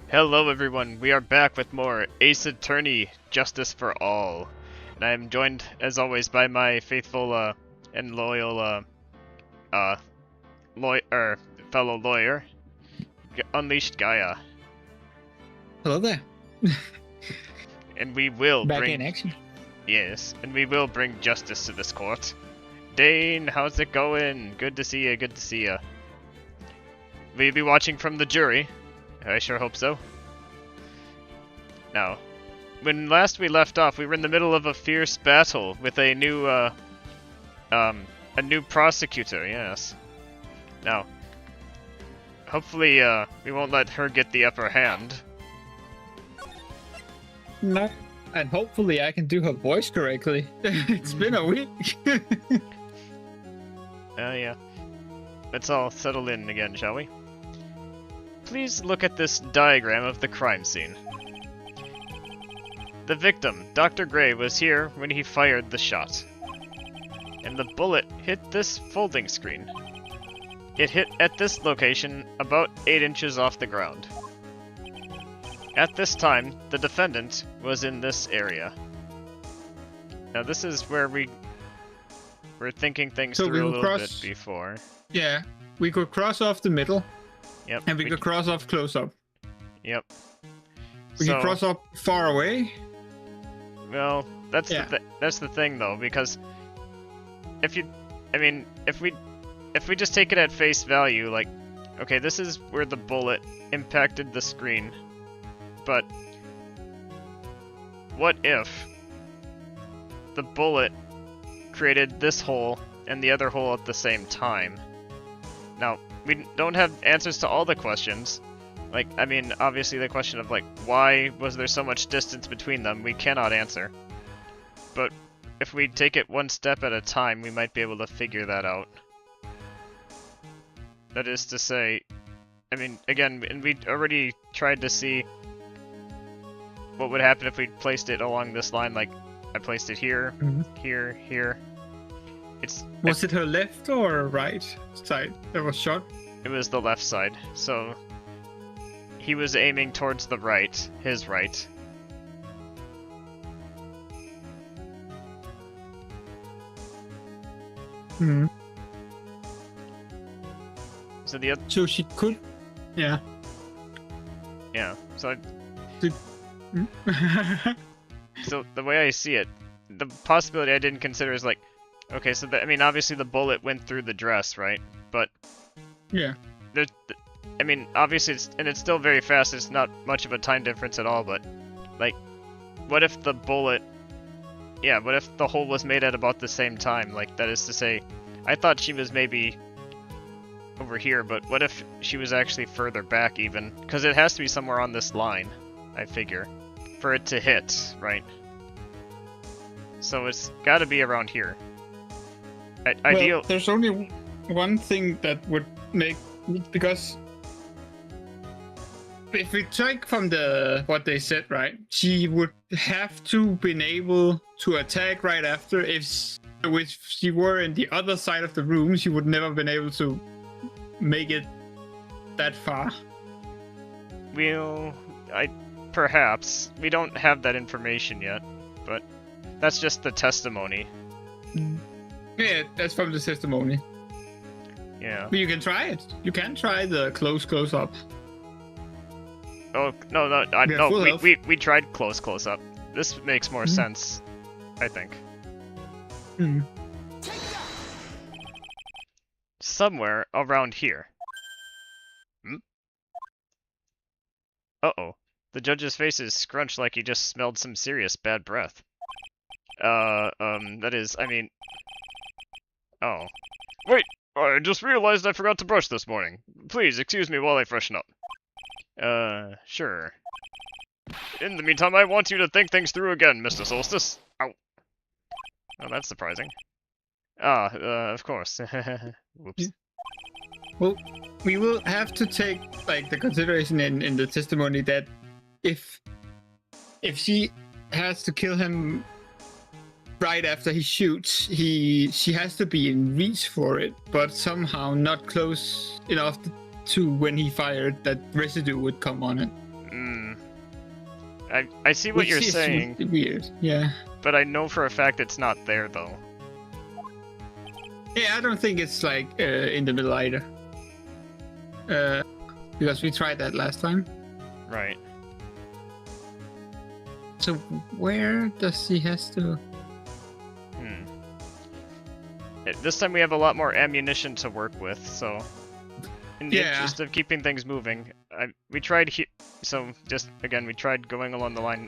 Hello everyone, we are back with more Ace Attorney, Justice for All. And I am joined, as always, by my faithful and loyal fellow lawyer, Unleashed Gaia. Hello there. And we will Back bring... in action. Yes, and we will bring justice to this court. Dane, how's it going? Good to see ya, good to see ya. Will you be watching from the jury? I sure hope so. Now, when last we left off, we were in the middle of a fierce battle with a new prosecutor, yes. Now, hopefully, we won't let her get the upper hand. No. And hopefully I can do her voice correctly. It's been a week. Yeah. Let's all settle in again, shall we? Please look at this diagram of the crime scene. The victim, Dr. Gray, was here when he fired the shot. And the bullet hit this folding screen. It hit at this location about 8 inches off the ground. At this time, the defendant was in this area. Now this is where we're thinking things through a little bit before. Yeah, we could cross off the middle. Yep. And we could cross off close up. Yep. We could cross off far away. Well, that's the thing though, because if we just take it at face value, like, okay, this is where the bullet impacted the screen, but what if the bullet created this hole and the other hole at the same time? Now, we don't have answers to all the questions. Like, I mean, obviously the question of, like, why was there so much distance between them, we cannot answer. But if we take it one step at a time, we might be able to figure that out. That is to say, I mean, again, and we already tried to see what would happen if we placed it along this line, like, I placed it here, here, here. Was it her left or right side that was shot? It was the left side, so he was aiming towards the right, his right. So the other... So she could... Yeah. Yeah, so... So the way I see it, the possibility I didn't consider is like, okay, so I mean, obviously the bullet went through the dress, right? But yeah, I mean, obviously it's still very fast. It's not much of a time difference at all. But like, what if the bullet? Yeah, what if the hole was made at about the same time? Like, that is to say, I thought she was maybe over here, but what if she was actually further back even? Because it has to be somewhere on this line, I figure, for it to hit, right? So it's got to be around here. Well, there's only one thing that would make, because if we take from what they said, right, she would have to been able to attack right after. If she were in the other side of the room, she would never been able to make it that far. Perhaps. We don't have that information yet, but that's just the testimony. Yeah, that's from the testimony. Yeah. But you can try it. You can try the close up. Oh, no, we tried close up. This makes more sense, I think. Somewhere around here. Uh-oh. The judge's face is scrunched like he just smelled some serious bad breath. That is, I mean... Oh. Wait! I just realized I forgot to brush this morning. Please, excuse me while I freshen up. Sure. In the meantime, I want you to think things through again, Mr. Soulstice. Ow. Oh, that's surprising. Of course. Whoops. Well, we will have to take, like, the consideration in the testimony that if she has to kill him right after he shoots, she has to be in reach for it, but somehow not close enough to when he fired that residue would come on it. I see what Which you're is saying, weird, yeah. but I know for a fact it's not there though. Yeah, I don't think it's like in the middle either. Because we tried that last time. Right. So where does he has to? This time we have a lot more ammunition to work with, so in the interest of keeping things moving, we tried so just again we tried going along the line.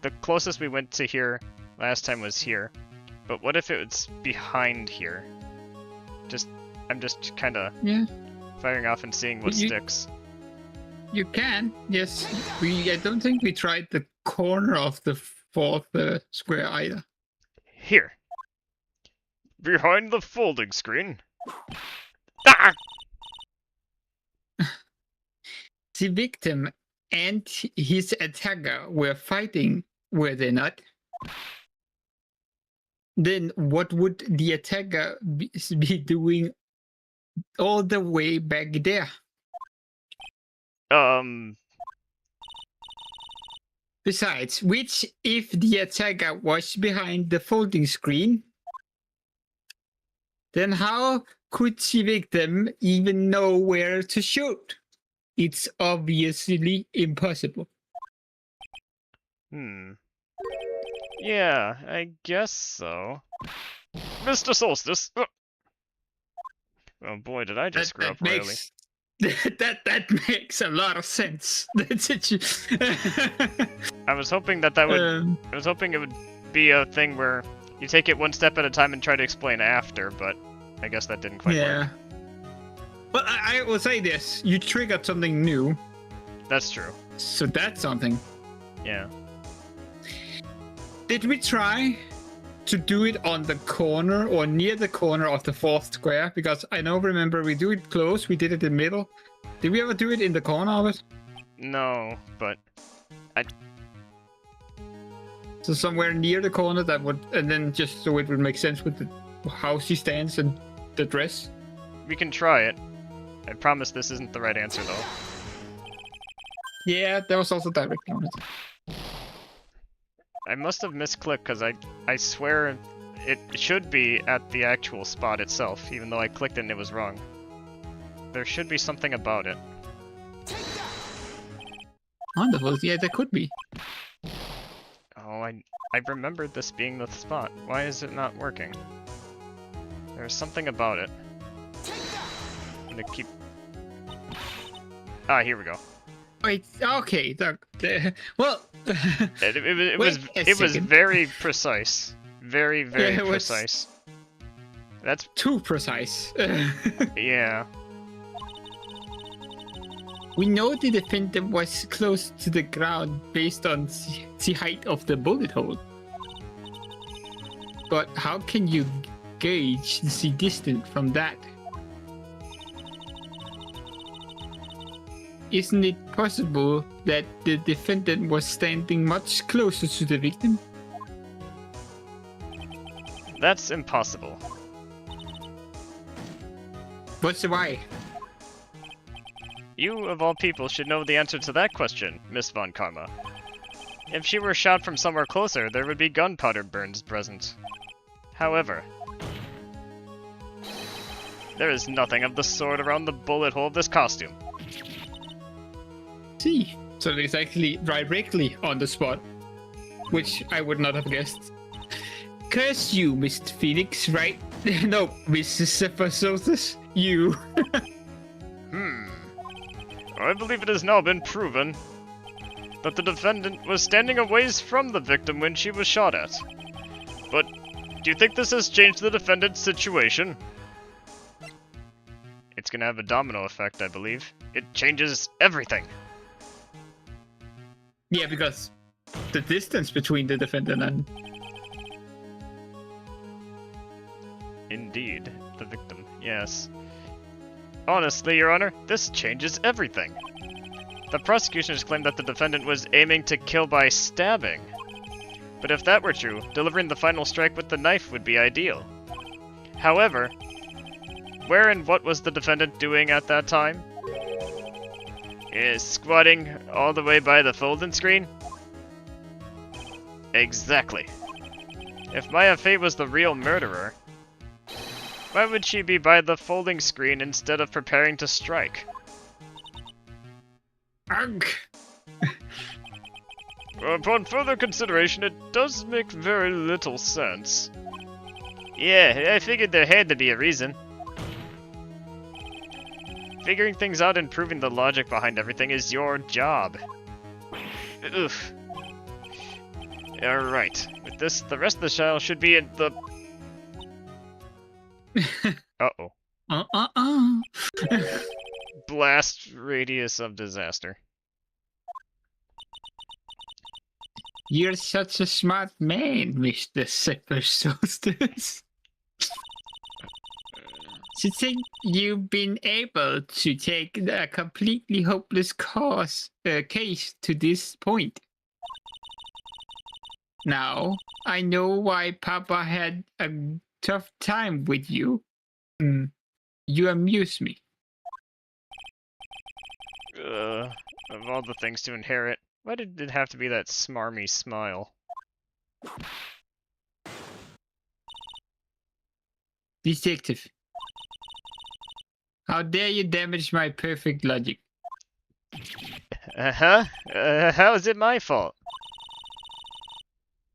The closest we went to here last time was here, but what if it's behind here? I'm just kind of firing off and seeing what sticks. You can, yes. I don't think we tried the corner of the fourth square either. Here. Behind the folding screen. Ah! The victim and his attacker were fighting, were they not? Then what would the attacker be doing all the way back there? Besides, which if the attacker was behind the folding screen, then how could the victim even know where to shoot? It's obviously impossible. Yeah, I guess so. Mr. Soulstice! Oh boy, did I just screw up royally. That makes a lot of sense. I was hoping that would. I was hoping it would be a thing where you take it one step at a time and try to explain after, but I guess that didn't quite work. But I will say this: you triggered something new. That's true. So that's something. Yeah. Did we try to do it on the corner or near the corner of the fourth square? Because I remember we do it close, we did it in the middle. Did we ever do it in the corner of it? No, but So somewhere near the corner that would, and then just so it would make sense with how she stands and the dress? We can try it. I promise this isn't the right answer though. Yeah, that was also directly on it. I must have misclicked because I swear it should be at the actual spot itself, even though I clicked it and it was wrong. There should be something about it. Wonderful, yeah, there could be. Oh, I remembered this being the spot. Why is it not working? There's something about it. I'm gonna keep... Ah, here we go. Wait, okay, well... it was very precise. Very precise. That's too precise. Yeah. We know the defendant was close to the ground based on the height of the bullet hole. But how can you gauge the distance from that? Isn't it possible that the defendant was standing much closer to the victim? That's impossible. What's the why? You, of all people, should know the answer to that question, Miss Von Karma. If she were shot from somewhere closer, there would be gunpowder burns present. However, there is nothing of the sort around the bullet hole of this costume. See, so it's actually directly on the spot, which I would not have guessed. Curse you, Mr. Phoenix, right? No, Mrs. Zephyr Soulstice, you. I believe it has now been proven that the defendant was standing a ways from the victim when she was shot at. But do you think this has changed the defendant's situation? It's gonna have a domino effect, I believe. It changes everything. Yeah, because the distance between the defendant and... Indeed, the victim, yes. Honestly, Your Honor, this changes everything. The prosecution has claimed that the defendant was aiming to kill by stabbing. But if that were true, delivering the final strike with the knife would be ideal. However, where and what was the defendant doing at that time? Is squatting all the way by the folding screen? Exactly. If Maya Fey was the real murderer, why would she be by the folding screen instead of preparing to strike? Ugh. Upon further consideration, it does make very little sense. Yeah, I figured there had to be a reason. Figuring things out and proving the logic behind everything is your job. Oof. Alright, with this, the rest of the shell should be in the... Uh-oh. Blast radius of disaster. You're such a smart man, Mr. Zephyr Soulstice. To think you've been able to take a completely hopeless case to this point. Now, I know why Papa had a tough time with you. You amuse me. Of all the things to inherit, why did it have to be that smarmy smile? Detective. How dare you damage my perfect logic? How is it my fault?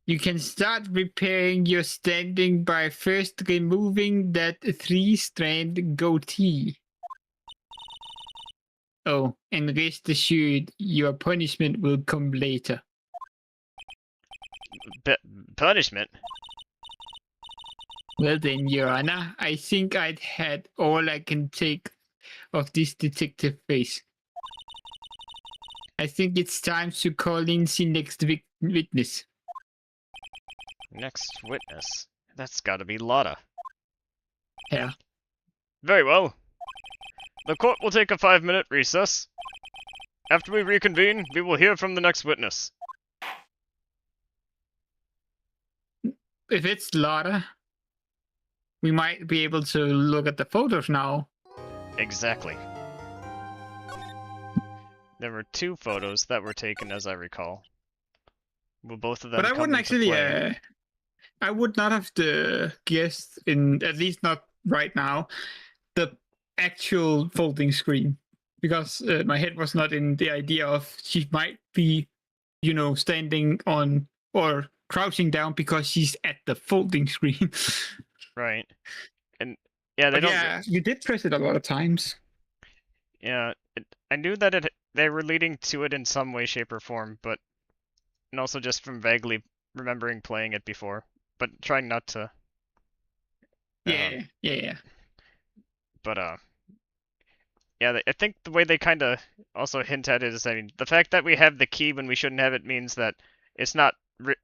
You can start repairing your standing by first removing that 3-strand goatee. Oh, and rest assured, your punishment will come later. Punishment? Well then, Your Honor, I think I'd had all I can take of this detective face. I think it's time to call in the next witness. Next witness? That's gotta be Lotta. Yeah. Very well. The court will take a 5-minute recess. After we reconvene, we will hear from the next witness. If it's Lotta, we might be able to look at the photos now. Exactly. There were 2 photos that were taken, as I recall. Will both of them But I wouldn't actually, I would not have guessed, at least not right now, the actual folding screen. Because my head was not in the idea of she might be, standing on or crouching down because she's at the folding screen. Right. And yeah, they don't. Yeah, you did press it a lot of times. Yeah, I knew that they were leading to it in some way, shape, or form, and also just from vaguely remembering playing it before, but trying not to. Yeah. But yeah, I think the way they kind of also hint at it is, the fact that we have the key when we shouldn't have it means that it's not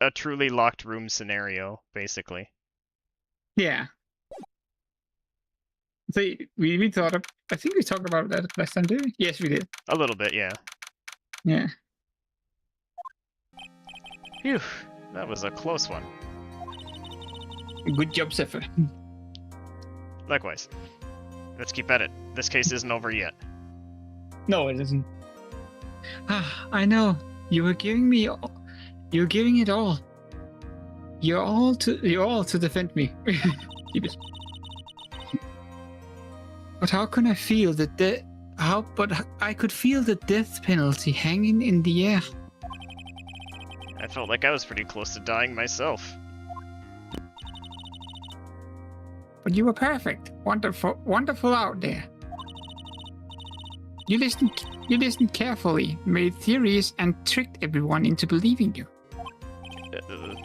a truly locked room scenario, basically. Yeah. So we thought of, I think we talked about that last time, did we? Yes, we did. A little bit, yeah. Yeah. Phew, that was a close one. Good job, Zephyr. Likewise. Let's keep at it. This case isn't over yet. No, it isn't. I know. You're giving it all. You're all to defend me. But how can I feel that I could feel the death penalty hanging in the air. I felt like I was pretty close to dying myself. But you were perfect. Wonderful out there. You listened carefully, made theories, and tricked everyone into believing you.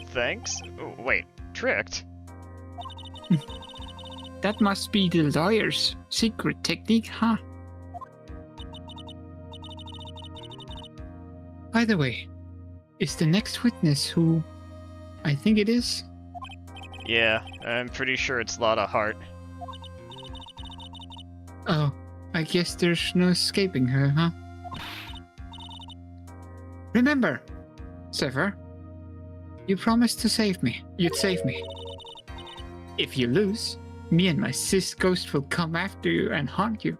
Thanks? Oh, wait, tricked? That must be the lawyer's secret technique, huh? By the way, is the next witness who I think it is? Yeah, I'm pretty sure it's Lotta Hart. Oh, I guess there's no escaping her, huh? Remember, Zephyr, you promised to save me. You'd save me. If you lose, me and my sis ghost will come after you and haunt you.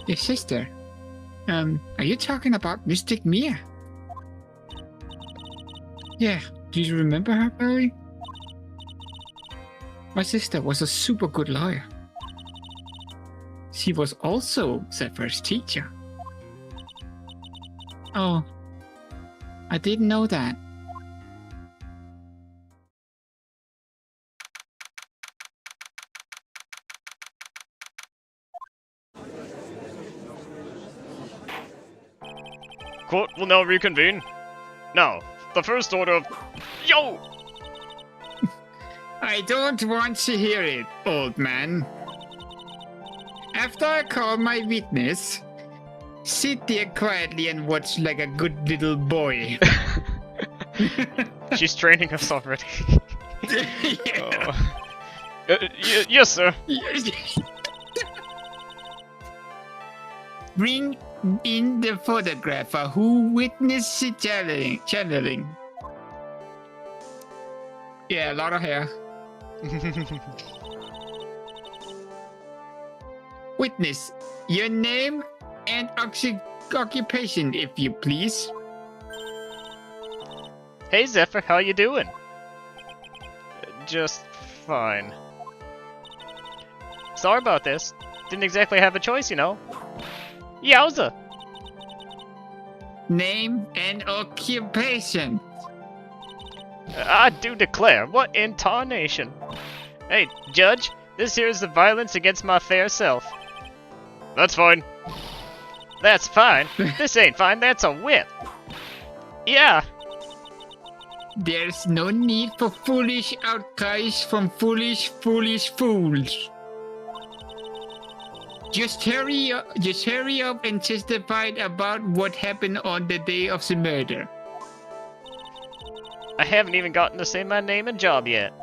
Your sister, Are you talking about Mystic Mia? Yeah, do you remember her, Barry? My sister was a super good lawyer. She was also Zephyr's teacher. Oh, I didn't know that. Court will now reconvene. Now, the first order of... Yo! I don't want to hear it, old man. After I call my witness, sit there quietly and watch like a good little boy. She's training us already. Yeah. Yes, sir. Bring in the photographer who witnessed the channeling. Yeah, a lot of hair. Witness, your name and occupation, if you please. Hey, Zephyr, how you doing? Just fine. Sorry about this. Didn't exactly have a choice, you know. Yowza! Name and occupation. I do declare, what intonation. Hey, Judge, this here is the violence against my fair self. That's fine. That's fine? This ain't fine, that's a whip. Yeah. There's no need for foolish outcries from foolish fools. Just hurry up and testify about what happened on the day of the murder. I haven't even gotten to say my name and job yet.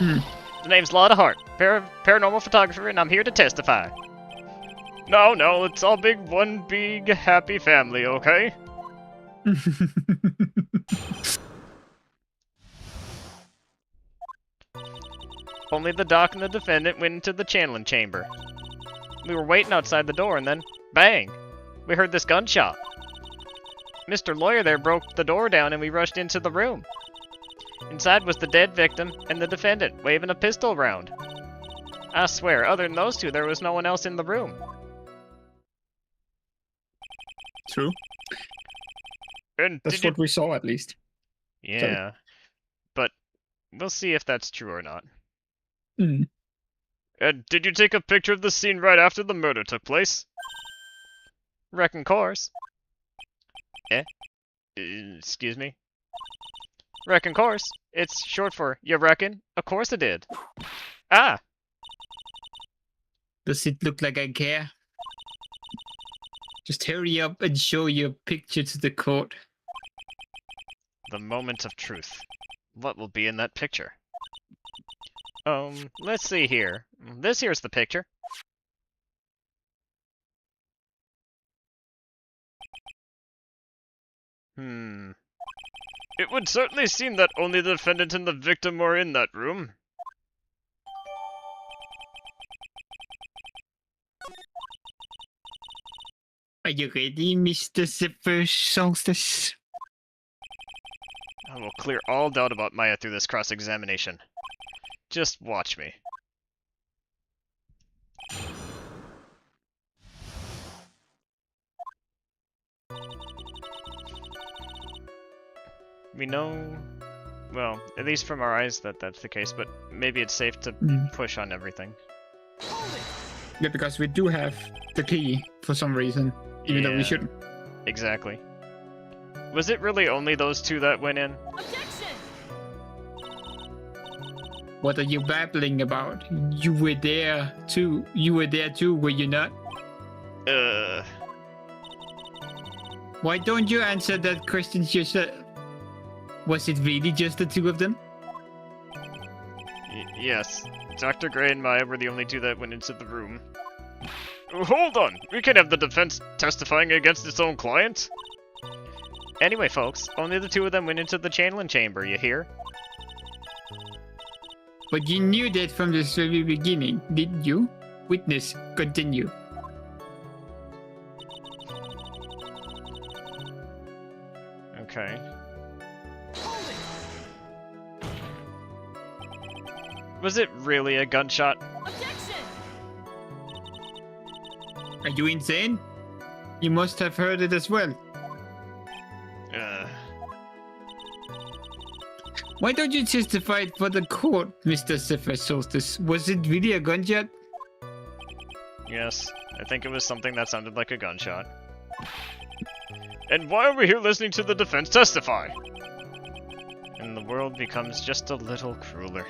The name's lighthearted, paranormal photographer, and I'm here to testify. No, it's all one big happy family, okay? Only the doc and the defendant went into the channeling chamber. We were waiting outside the door and then, bang! We heard this gunshot. Mr. Lawyer there broke the door down and we rushed into the room. Inside was the dead victim and the defendant, waving a pistol around. I swear, other than those two, there was no one else in the room. True. And that's what we saw, at least. Yeah. Sorry. But we'll see if that's true or not. Mm. Did you take a picture of the scene right after the murder took place? Reckon course. Excuse me? Reckon course. It's short for, you reckon? Of course it did. Ah! Does it look like I care? Just hurry up and show your picture to the court. The moment of truth. What will be in that picture? Let's see here. This here's the picture. It would certainly seem that only the defendant and the victim were in that room. Are you ready, Mr. Zephyr Soulstice? I will clear all doubt about Maya through this cross-examination. Just watch me. We know, well, at least from our eyes that that's the case, but maybe it's safe to push on everything. Yeah, because we do have the key for some reason, even though we shouldn't. Exactly. Was it really only those two that went in? Objection! What are you babbling about? You were there too. You were there too, were you not? Why don't you answer that question yourself? Was it really just the two of them? Yes. Dr. Gray and Maya were the only two that went into the room. Hold on! We can't have the defense testifying against its own client! Anyway, folks, only the two of them went into the channeling chamber, you hear? But you knew that from the very beginning, didn't you? Witness, continue. Okay. Was it really a gunshot? Objection! Are you insane? You must have heard it as well. Why don't you testify for the court, Mr. Zephyr Soulstice? Was it really a gunshot? Yes, I think it was something that sounded like a gunshot. And why are we here listening to the defense testify? And the world becomes just a little crueler.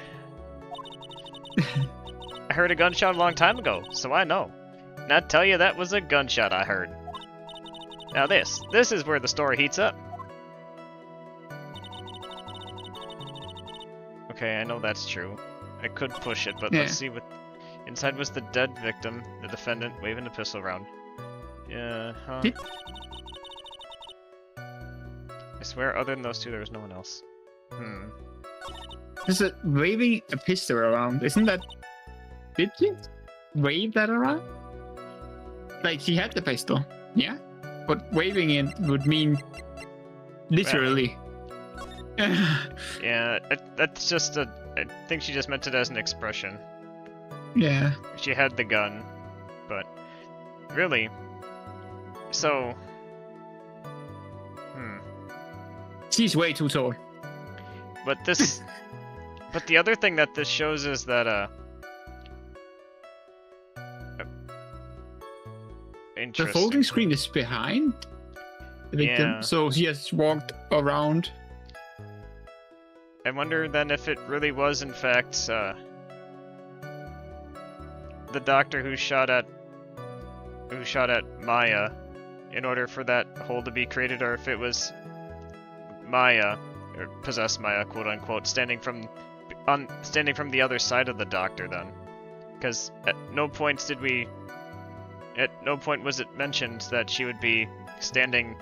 I heard a gunshot a long time ago, so I know. And I tell you that was a gunshot I heard. Now this is where the story heats up. Okay, I know that's true. I could push it, but let's see what... Inside was the dead victim, the defendant, waving a pistol around. Yeah, huh? I swear, other than those two, there was no one else. Is it waving a pistol around? Isn't that... Did you wave that around? Like, she had the pistol, yeah? But waving it would mean... literally. Yeah, that's just a... I think she just meant it as an expression. Yeah. She had the gun, but... Really? So... She's way too tall. But this... but the other thing that this shows is that, The interesting. folding screen is behind the victim, Yeah. so she has walked around. I wonder then if it really was in fact, the doctor who shot at Maya in order for that hole to be created, or if it was Maya, or possessed Maya, quote unquote, standing from the other side of the doctor then. Because at no point was it mentioned that she would be standing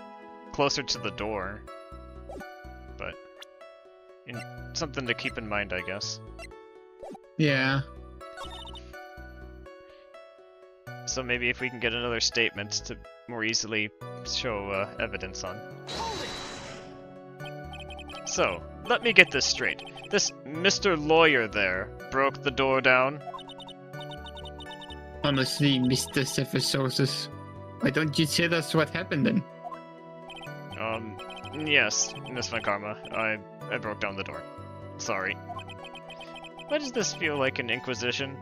closer to the door. But something to keep in mind, I guess. Yeah. So maybe if we can get another statement to more easily show evidence on. So, let me get this straight. This Mr. Lawyer there broke the door down? Honestly, Mr. Zephyr Soulstice, why don't you tell us what happened then? Yes, Miss Von Karma. I broke down the door. Sorry. Why does this feel like an inquisition?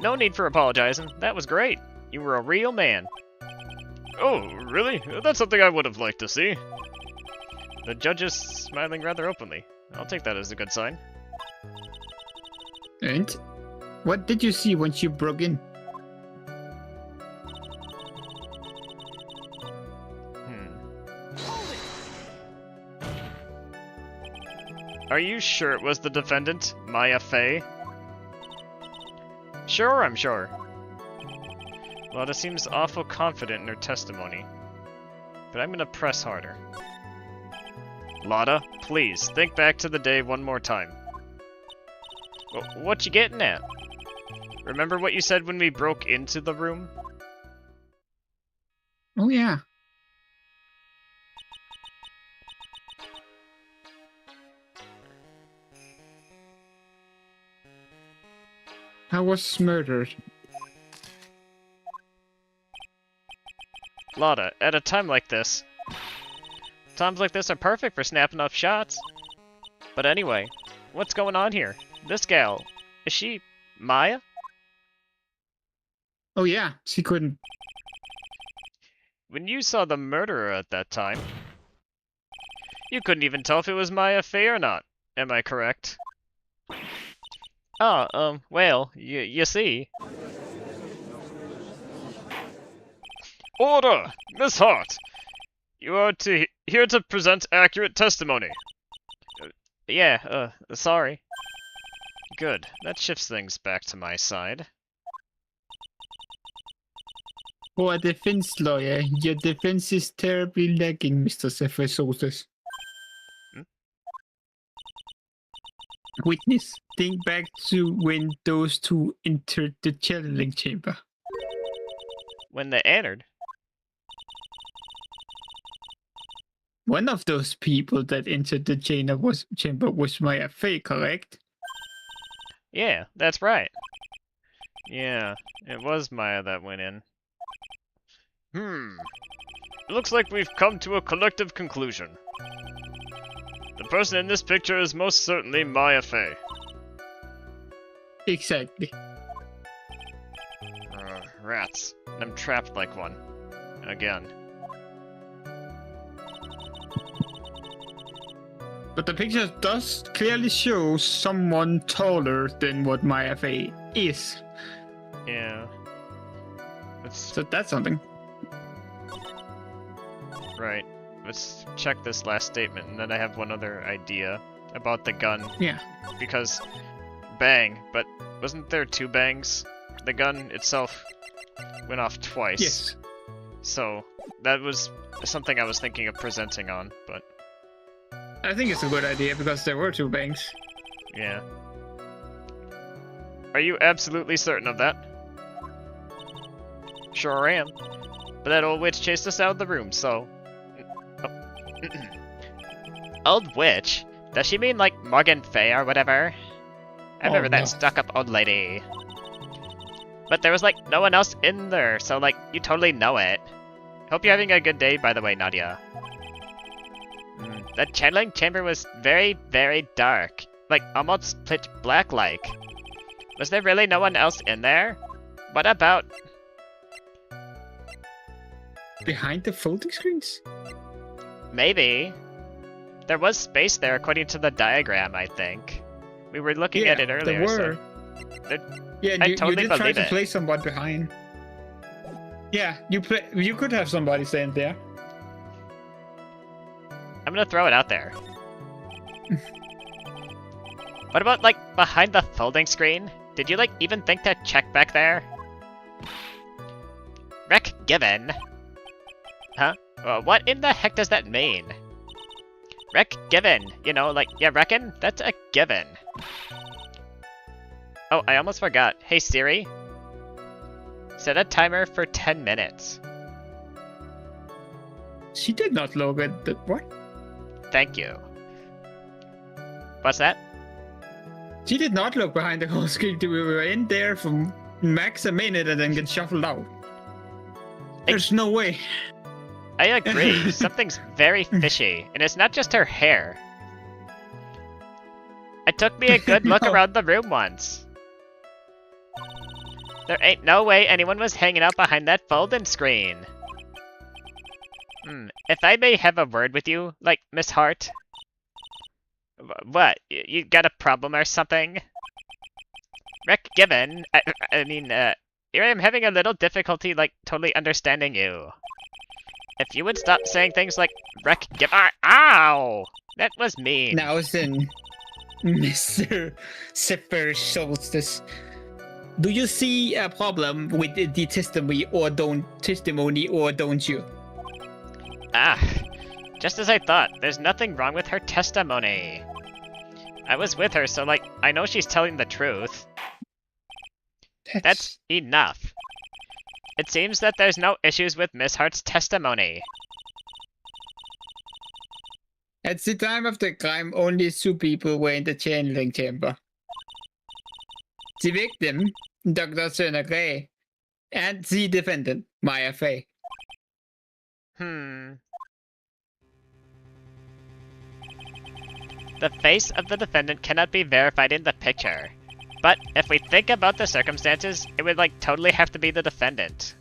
No need for apologizing. That was great. You were a real man. Oh, really? That's something I would have liked to see. The judge is smiling rather openly. I'll take that as a good sign. And what did you see once you broke in? Are you sure it was the defendant, Maya Fey? Sure, I'm sure. Lada seems awful confident in her testimony. But I'm gonna press harder. Lada, please, think back to the day one more time. What you getting at? Remember what you said when we broke into the room? Oh yeah. I was murdered. Lada, at a time like this... Times like this are perfect for snapping up shots. But anyway, what's going on here? This gal, is she Maya? Oh yeah, she couldn't. When you saw the murderer at that time, you couldn't even tell if it was Maya Fey or not. Am I correct? Oh, well, you see. Order! Miss Hart! You are here to present accurate testimony. Sorry. Good. That shifts things back to my side. For a defense lawyer, your defense is terribly lacking, Mr. Zephyr Soulstice. Witness, think back to when those two entered the channeling chamber. When they entered. One of those people that entered the chamber was Maya Fey, correct? Yeah, that's right. Yeah, it was Maya that went in. It looks like we've come to a collective conclusion. The person in this picture is most certainly Maya Fey. Exactly. Rats. I'm trapped like one. Again. But the picture does clearly show someone taller than what Maya Fey is. Yeah. So that's something. Right. Let's check this last statement, and then I have one other idea about the gun. Yeah. Because bang, but wasn't there 2 bangs? The gun itself went off twice. Yes. So that was something I was thinking of presenting on, but I think it's a good idea because there were 2 bangs. yeah. Are you absolutely certain of that? Sure am. But that old witch chased us out of the room, so... Oh. Old witch? Does she mean like Morgan Fey or whatever? I remember that stuck-up old lady. But there was like no one else in there, so like you totally know it. Hope you're having a good day, by the way, Nadia. That channeling chamber was very, very dark. Like almost pitch black-like. Was there really no one else in there? What about... Behind the folding screens? Maybe. There was space there according to the diagram, I think. We were looking at it earlier. There were. So Yeah, I you totally did try believe to it. play someone behind. Yeah, you could have somebody stand there. I'm gonna throw it out there. What about, like, behind the folding screen? Did you, like, even think to check back there? Rec given? Huh? Well, what in the heck does that mean? Rec given. You know, like, you reckon? That's a given. Oh, I almost forgot. Hey, Siri. Set a timer for 10 minutes. She did not look at the... What? Thank you. What's that? She did not look behind the whole screen. We were in there for max a minute and then get shuffled out. There's no way. I agree. Something's very fishy, and it's not just her hair. It took me a good look around the room once. There ain't no way anyone was hanging out behind that folding screen. If I may have a word with you, like, Miss Hart? What? You got a problem or something? Rec given, I mean, here I'm having a little difficulty, like, totally understanding you. If you would stop saying things like, rec given— Ow! That was mean. Now then, Mr. Zephyr Soulstice, do you see a problem with the testimony or don't you? Ah, just as I thought, there's nothing wrong with her testimony. I was with her, so, like, I know she's telling the truth. That's enough. It seems that there's no issues with Miss Hart's testimony. At the time of the crime, only 2 people were in the channeling chamber. The victim, Dr. Turner Gray, and the defendant, Maya Fey. The face of the defendant cannot be verified in the picture. But if we think about the circumstances, it would, like, totally have to be the defendant.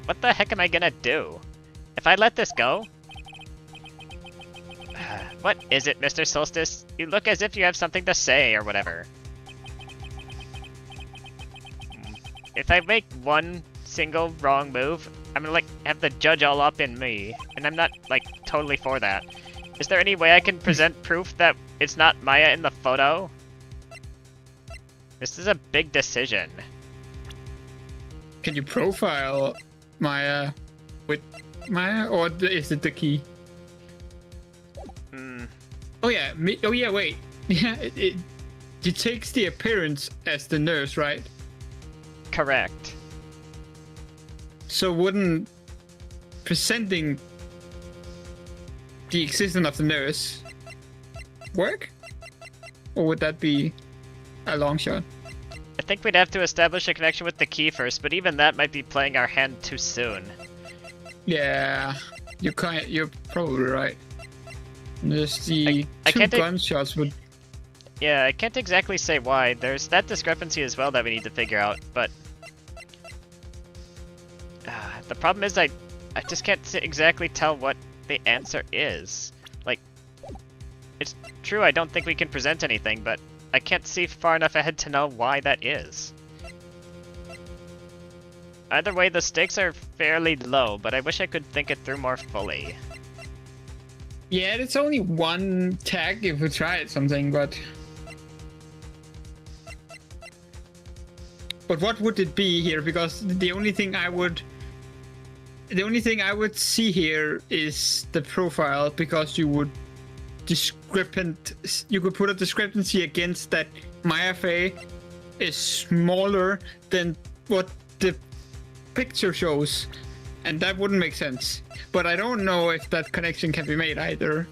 What the heck am I gonna do? If I let this go? What is it, Mr. Soulstice? You look as if you have something to say or whatever. If I make one single wrong move, I'm gonna, like, have the judge all up in me. And I'm not, like, totally for that. Is there any way I can present proof that it's not Maya in the photo? This is a big decision. Can you profile Maya with Maya, or is it the key? Oh yeah. Oh yeah. Wait. Yeah. It takes the appearance as the nurse, right? Correct. So wouldn't presenting the existence of the nurse work? Or would that be a long shot? I think we'd have to establish a connection with the key first, but even that might be playing our hand too soon. Yeah, you're probably right. Just the I two can't take- gunshots would. Yeah, I can't exactly say why. There's that discrepancy as well that we need to figure out, but... the problem is I just can't exactly tell what the answer is. Like, it's true I don't think we can present anything, but I can't see far enough ahead to know why that is. Either way, the stakes are fairly low, but I wish I could think it through more fully. Yeah, it's only one tag if we tried something, but what would it be here? Because the only thing I would see here is the profile, because you could put a discrepancy against that Maya Fey is smaller than what the picture shows, and that wouldn't make sense. But I don't know if that connection can be made either,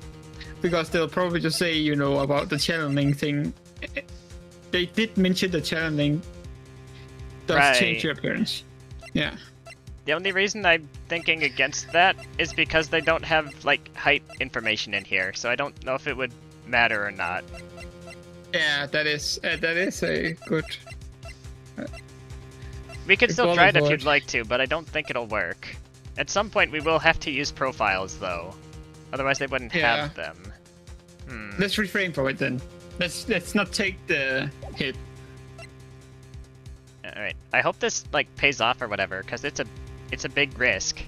because they'll probably just say, you know, about the channeling thing. They did mention the channeling does change your appearance. Yeah. The only reason I'm thinking against that is because they don't have, like, height information in here, so I don't know if it would matter or not. Yeah, that is a good... We could still try it if you'd like to, but I don't think it'll work. At some point we will have to use profiles, though. Otherwise they wouldn't have them. Let's refrain from it then. Let's not take the hit. Alright, I hope this, like, pays off or whatever, because it's a big risk.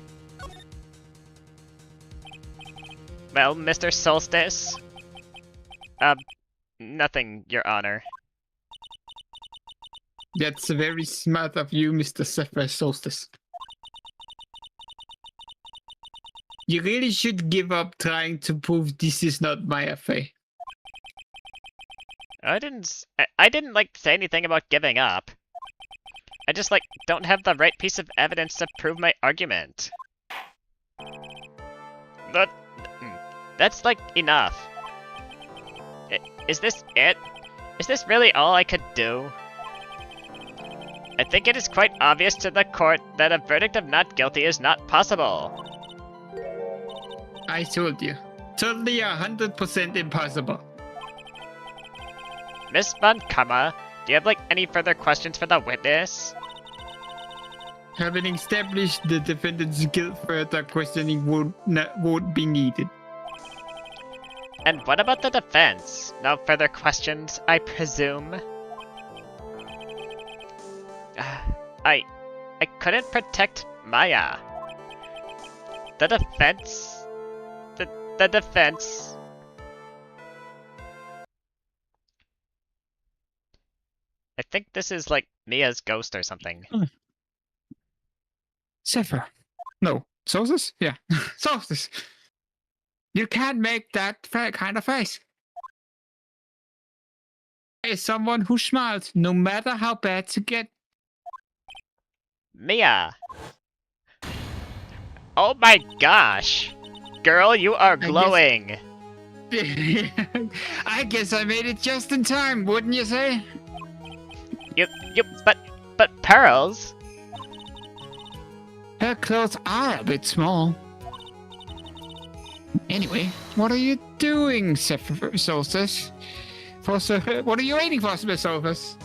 Well, Mr. Soulstice? Nothing, Your Honor. That's very smart of you, Mr. Zephyr Soulstice. You really should give up trying to prove this is not my affair. I didn't, like, say anything about giving up. I just, like, don't have the right piece of evidence to prove my argument. But that's, like, enough. Is this it? Is this really all I could do? I think it is quite obvious to the court that a verdict of not guilty is not possible. I told you. Totally 100% impossible. Miss Von Kamma, do you have, like, any further questions for the witness? Having established the defendant's guilt, further questioning won't be needed. And what about the defense? No further questions, I presume? I couldn't protect Maya. The defense... The defense... I think this is, like, Mia's ghost or something. Zephyr. No. Soulstice? Yeah. Soulstice. You can't make that kind of face. Is someone who smiles, no matter how bad to get. Mia! Oh my gosh! Girl, you are glowing! I guess I made it just in time, wouldn't you say? But Pearls? Her clothes are a bit small. Anyway, what are you doing, Zephyr Soulstice? What are you waiting for, Zephyr Soulstice?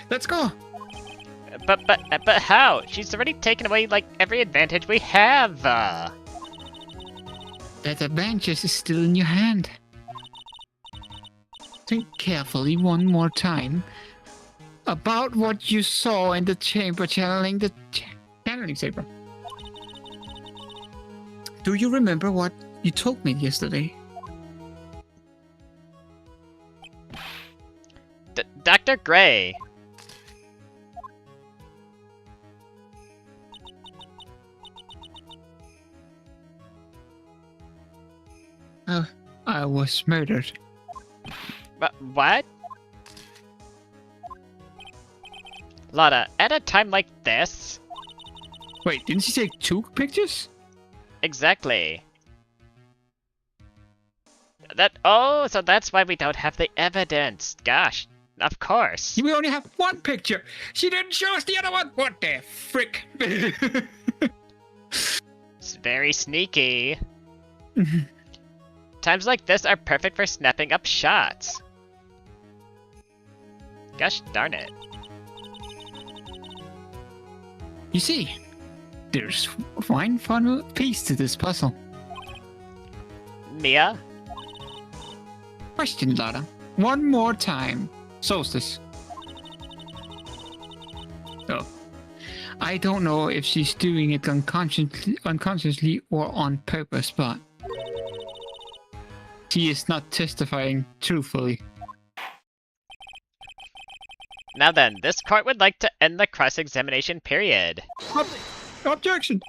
Let's go. But how? She's already taken away, like, every advantage we have. That advantage is still in your hand. Think carefully one more time about what you saw in the chamber channeling the channeling saber. Do you remember what you told me yesterday? Dr. Gray. I was murdered. What? Lotta, at a time like this? Wait, didn't she take 2 pictures? Exactly. So that's why we don't have the evidence. Gosh, of course. We only have 1 picture. She didn't show us the other one. What the frick? It's very sneaky. Times like this are perfect for snapping up shots. Gosh darn it. You see, there's one final piece to this puzzle. Mia? Question, Lotta. One more time. Solstice. Oh. I don't know if she's doing it unconsciously or on purpose, but she is not testifying truthfully. Now then, this court would like to end the cross-examination period. Objection!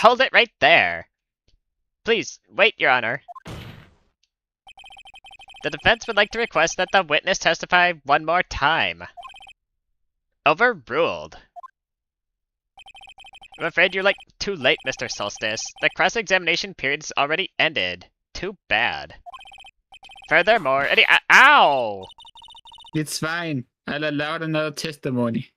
Hold it right there. Please, wait, Your Honor. The defense would like to request that the witness testify one more time. Overruled. I'm afraid you're too late, Mr. Soulstice. The cross-examination period's already ended. Too bad. Furthermore, ow! It's fine. I'll allow another testimony.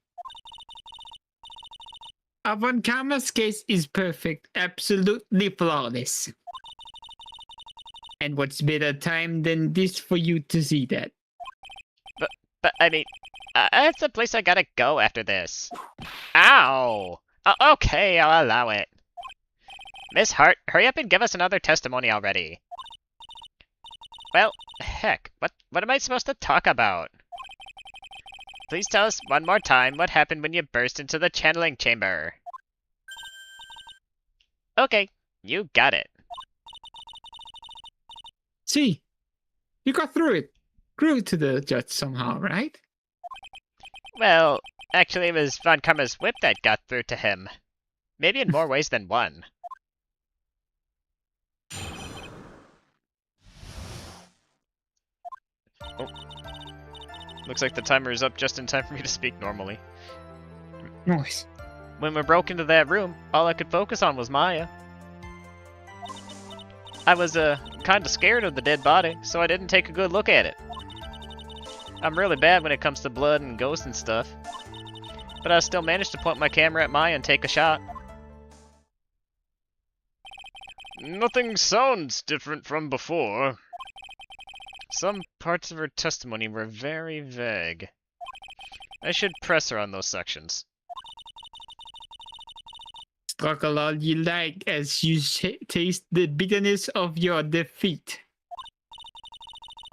Von Karma's case is perfect, absolutely flawless. And what's better time than this for you to see that? But I mean, it's a place I gotta go after this. Ow! Okay, I'll allow it. Miss Hart, hurry up and give us another testimony already. Well, heck, what am I supposed to talk about? Please tell us one more time what happened when you burst into the channeling chamber. Okay, you got it. See, you got through it. Grew to the judge somehow, right? Well, actually it was Von Karma's whip that got through to him. Maybe in more ways than one. Oh. Looks like the timer is up just in time for me to speak normally. Nice. When we broke into that room, all I could focus on was Maya. I was, kinda scared of the dead body, so I didn't take a good look at it. I'm really bad when it comes to blood and ghosts and stuff. But I still managed to point my camera at Maya and take a shot. Nothing sounds different from before. Some parts of her testimony were very vague. I should press her on those sections. Struggle all you like as you taste the bitterness of your defeat.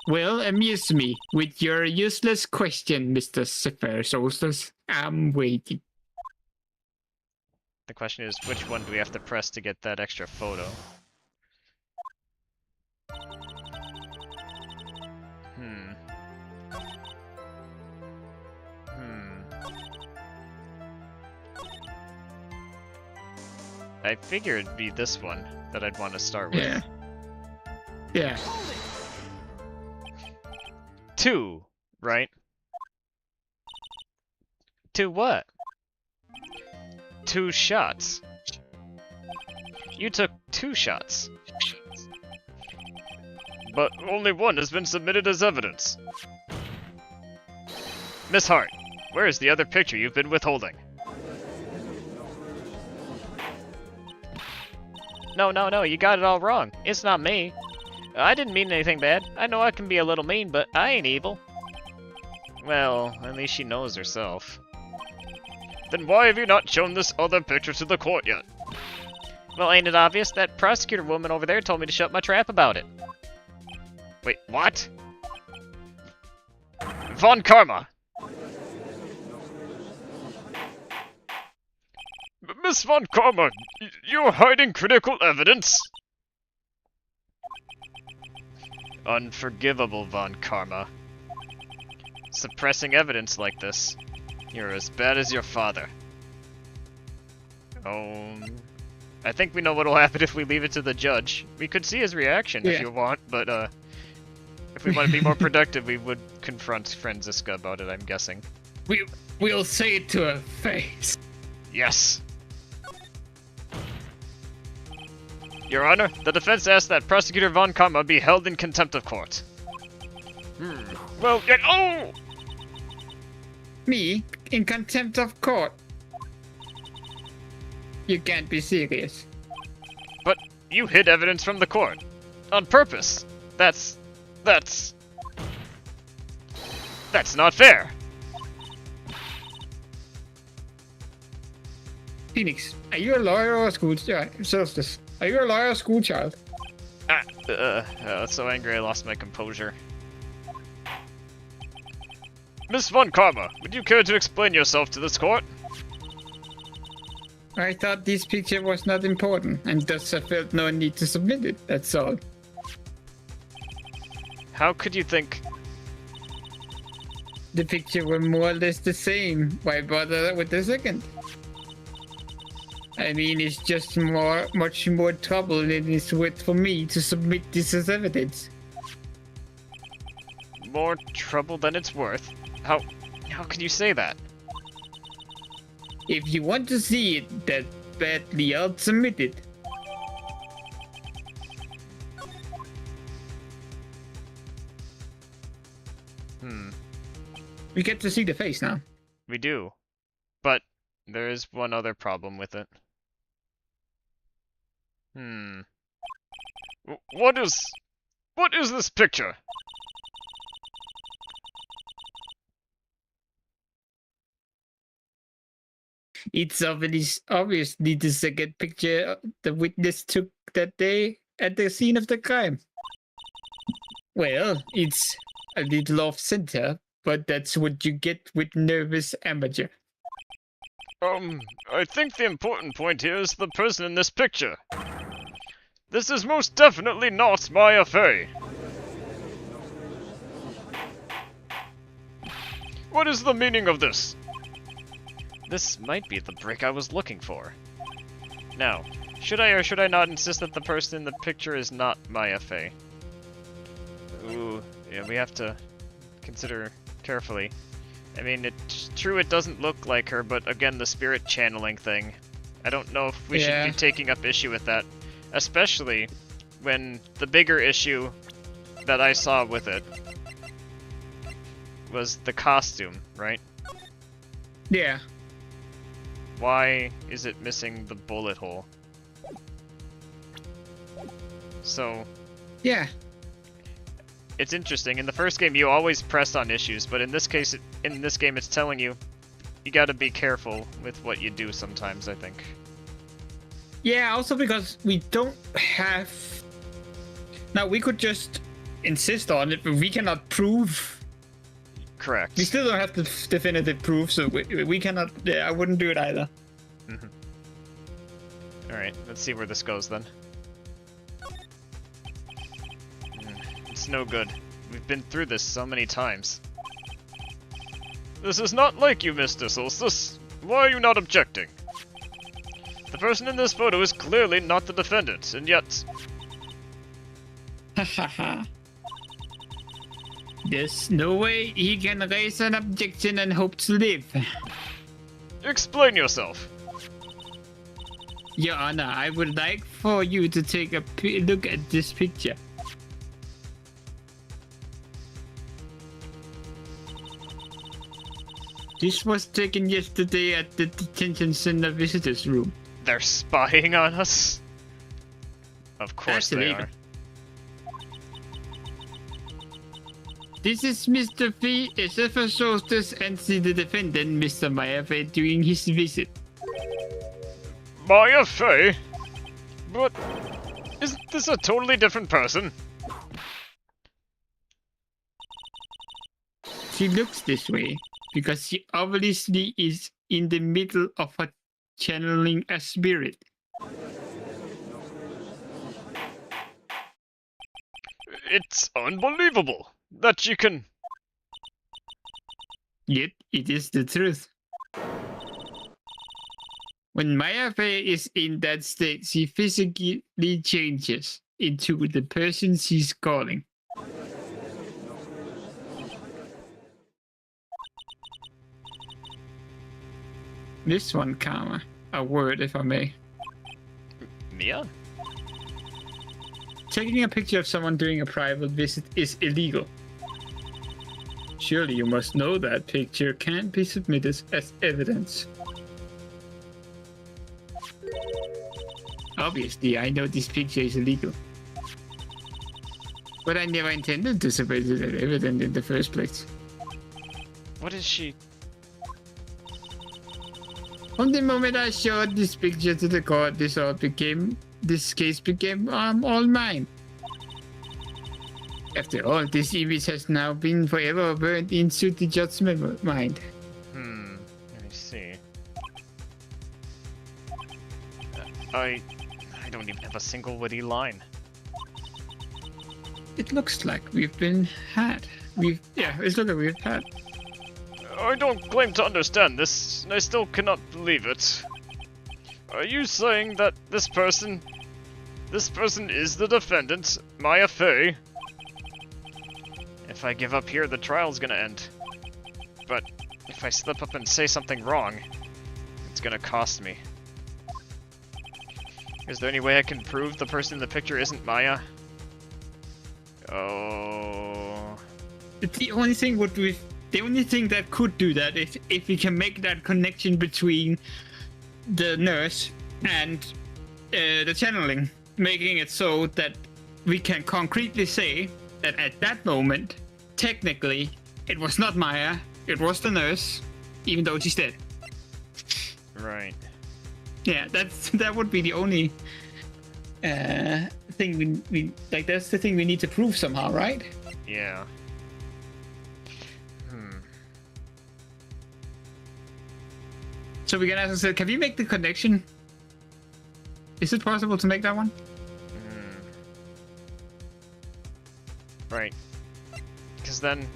Well, amuse me with your useless question, Mr. Zephyr Soulstice. I'm waiting. The question is, which one do we have to press to get that extra photo? I figured it'd be this one that I'd want to start with. Yeah. 2, right? 2 what? 2 shots. You took 2 shots. But only one has been submitted as evidence. Miss Hart, where is the other picture you've been withholding? No, you got it all wrong. It's not me. I didn't mean anything bad. I know I can be a little mean, but I ain't evil. Well, at least she knows herself. Then why have you not shown this other picture to the court yet? Well, ain't it obvious? That prosecutor woman over there told me to shut my trap about it. Wait, what? Von Karma! Miss Von Karma, you're hiding critical evidence? Unforgivable, Von Karma. Suppressing evidence like this. You're as bad as your father. I think we know what'll happen if we leave it to the judge. We could see his reaction if you want, but if we want to be more productive, we would confront Franziska about it, I'm guessing. We'll say it to her face. Yes. Your Honor, the defense asks that Prosecutor Von Karma be held in contempt of court. Well, oh! Me? In contempt of court? You can't be serious. But you hid evidence from the court. On purpose. That's not fair. Phoenix, are you a lawyer or a school child? Soulstice, are you a lawyer or a school child? I was so angry I lost my composure. Miss Von Karma, would you care to explain yourself to this court? I thought this picture was not important, and thus I felt no need to submit it, that's all. How could you think? The picture were more or less the same. Why bother with the second? I mean, it's just much more trouble than it's worth for me to submit this as evidence. More trouble than it's worth? How can you say that? If you want to see it that badly, I'll submit it. We get to see the face now. We do. But there is one other problem with it. What is this picture? It's obviously the second picture the witness took that day at the scene of the crime. Well, it's a little off-center, but that's what you get with nervous amateur. I think the important point here is the person in this picture. This is most definitely not Maya Fey. What is the meaning of this? This might be the brick I was looking for. Now, should I or should I not insist that the person in the picture is not Maya Fey? Ooh, yeah, we have to consider carefully. I mean, it's true it doesn't look like her, but again, the spirit channeling thing. I don't know if we should be taking up issue with that. Especially when the bigger issue that I saw with it was the costume, right? Yeah. Why is it missing the bullet hole? So... yeah. It's interesting. In the first game, you always press on issues, but in this case, in this game, it's telling you gotta be careful with what you do sometimes, I think. Yeah, also because we don't have... Now, we could just insist on it, but we cannot prove... Correct. We still don't have the definitive proof, so we cannot... Yeah, I wouldn't do it either. Alright, let's see where this goes then. It's no good. We've been through this so many times. This is not like you, Mr. Soulstice. Why are you not objecting? The person in this photo is clearly not the defendant, and yet... Hahaha. There's no way he can raise an objection and hope to live. Explain yourself. Your Honor, I would like for you to take a look at this picture. This was taken yesterday at the detention center visitors room. They're spying on us? Of course they are. This is Mr. Zephyr Soulstice and the defendant, Mr. Maya Fey, during his visit. Maya Fey? But isn't this a totally different person? She looks this way because she obviously is in the middle of a channeling a spirit. It's unbelievable that she can... Yet it is the truth. When Maya Fey is in that state, she physically changes into the person she's calling. This one, Karma. A word, if I may. Mia? Taking a picture of someone during a private visit is illegal. Surely you must know that picture can't be submitted as evidence. Obviously, I know this picture is illegal. But I never intended to submit it as evidence in the first place. What is she? From the moment I showed this picture to the court, this case became all mine. After all, this image has now been forever burned into the judgment mind. Let me see. I don't even have a single witty line. It looks like we've been had. It's like we've had. I don't claim to understand this, and I still cannot believe it. Are you saying that this person is the defendant, Maya Fey? If I give up here, the trial's gonna end. But if I slip up and say something wrong, it's gonna cost me. Is there any way I can prove the person in the picture isn't Maya? Oh. The only thing that could do that is if we can make that connection between the nurse and the channeling, making it so that we can concretely say that at that moment, technically, it was not Maya, it was the nurse, even though she's dead. Right. Yeah, that would be the only thing we like. That's the thing we need to prove somehow, right? Yeah. So we can ask ourselves, can we make the connection? Is it possible to make that one? Right. Because then...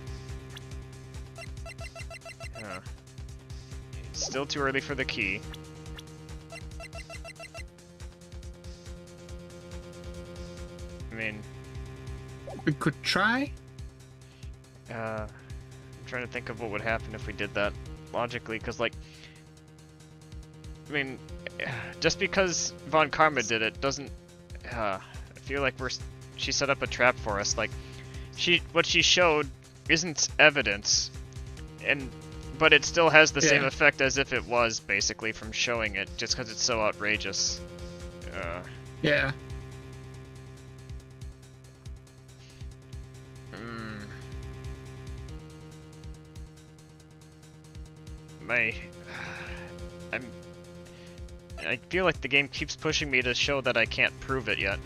it's still too early for the key. I mean... We could try? I'm trying to think of what would happen if we did that logically, because, like... I mean, just because Von Karma did it doesn't... I feel like she set up a trap for us. Like, what she showed isn't evidence, but it still has the same effect as if it was, basically, from showing it, just because it's so outrageous. Yeah. I feel like the game keeps pushing me to show that I can't prove it yet.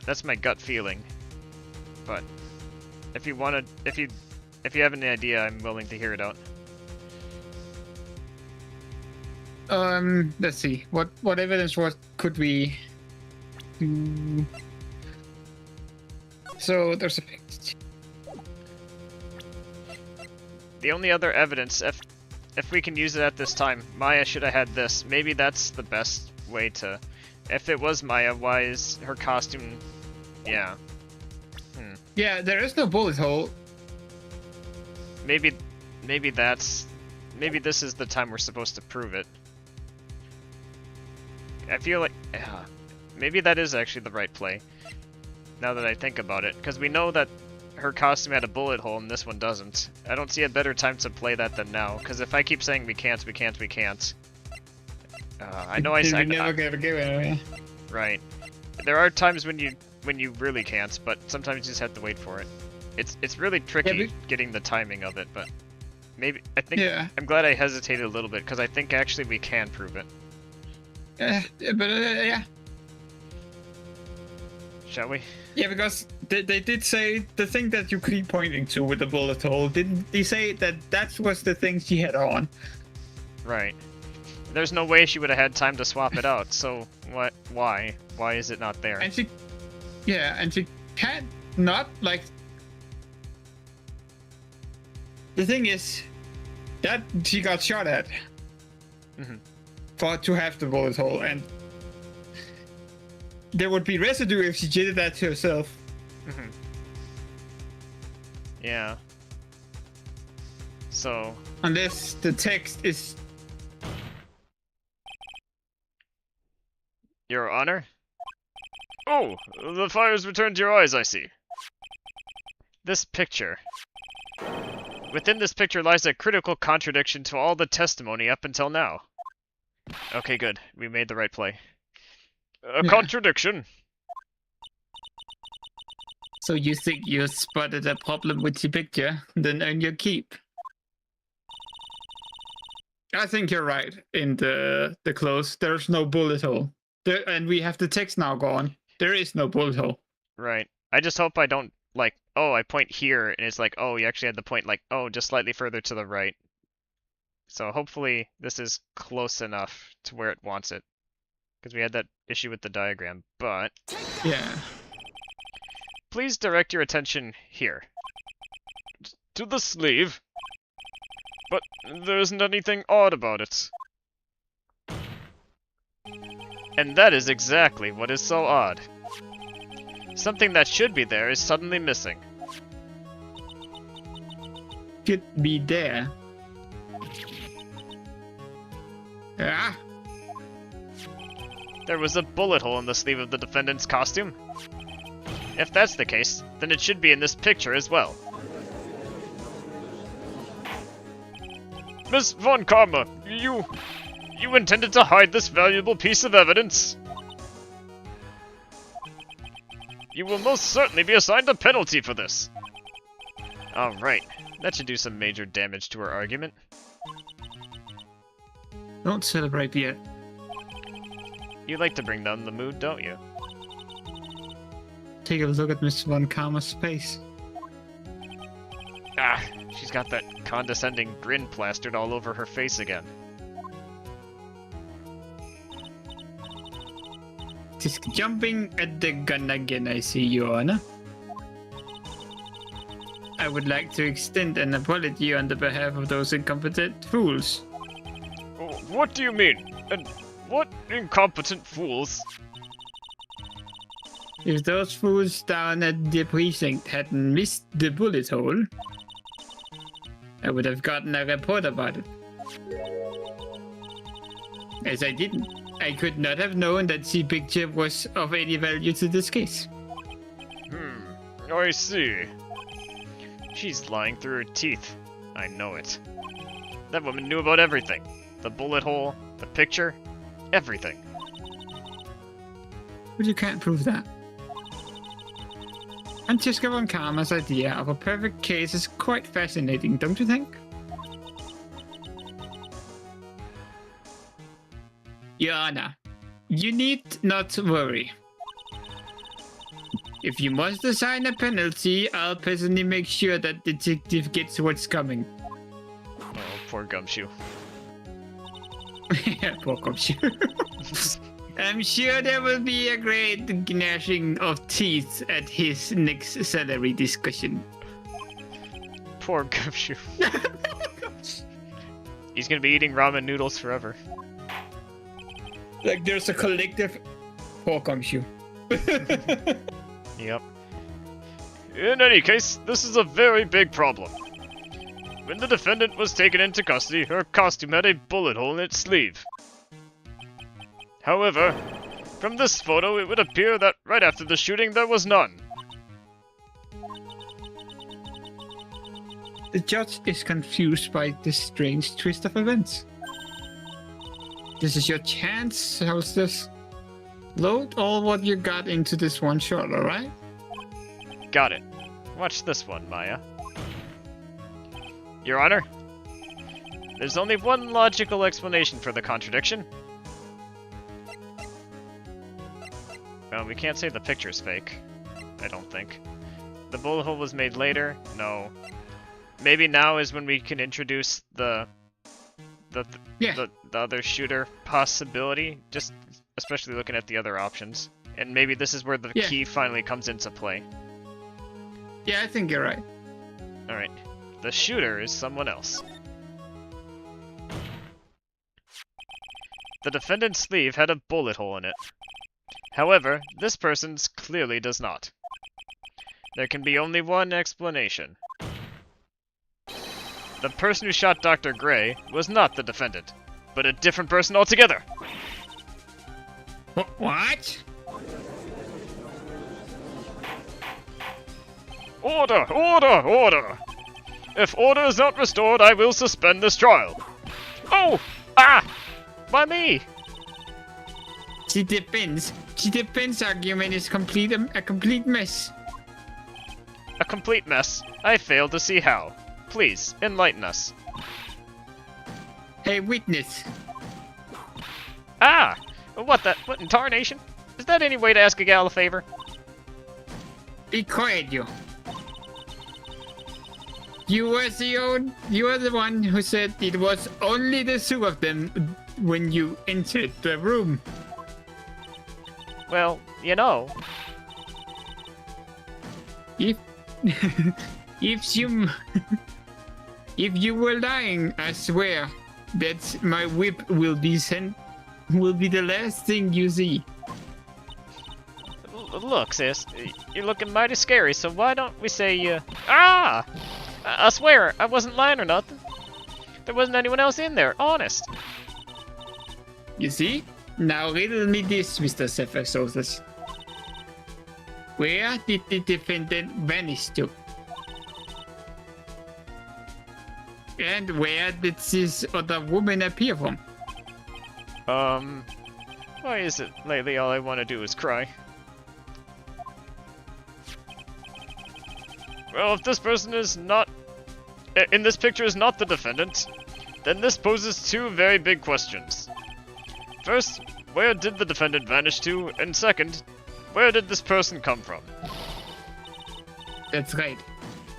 That's my gut feeling. But if you have any idea, I'm willing to hear it out. Let's see. What evidence could we do? So there's a picture. The only other evidence, if we can use it at this time, Maya should have had this. Maybe that's the best way to... If it was Maya, why is her costume... Yeah. Yeah, there is no bullet hole. Maybe this is the time we're supposed to prove it. I feel like... maybe that is actually the right play. Now that I think about it. Because we know that her costume had a bullet hole and this one doesn't. I don't see a better time to play that than now. Because if I keep saying we can't... I know I said... never gonna give it away. Right. There are times when you really can't, but sometimes you just have to wait for it. It's really tricky getting the timing of it, but maybe I'm glad I hesitated a little bit because I think actually we can prove it. Yeah. Shall we? Yeah, because they did say the thing that you keep pointing to with the bullet hole. Didn't they say that was the thing she had on? Right. There's no way she would have had time to swap it out. So what? Why? Why is it not there? And she can't not like. The thing is that she got shot at to have the bullet hole, and there would be residue if she did that to herself. Yeah. So... Unless the text is... Your Honor? Oh, the fire's returned to your eyes, I see. This picture. Within this picture lies a critical contradiction to all the testimony up until now. Okay, good. We made the right play. A contradiction? So you think you spotted a problem with the picture, then earn your keep? I think you're right in the close. There's no bullet hole. And we have the text now gone. There is no bullet hole. Right. I just hope I don't, like, oh, I point here, and it's like, oh, you actually had the point, like, oh, just slightly further to the right. So hopefully this is close enough to where it wants it. Because we had that issue with the diagram, but... Yeah. Please direct your attention here. To the sleeve. But there isn't anything odd about it. And that is exactly what is so odd. Something that should be there is suddenly missing. Should be there. Ah! There was a bullet hole in the sleeve of the defendant's costume. If that's the case, then it should be in this picture as well. Miss Von Karma, you intended to hide this valuable piece of evidence? You will most certainly be assigned a penalty for this. Alright, that should do some major damage to her argument. Don't celebrate yet. You like to bring down the mood, don't you? Take a look at Miss Von Karma's face. Ah, she's got that condescending grin plastered all over her face again. Just jumping at the gun again, I see, Your Honor. I would like to extend an apology on the behalf of those incompetent fools. What do you mean? And what incompetent fools? If those fools down at the precinct hadn't missed the bullet hole, I would have gotten a report about it. As I didn't, I could not have known that the picture was of any value to this case. I see. She's lying through her teeth. I know it. That woman knew about everything. The bullet hole, the picture, everything. But you can't prove that. Francesca Von Karma's idea of a perfect case is quite fascinating, don't you think? Your Honor, you need not worry. If you must assign a penalty, I'll personally make sure that detective gets what's coming. Oh, poor Gumshoe. Poor Gumshoe. I'm sure there will be a great gnashing of teeth at his next salary discussion. Poor Gumshoe. He's gonna be eating ramen noodles forever. Like there's a collective poor Gumshoe. Yep. In any case, this is a very big problem. When the defendant was taken into custody, her costume had a bullet hole in its sleeve. However, from this photo, it would appear that right after the shooting, there was none. The judge is confused by this strange twist of events. This is your chance, Soulstice. Load all what you got into this one shot, alright? Got it. Watch this one, Maya. Your Honor, there's only one logical explanation for the contradiction. Well, we can't say the picture's fake. I don't think. The bullet hole was made later? No. Maybe now is when we can introduce the other shooter possibility, just especially looking at the other options. And maybe this is where the key finally comes into play. Yeah, I think you're right. Alright. The shooter is someone else. The defendant's sleeve had a bullet hole in it. However, this person's clearly does not. There can be only one explanation. The person who shot Dr. Gray was not the defendant, but a different person altogether. What? Order! Order! Order! If order is not restored, I will suspend this trial. Oh! Ah! Why me? The defense argument is a complete mess. A complete mess. I fail to see how. Please, enlighten us. Hey, witness. Ah! What in tarnation? Is that any way to ask a gal a favor? Be quiet, you. You were the one who said it was only the two of them when you entered the room. Well, you know. If you were lying, I swear that my whip will be the last thing you see. Look, sis, you're looking mighty scary, so why don't we say, Ah! I swear, I wasn't lying or nothing. There wasn't anyone else in there, honest. You see? Now riddle me this, Mr. Zephyr Soulstice. Where did the defendant vanish to? And where did this other woman appear from? Why is it lately all I want to do is cry? Well, if this person is not... in this picture is not the defendant, then this poses two very big questions. First, where did the defendant vanish to? And second, where did this person come from? That's right.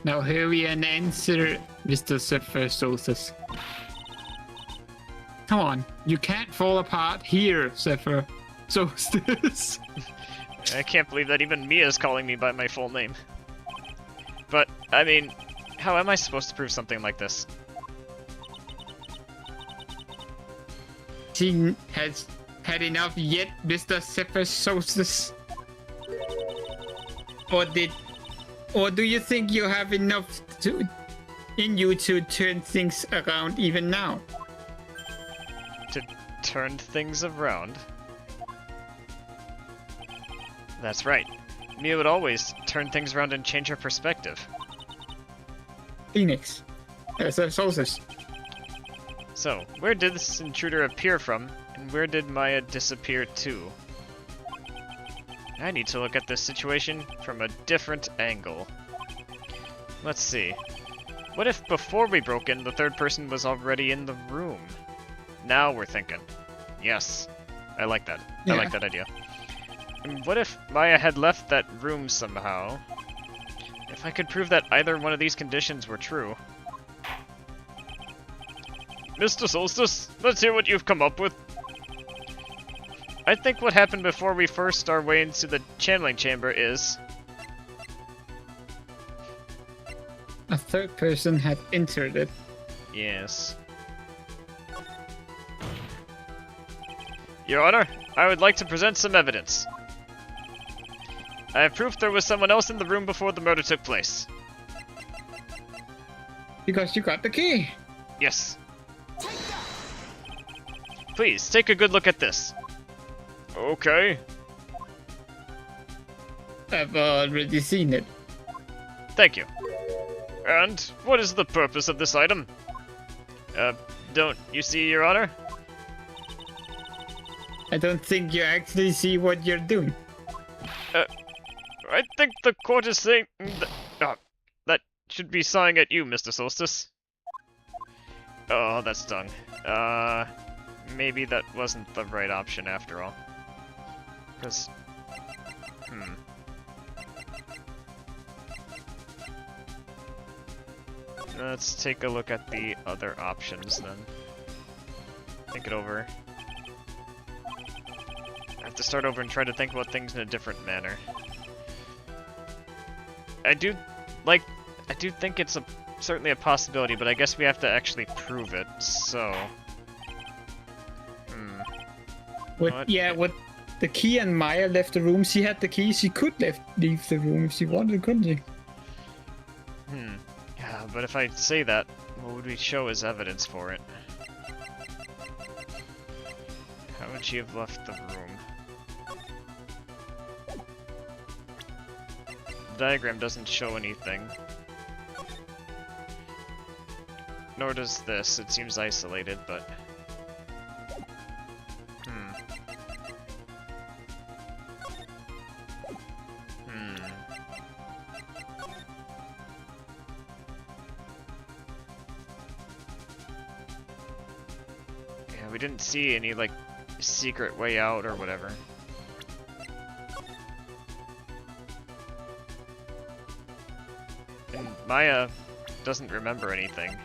Now hurry and answer, Mr. Zephyr Soulstice. Come on, you can't fall apart here, Zephyr Soulstice. I can't believe that even Mia's calling me by my full name. But, I mean, how am I supposed to prove something like this? She has had enough yet, Mr. Zephyr Soulstice? Or do you think you have enough in you to turn things around even now? To turn things around? That's right. Mia would always turn things around and change her perspective. Phoenix. Soulstice. So, where did this intruder appear from, and where did Maya disappear to? I need to look at this situation from a different angle. Let's see. What if before we broke in, the third person was already in the room? Now we're thinking. Yes. I like that. Yeah. I like that idea. And what if Maya had left that room somehow? If I could prove that either one of these conditions were true. Mr. Soulstice, let's hear what you've come up with. I think what happened before we forced our way into the channeling chamber is... a third person had entered it. Yes. Your Honor, I would like to present some evidence. I have proof there was someone else in the room before the murder took place. Because you got the key. Yes. Please, take a good look at this. Okay. I've already seen it. Thank you. And what is the purpose of this item? Don't you see, Your Honor? I don't think you actually see what you're doing. I think the court is saying that should be sighing at you, Mr. Soulstice. Oh, that stung. Maybe that wasn't the right option after all. Because, Let's take a look at the other options then. Think it over. I have to start over and try to think about things in a different manner. I do think it's certainly a possibility, but I guess we have to actually prove it, so... What the key and Maya left the room. She had the key. She could leave the room if she wanted, couldn't she? Yeah, but if I say that, What would we show as evidence for it? How would she have left the room? The diagram doesn't show anything. Nor does this. It seems isolated, but... Yeah, we didn't see any, like, secret way out or whatever. And Maya doesn't remember anything.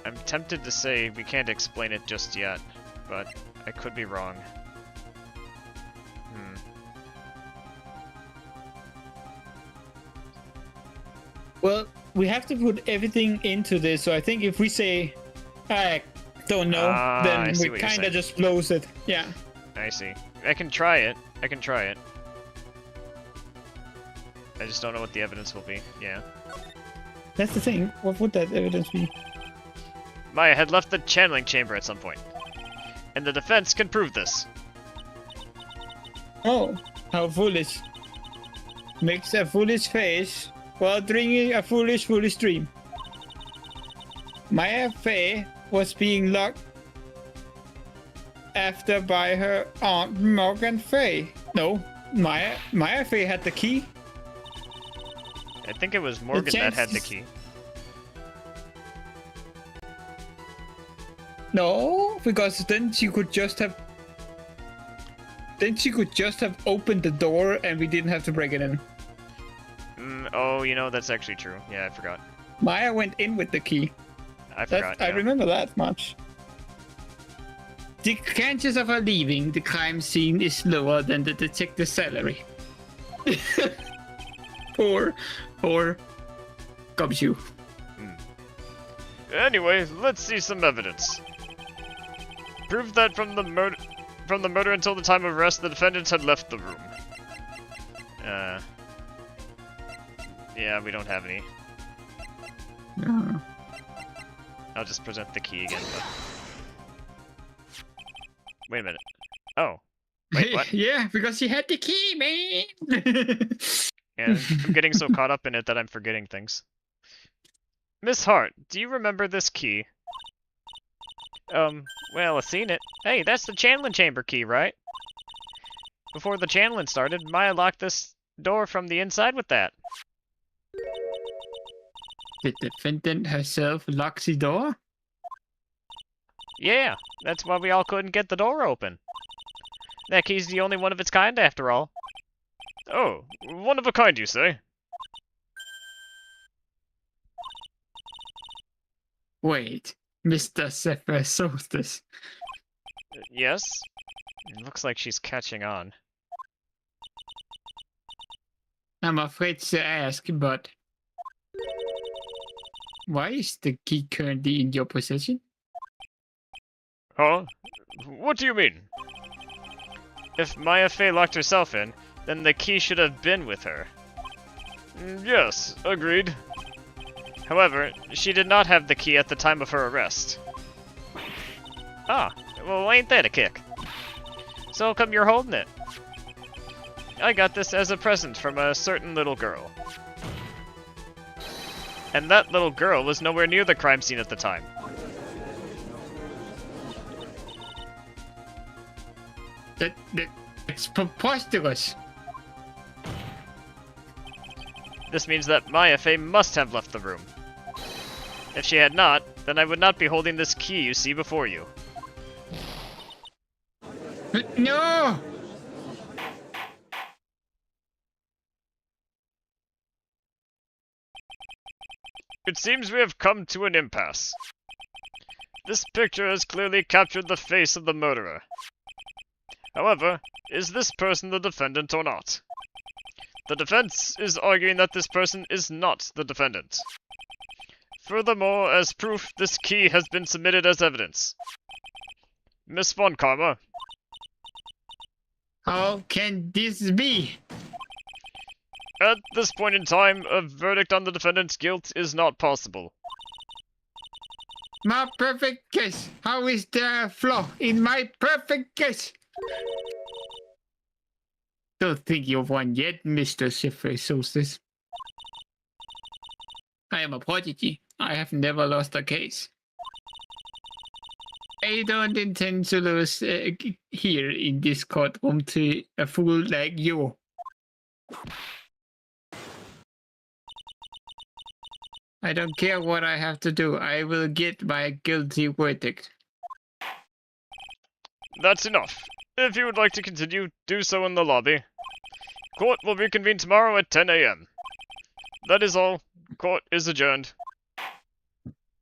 I'm tempted to say we can't explain it just yet, but I could be wrong. Well, we have to put everything into this, so I think if we say, I don't know, then we kind of just close it. Yeah. I see. I can try it. I can try it. I just don't know what the evidence will be. Yeah. That's the thing. What would that evidence be? Maya had left the channeling chamber at some point. And the defense can prove this. Oh, how foolish. Makes a foolish face while drinking a foolish dream. Maya Fey was being locked after by her aunt Morgan Fey. No, Maya Fey had the key. I think it was Morgan that had the key. No, because then she could just have... Then she could just have opened the door and we didn't have to break it in. Oh, you know, that's actually true. Yeah, I forgot. Maya went in with the key. I forgot, yeah. I remember that much. The chances of her leaving the crime scene is lower than the detective's salary. Poor Gumshoe. Anyway, let's see some evidence. Prove that from the murder until the time of arrest, the defendants had left the room. Yeah, we don't have any. I'll just present the key again, but... Wait a minute. Oh. Wait, what? Yeah, because she had the key, man! Yeah, I'm getting so caught up in it that I'm forgetting things. Miss Hart, do you remember this key? Well, I've seen it. Hey, that's the channeling chamber key, right? Before the channeling started, Maya locked this door from the inside with that. The defendant herself locks the door? Yeah, that's why we all couldn't get the door open. That key's the only one of its kind, after all. Oh, one of a kind, you say? Wait, Mr. Zephyr Soulstice. Yes? It looks like she's catching on. I'm afraid to ask, but... Why is the key currently in your possession? Huh? What do you mean? If Maya Fey locked herself in, then the key should have been with her. Yes, agreed. However, she did not have the key at the time of her arrest. Ah, well, ain't that a kick? So how come you're holding it? I got this as a present from a certain little girl. And that little girl was nowhere near the crime scene at the time. It's preposterous. This means that Maya Fey must have left the room. If she had not, then I would not be holding this key you see before you. No! It seems we have come to an impasse. This picture has clearly captured the face of the murderer. However, is this person the defendant or not? The defense is arguing that this person is not the defendant. Furthermore, as proof, this key has been submitted as evidence. Miss Von Karma. How can this be? At this point in time, a verdict on the defendant's guilt is not possible. My perfect case. How is there a flaw in my perfect case? Don't think you've won yet, Mr. Zephyr Soulstice. I am a prodigy. I have never lost a case. I don't intend to lose here in this courtroom to a fool like you. I don't care what I have to do. I will get my guilty verdict. That's enough. If you would like to continue, do so in the lobby. Court will reconvene tomorrow at 10 a.m. That is all. Court is adjourned.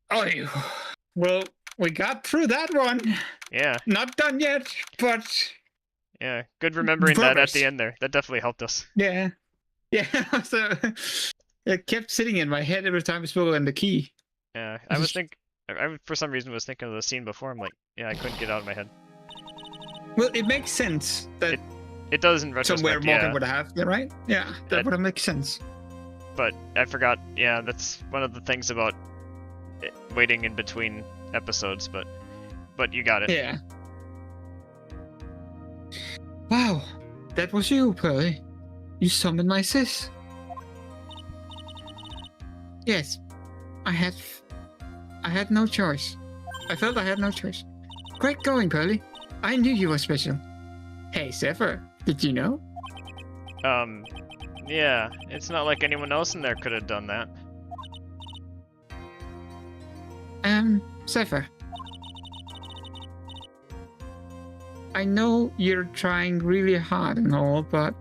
Oh, well, we got through that one. Yeah. Not done yet, but... Yeah, good remembering that at Progress. the end there. That definitely helped us. Yeah. Yeah, so... It kept sitting in my head every time I spoke on the key. Yeah, I for some reason was thinking of the scene before. I'm like, yeah, I couldn't get it out of my head. Well, it makes sense that It does in retrospect, somewhere Morgan yeah. would have, right? Yeah, that would make sense. But I forgot, yeah, that's one of the things about waiting in between episodes, but you got it. Yeah. Wow, that was you, Pearly. You summoned my sis. Yes, I had no choice. I felt I had no choice. Great going, Pearly. I knew you were special. Hey, Zephyr, did you know? Yeah, it's not like anyone else in there could have done that. Zephyr. I know you're trying really hard and all, but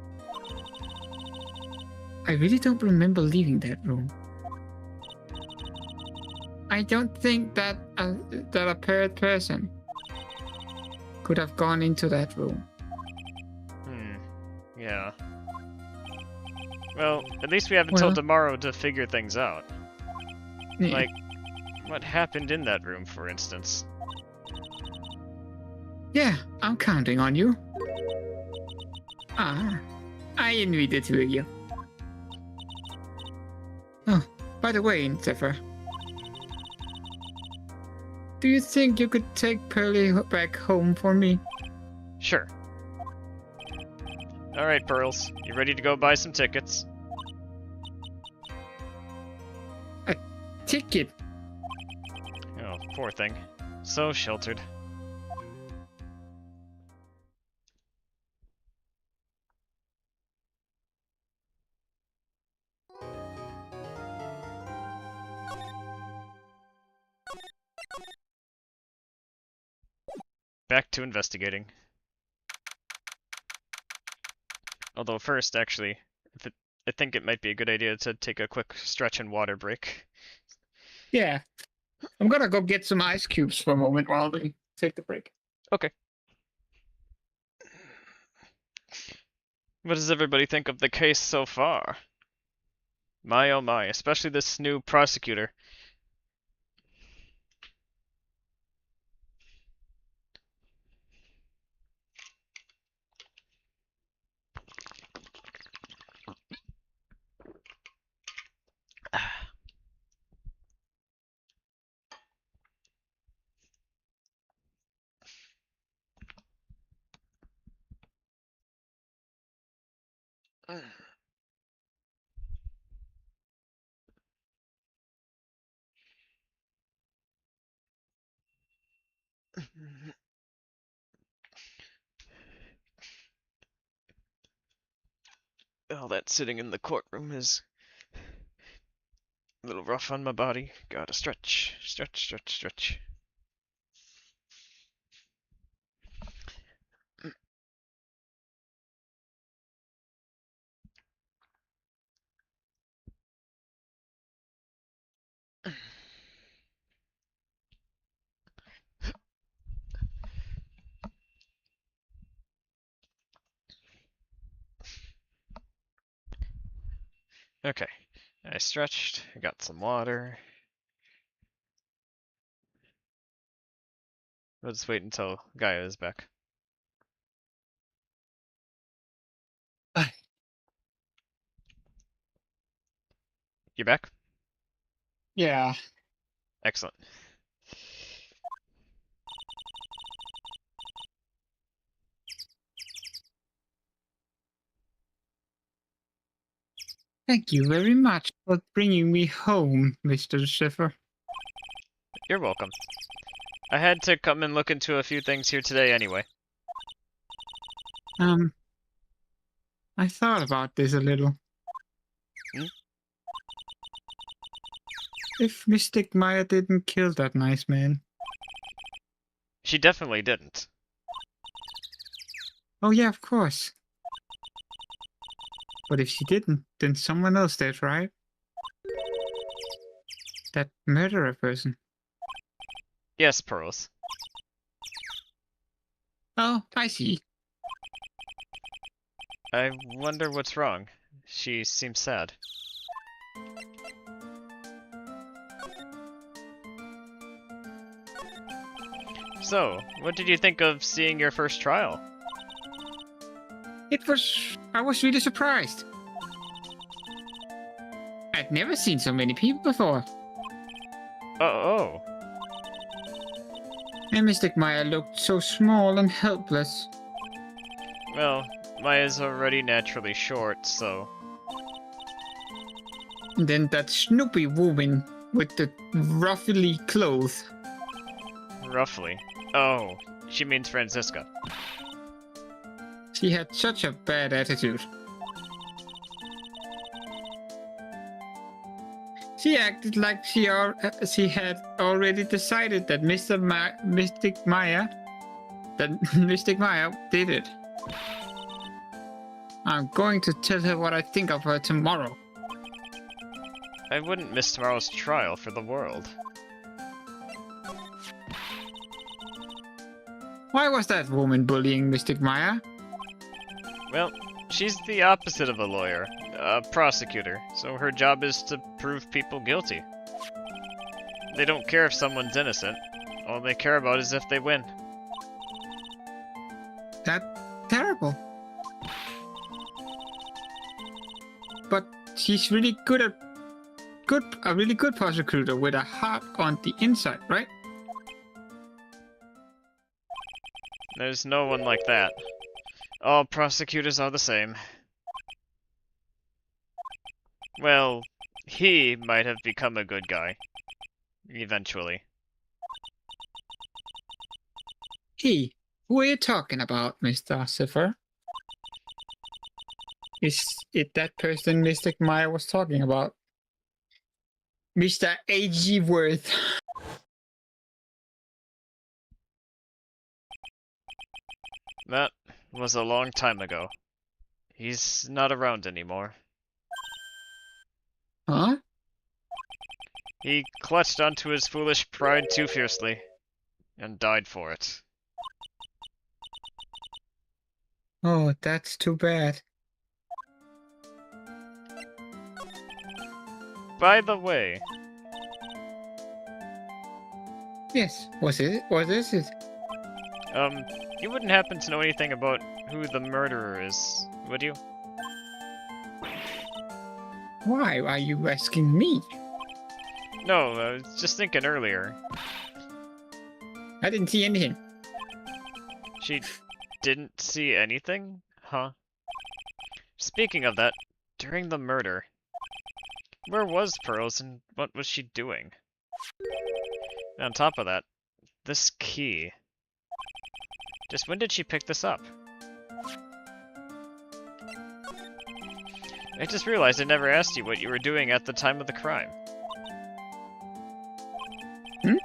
I really don't remember leaving that room. I don't think that a paired person could have gone into that room. Yeah. Well, at least we have until tomorrow to figure things out. Yeah. Like, what happened in that room, for instance? Yeah, I'm counting on you. I envy the two of you. Oh, by the way, Zephyr. Do you think you could take Pearly back home for me? Sure. Alright, Pearls. You ready to go buy some tickets? A ticket? Oh, poor thing. So sheltered. Back to investigating. Although first, actually, I think it might be a good idea to take a quick stretch and water break. Yeah. I'm gonna go get some ice cubes for a moment while we take the break. Okay. What does everybody think of the case so far? My oh my, especially this new prosecutor. Oh, that sitting in the courtroom is a little rough on my body. Gotta stretch, stretch, stretch, stretch. Okay, I stretched, I got some water. Let's wait until Gaia is back. Bye. You're back? Yeah. Excellent. Thank you very much for bringing me home, Mr. Zephyr. You're welcome. I had to come and look into a few things here today anyway. I thought about this a little. Hmm? If Mystic Maya didn't kill that nice man. She definitely didn't. Oh yeah, of course. But if she didn't, then someone else did, right? That murderer person. Yes, Pearls. Oh, I see. I wonder what's wrong. She seems sad. So, what did you think of seeing your first trial? I was really surprised. I'd never seen so many people before. Oh. And Mystic Maya looked so small and helpless. Well, Maya's already naturally short, so... And then that Snoopy woman with the ruffly clothes. Roughly. Oh, she means Franziska. She had such a bad attitude. She acted like she had already decided that Mystic Maya did it. I'm going to tell her what I think of her tomorrow. I wouldn't miss tomorrow's trial for the world. Why was that woman bullying Mystic Maya? Well, she's the opposite of a lawyer, a prosecutor, so her job is to prove people guilty. They don't care if someone's innocent. All they care about is if they win. That's terrible. But she's really a really good prosecutor with a heart on the inside, right? There's no one like that. All prosecutors are the same. Well, he might have become a good guy. Eventually. He? Who are you talking about, Mr. Zephyr? Is it that person Mystic Maya was talking about? Mr. A.G. Worth. That was a long time ago. He's not around anymore. Huh? He clutched onto his foolish pride too fiercely, and died for it. Oh, that's too bad. By the way... Yes, was this it? You wouldn't happen to know anything about who the murderer is, would you? Why are you asking me? No, I was just thinking earlier. I didn't see anything. She didn't see anything? Huh? Speaking of that, during the murder, where was Pearls and what was she doing? And on top of that, this key. Just when did she pick this up? I just realized I never asked you what you were doing at the time of the crime. Hmm?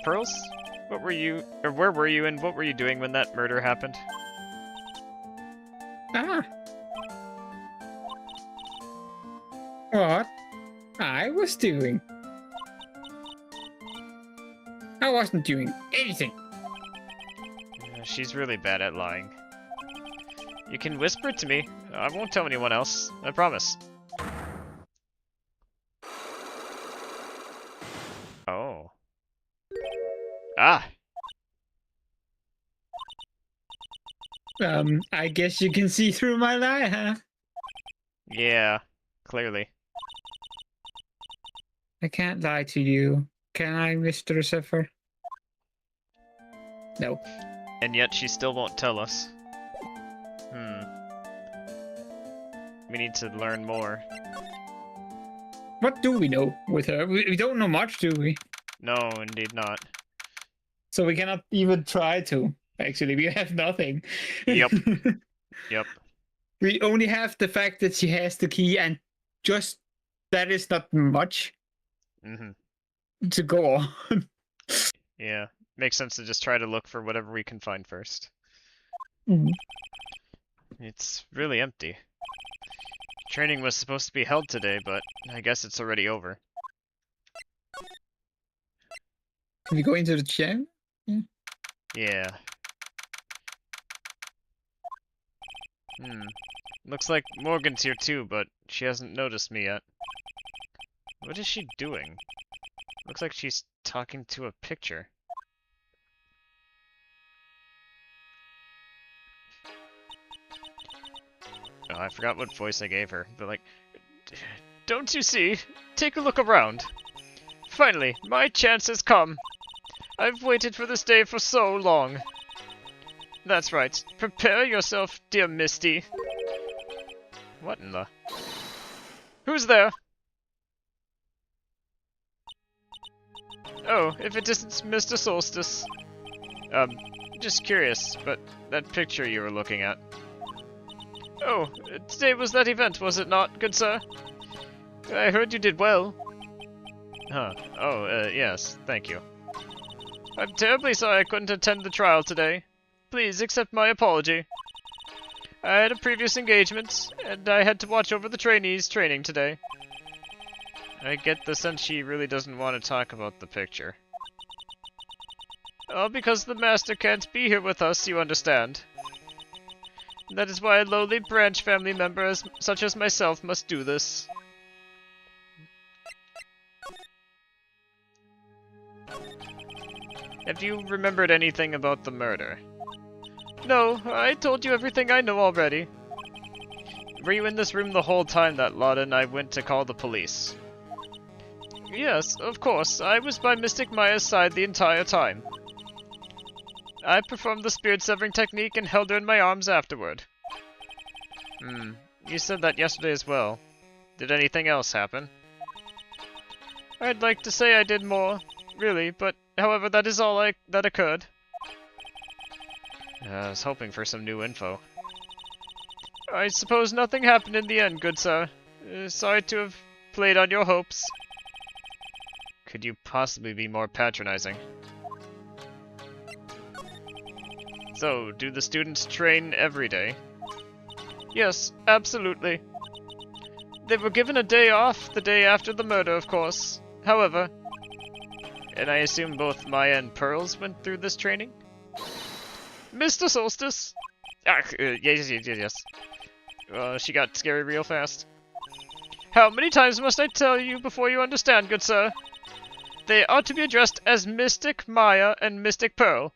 Pearls? What were you, or where were you and what were you doing when that murder happened? Ah. What I was doing? I wasn't doing anything. She's really bad at lying. You can whisper it to me. I won't tell anyone else. I promise. Oh. Ah! I guess you can see through my lie, huh? Yeah, clearly. I can't lie to you. Can I, Mr. Zephyr? No. And yet she still won't tell us. We need to learn more. What do we know with her? We don't know much, do we? No, indeed not. So we cannot even try to. Actually, we have nothing. Yep. Yep. We only have the fact that she has the key, and just that is not much to go on. Yeah. Makes sense to just try to look for whatever we can find first. It's really empty. Training was supposed to be held today, but I guess it's already over. Can we go into the gym? Yeah. Looks like Morgan's here too, but she hasn't noticed me yet. What is she doing? Looks like she's talking to a picture. Oh, I forgot what voice I gave her, but like, don't you see? Take a look around. Finally, my chance has come. I've waited for this day for so long. That's right. Prepare yourself, dear Misty. What in the... Who's there? Oh, if it isn't Mr. Soulstice. Just curious, but that picture you were looking at. Oh, today was that event, was it not, good sir? I heard you did well. Huh. Oh, yes, thank you. I'm terribly sorry I couldn't attend the trial today. Please accept my apology. I had a previous engagement, and I had to watch over the trainees' training today. I get the sense she really doesn't want to talk about the picture. All because the master can't be here with us, you understand. That is why a lowly branch family member such as myself must do this. Have you remembered anything about the murder? No, I told you everything I know already. Were you in this room the whole time that Lotta and I went to call the police? Yes, of course. I was by Mystic Maya's side the entire time. I performed the spirit severing technique and held her in my arms afterward. You said that yesterday as well. Did anything else happen? I'd like to say I did more, really, but however, that is all that occurred. I was hoping for some new info. I suppose nothing happened in the end, good sir. Sorry to have played on your hopes. Could you possibly be more patronizing? So, do the students train every day? Yes, absolutely. They were given a day off the day after the murder, of course. However... And I assume both Maya and Pearls went through this training? Mr. Soulstice! Yes. She got scary real fast. How many times must I tell you before you understand, good sir? They are to be addressed as Mystic Maya and Mystic Pearl.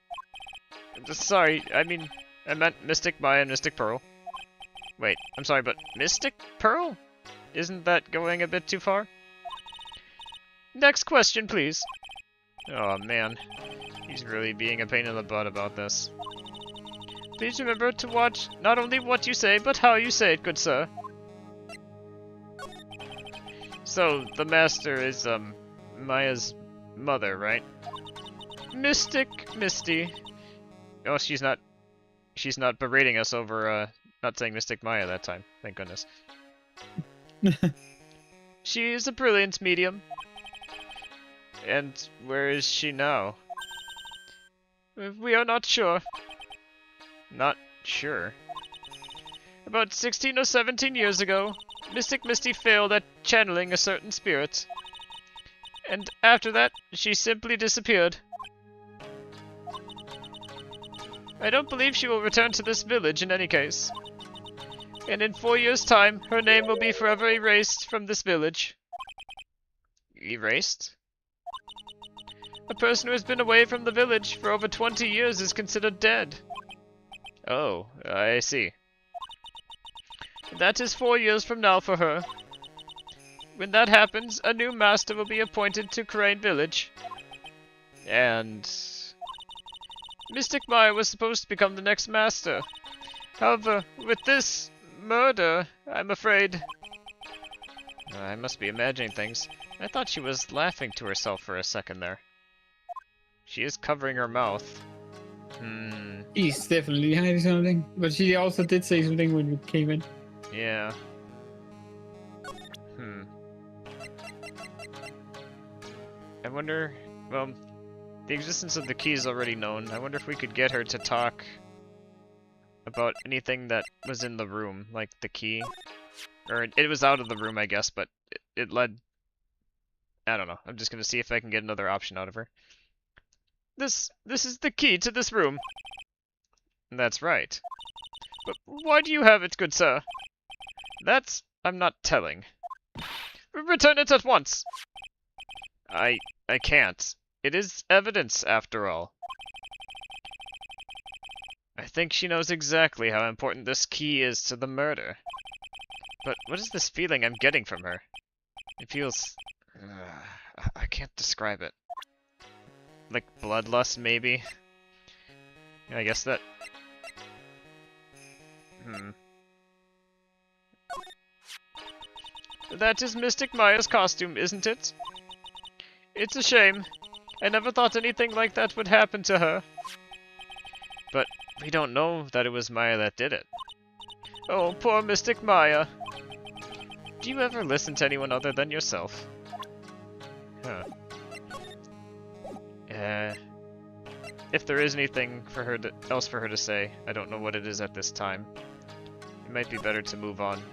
Sorry, I meant Mystic Maya and Mystic Pearl. Wait, I'm sorry, but Mystic Pearl? Isn't that going a bit too far? Next question, please. Oh man, he's really being a pain in the butt about this. Please remember to watch not only what you say, but how you say it, good sir. So, the master is, Maya's mother, right? Mystic Misty. Oh, she's not berating us over, not saying Mystic Maya that time. Thank goodness. She is a brilliant medium. And where is she now? We are not sure. Not sure? About 16 or 17 years ago, Mystic Misty failed at channeling a certain spirit. And after that, she simply disappeared. I don't believe she will return to this village in any case. And in 4 years' time, her name will be forever erased from this village. Erased? A person who has been away from the village for over 20 years is considered dead. Oh, I see. That is 4 years from now for her. When that happens, a new master will be appointed to Crane Village. And... Mystic Maya was supposed to become the next master. However, with this murder, I'm afraid... I must be imagining things. I thought she was laughing to herself for a second there. She is covering her mouth. She's definitely hiding something. But she also did say something when we came in. Yeah. I wonder... Well, the existence of the key is already known. I wonder if we could get her to talk about anything that was in the room, like the key. Or it was out of the room, I guess, but it led... I don't know. I'm just gonna see if I can get another option out of her. This is the key to this room. That's right. But why do you have it, good sir? That's... I'm not telling. Return it at once! I can't. It is evidence, after all. I think she knows exactly how important this key is to the murder. But what is this feeling I'm getting from her? It feels... I can't describe it. Like bloodlust, maybe? Yeah, I guess that... That is Mystic Maya's costume, isn't it? It's a shame. I never thought anything like that would happen to her. But we don't know that it was Maya that did it. Oh, poor Mystic Maya. Do you ever listen to anyone other than yourself? Huh. If there is anything for her else for her to say, I don't know what it is at this time. It might be better to move on.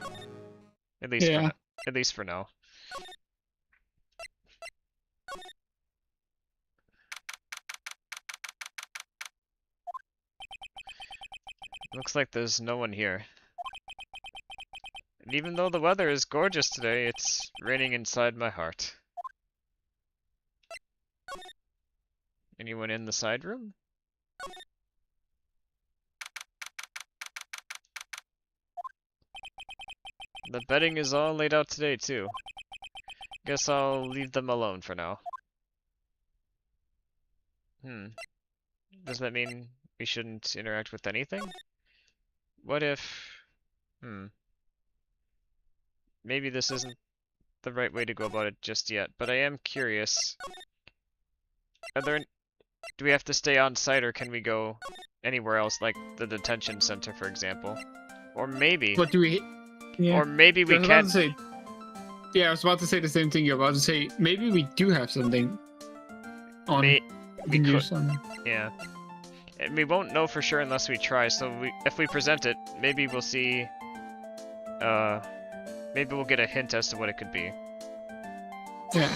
At least for now. Looks like there's no one here. And even though the weather is gorgeous today, it's raining inside my heart. Anyone in the side room? The bedding is all laid out today, too. Guess I'll leave them alone for now. Does that mean we shouldn't interact with anything? What if... Maybe this isn't the right way to go about it just yet, but I am curious. Do we have to stay on site, or can we go anywhere else, like the detention center, for example? Or maybe... What do we... Yeah. Or maybe we can... Yeah, I was about to say the same thing you're about to say. Maybe we do have something on. We can use something. Yeah. And we won't know for sure unless we try, so if we present it, maybe we'll see... maybe we'll get a hint as to what it could be. Yeah.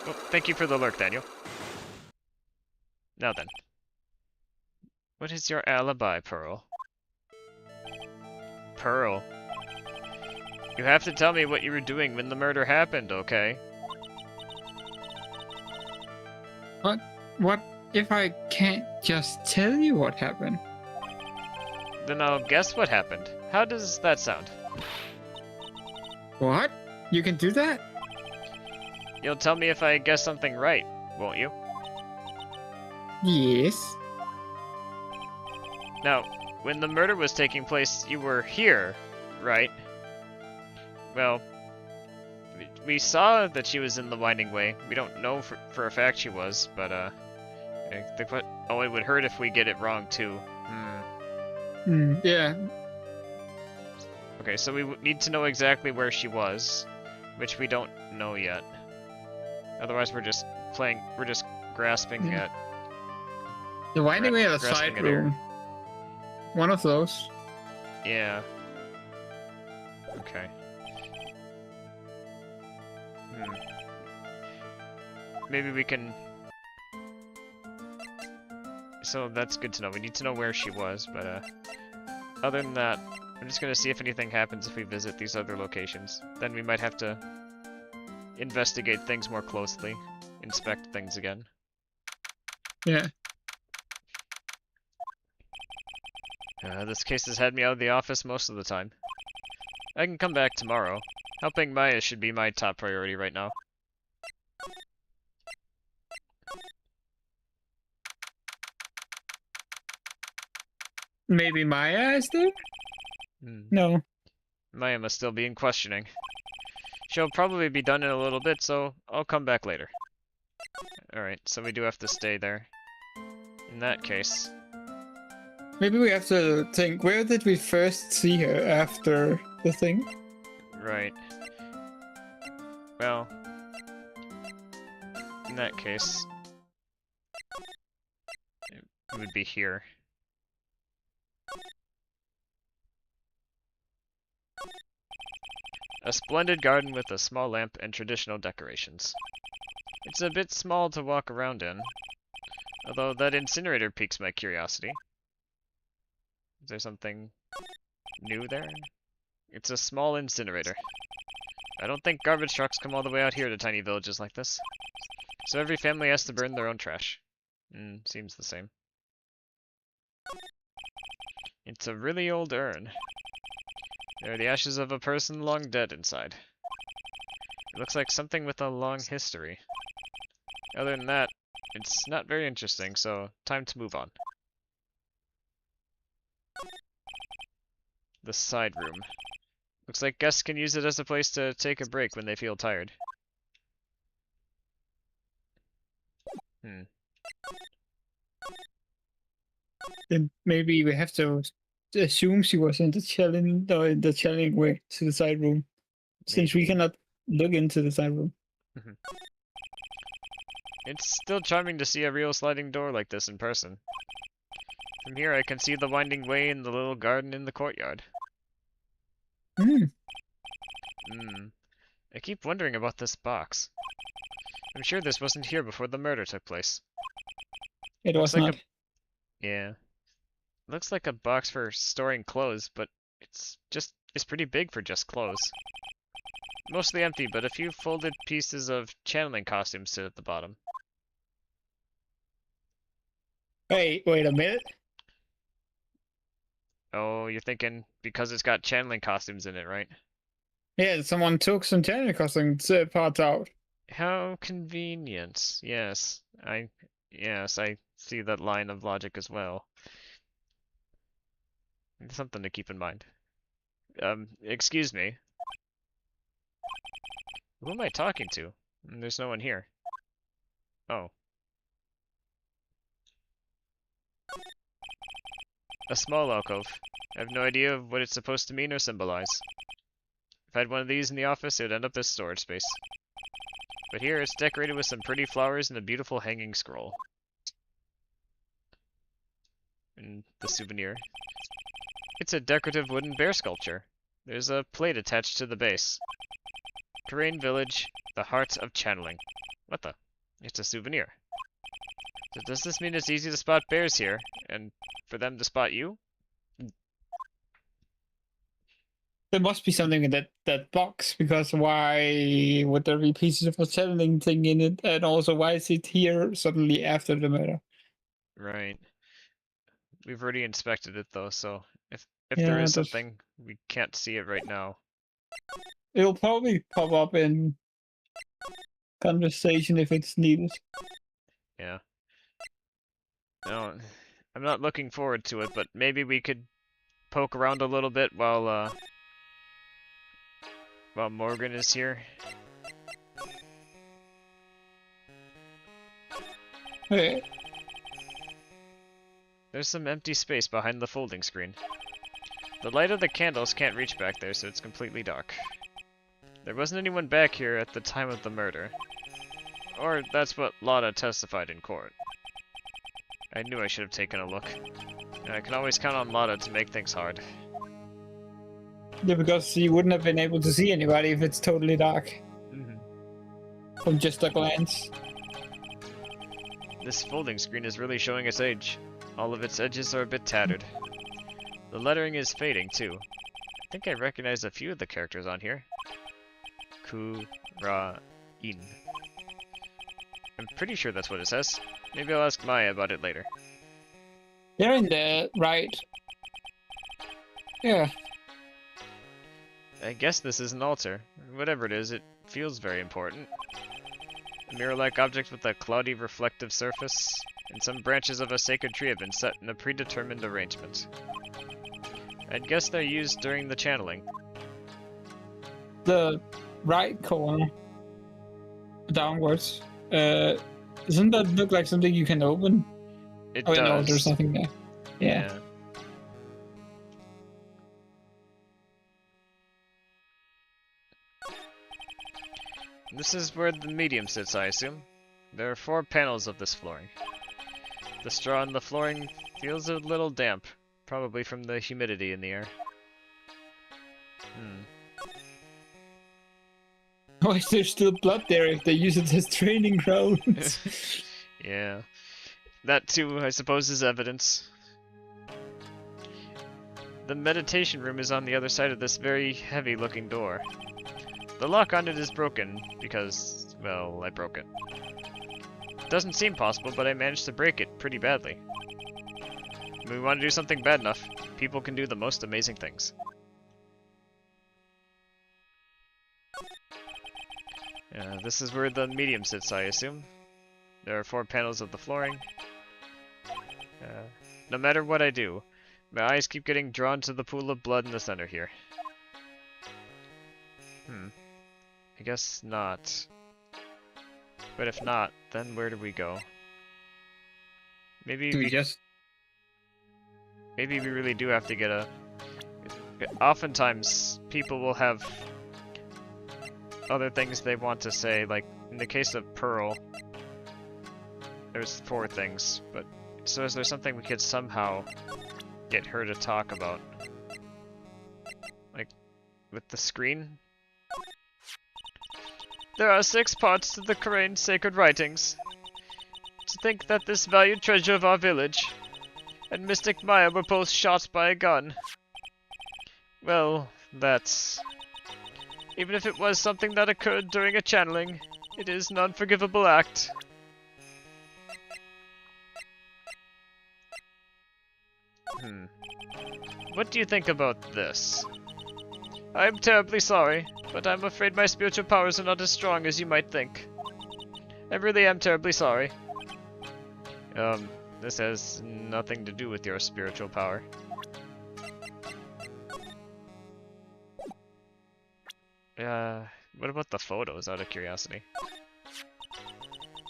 Well, thank you for the lurk, Daniel. Now then. What is your alibi, Pearl? Pearl? You have to tell me what you were doing when the murder happened, okay? What if I can't just tell you what happened? Then I'll guess what happened. How does that sound? What? You can do that? You'll tell me if I guess something right, won't you? Yes. Now, when the murder was taking place, you were here, right? Well, we saw that she was in the Winding Way. We don't know for a fact she was, but it would hurt if we get it wrong too. Yeah. Okay, so we need to know exactly where she was, which we don't know yet. Otherwise, we're just grasping at... The Winding Way or the side room? One of those. Yeah. Okay. Maybe we can... So that's good to know. We need to know where she was, but other than that, I'm just gonna see if anything happens if we visit these other locations. Then we might have to investigate things more closely, inspect things again. Yeah. This case has had me out of the office most of the time. I can come back tomorrow. Helping Maya should be my top priority right now. Maybe Maya is there? No. Maya must still be in questioning. She'll probably be done in a little bit, so I'll come back later. Alright, so we do have to stay there. In that case... Maybe we have to think, where did we first see her after the thing? Right. Well... In that case... It would be here. A splendid garden with a small lamp and traditional decorations. It's a bit small to walk around in, although that incinerator piques my curiosity. Is there something new there? It's a small incinerator. I don't think garbage trucks come all the way out here to tiny villages like this. So every family has to burn their own trash. Seems the same. It's a really old urn. There are the ashes of a person long dead inside. It looks like something with a long history. Other than that, it's not very interesting, so time to move on. The side room. Looks like guests can use it as a place to take a break when they feel tired. Then maybe we have to assume she was in the challenge, or in the challenging way to the side room, since we cannot look into the side room. It's still charming to see a real sliding door like this in person. From here I can see the winding way and the little garden in the courtyard. I keep wondering about this box. I'm sure this wasn't here before the murder took place. It was not. Yeah. Looks like a box for storing clothes, but it's pretty big for just clothes. Mostly empty, but a few folded pieces of channeling costumes sit at the bottom. Hey, wait a minute. Oh, you're thinking because it's got channeling costumes in it, right? Yeah, someone took some channeling costumes parts out. How convenient. Yes, I see that line of logic as well. Something to keep in mind. Excuse me. Who am I talking to? There's no one here. Oh. A small alcove. I have no idea what it's supposed to mean or symbolize. If I had one of these in the office, it would end up as storage space. But here, it's decorated with some pretty flowers and a beautiful hanging scroll. And the souvenir. It's a decorative wooden bear sculpture. There's a plate attached to the base. Terrain Village, the heart of channeling. What the? It's a souvenir. So does this mean it's easy to spot bears here, and for them to spot you? There must be something in that box, because why would there be pieces of a channeling thing in it, and also why is it here suddenly after the murder? Right. We've already inspected it though, so if there is something, we can't see it right now. It'll probably pop up in conversation if it's needed. Yeah. No, I'm not looking forward to it, but maybe we could poke around a little bit while Morgan is here. Okay. There's some empty space behind the folding screen. The light of the candles can't reach back there, so it's completely dark. There wasn't anyone back here at the time of the murder. Or that's what Lotta testified in court. I knew I should have taken a look. I can always count on Lotta to make things hard. Yeah, because you wouldn't have been able to see anybody if it's totally dark. From just a glance. This folding screen is really showing its age. All of its edges are a bit tattered. The lettering is fading too. I think I recognize a few of the characters on here. Ku-ra-in. I'm pretty sure that's what it says. Maybe I'll ask Maya about it later. They're in the right. Yeah. I guess this is an altar. Whatever it is, it feels very important. A mirror-like object with a cloudy reflective surface, and some branches of a sacred tree have been set in a predetermined arrangement. I'd guess they're used during the channeling. The right corner, downwards, doesn't that look like something you can open? It Oh, does. no, there's nothing there. Yeah. This is where the medium sits, I assume. There are 4 panels of this flooring. The straw on the flooring feels a little damp, probably from the humidity in the air. Why is there still blood there if they use it as training grounds? Yeah. That too, I suppose, is evidence. The meditation room is on the other side of this very heavy-looking door. The lock on it is broken because, well, I broke it. It doesn't seem possible, but I managed to break it pretty badly. When we want to do something bad enough, people can do the most amazing things. This is where the medium sits, I assume. There are 4 panels of the flooring. No matter what I do, my eyes keep getting drawn to the pool of blood in the center here. I guess not. But if not, then where do we go? Maybe Maybe we really do have to get a... Oftentimes, people will have other things they want to say, like in the case of Pearl, there's 4 things, but so is there something we could somehow get her to talk about? Like, with the screen? There are 6 parts to the Korean sacred writings. To think that this valued treasure of our village and Mystic Maya were both shot by a gun. Well, that's... Even if it was something that occurred during a channeling, it is an unforgivable act. What do you think about this? I am terribly sorry, but I'm afraid my spiritual powers are not as strong as you might think. I really am terribly sorry. This has nothing to do with your spiritual power. What about the photos, out of curiosity?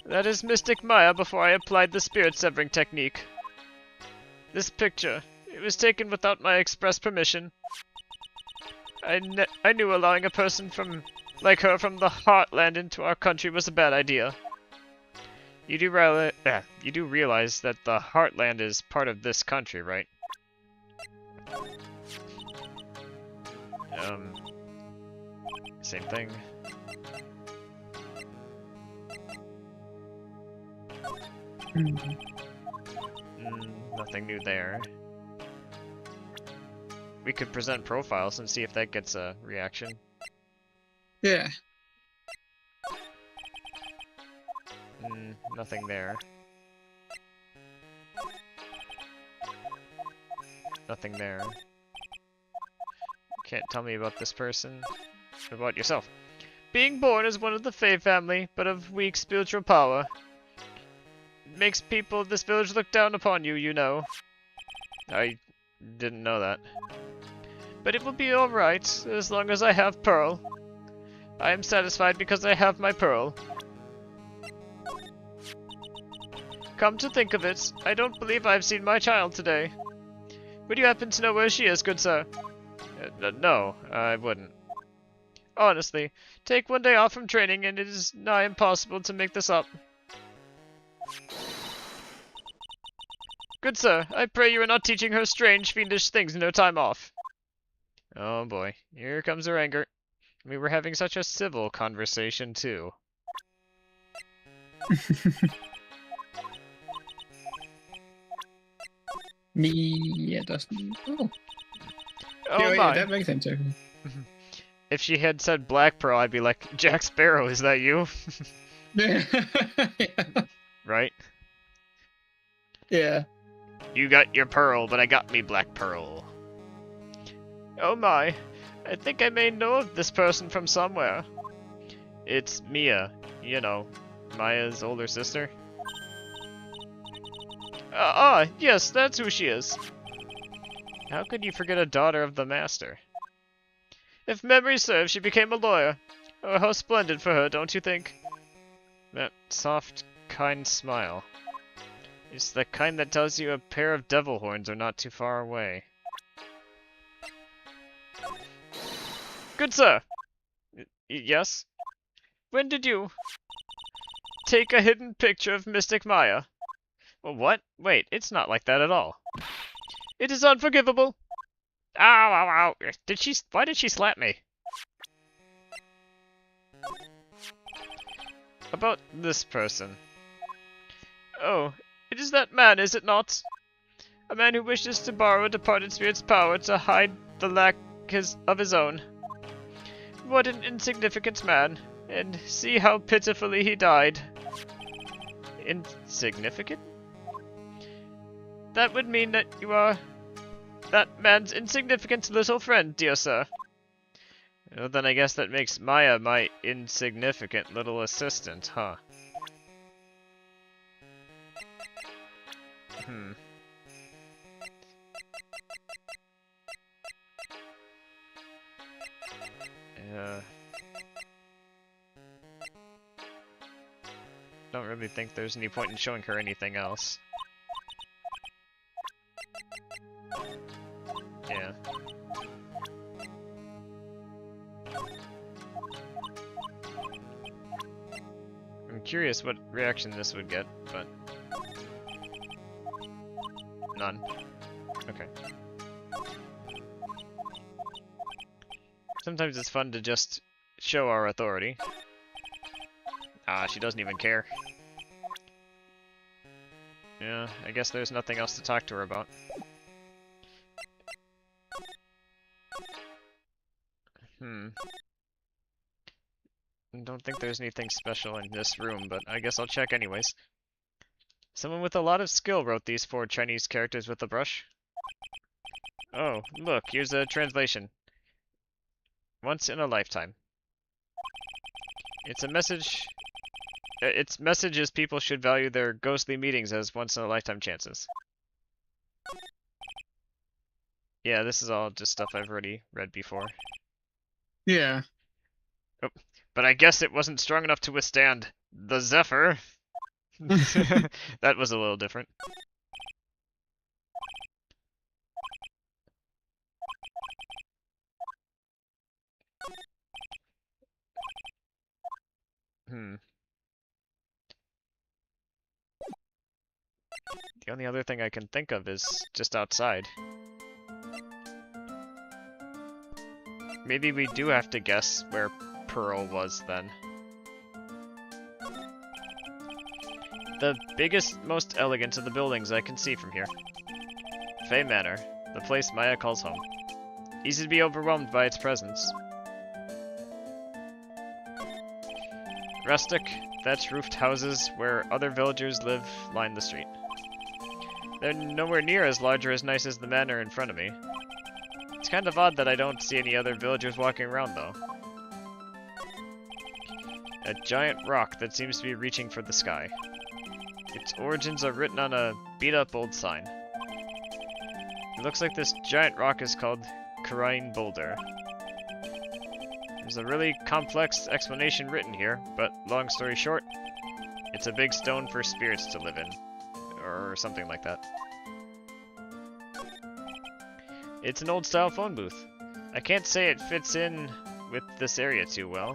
That is Mystic Maya before I applied the spirit severing technique. This picture, it was taken without my express permission. I knew allowing a person like her from the Heartland into our country was a bad idea. You do realize that the Heartland is part of this country, right? Same thing. Nothing new there. We could present profiles and see if that gets a reaction. Yeah. Nothing there. Nothing there. Can't tell me about this person. What about yourself? Being born as one of the Fae family, but of weak spiritual power. It makes people of this village look down upon you, you know. I didn't know that. But it will be alright, as long as I have Pearl. I am satisfied because I have my Pearl. Come to think of it, I don't believe I've seen my child today. Would you happen to know where she is, good sir? No, I wouldn't. Honestly, take one day off from training and it is nigh impossible to make this up. Good sir, I pray you are not teaching her strange, fiendish things in her time off. Oh boy, here comes her anger. We were having such a civil conversation, too. Yeah, doesn't. Oh. Oh Yeah, my. that makes sense. If she had said Black Pearl, I'd be like, Jack Sparrow, is that you? Yeah. Right? Yeah. You got your Pearl, but I got me Black Pearl. Oh my. I think I may know of this person from somewhere. It's Mia, you know, Maya's older sister. Yes, that's who she is. How could you forget a daughter of the Master? If memory serves, she became a lawyer. Oh, how splendid for her, don't you think? That soft, kind smile. It's the kind that tells you a pair of devil horns are not too far away. Good sir! Yes? When did you take a hidden picture of Mystic Maya? Well, what? Wait, it's not like that at all. It is unforgivable! Ow, ow, ow! Why did she slap me? About this person. Oh, it is that man, is it not? A man who wishes to borrow a departed spirit's power to hide the lack of his own. What an insignificant man, and see how pitifully he died. Insignificant? That would mean that you are that man's insignificant little friend, dear sir. Well, then I guess that makes Maya my insignificant little assistant, huh? Don't really think there's any point in showing her anything else. Yeah. I'm curious what reaction this would get, but... none. Okay. Sometimes it's fun to just show our authority. Ah, she doesn't even care. Yeah, I guess there's nothing else to talk to her about. I don't think there's anything special in this room, but I guess I'll check anyways. Someone with a lot of skill wrote these 4 Chinese characters with a brush. Oh, look, here's a translation. Once in a lifetime. It's a message... Its message is people should value their ghostly meetings as once-in-a-lifetime chances. Yeah, this is all just stuff I've already read before. Yeah. Oh, but I guess it wasn't strong enough to withstand the Zephyr. That was a little different. The only other thing I can think of is just outside. Maybe we do have to guess where Pearl was then. The biggest, most elegant of the buildings I can see from here. Fey Manor, the place Maya calls home. Easy to be overwhelmed by its presence. Rustic, thatch-roofed houses where other villagers live line the street. They're nowhere near as large or as nice as the manor in front of me. It's kind of odd that I don't see any other villagers walking around, though. A giant rock that seems to be reaching for the sky. Its origins are written on a beat-up old sign. It looks like this giant rock is called Karine Boulder. There's a really complex explanation written here, but long story short, it's a big stone for spirits to live in. Or something like that. It's an old-style phone booth. I can't say it fits in with this area too well.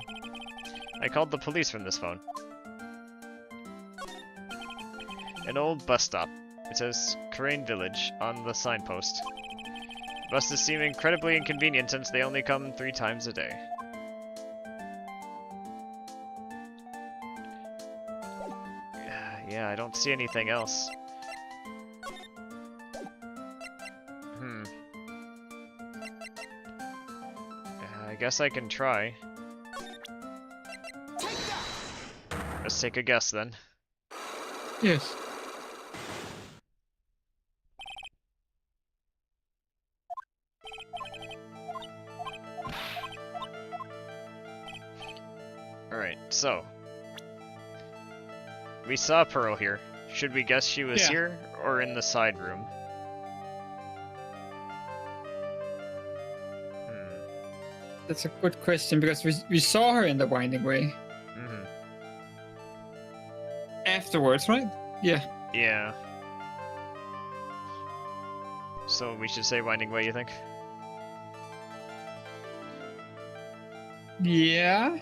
I called the police from this phone. An old bus stop. It says Crane Village on the signpost. Buses seem incredibly inconvenient since they only come 3 times a day. Yeah, I don't see anything else. I guess I can try. Let's take a guess then. Yes. Alright, so. We saw Pearl here. Should we guess she was here or in the side room? That's a good question because we saw her in the Winding Way. Mm-hmm. Afterwards, right? Yeah. Yeah. So we should say Winding Way, you think? Yeah.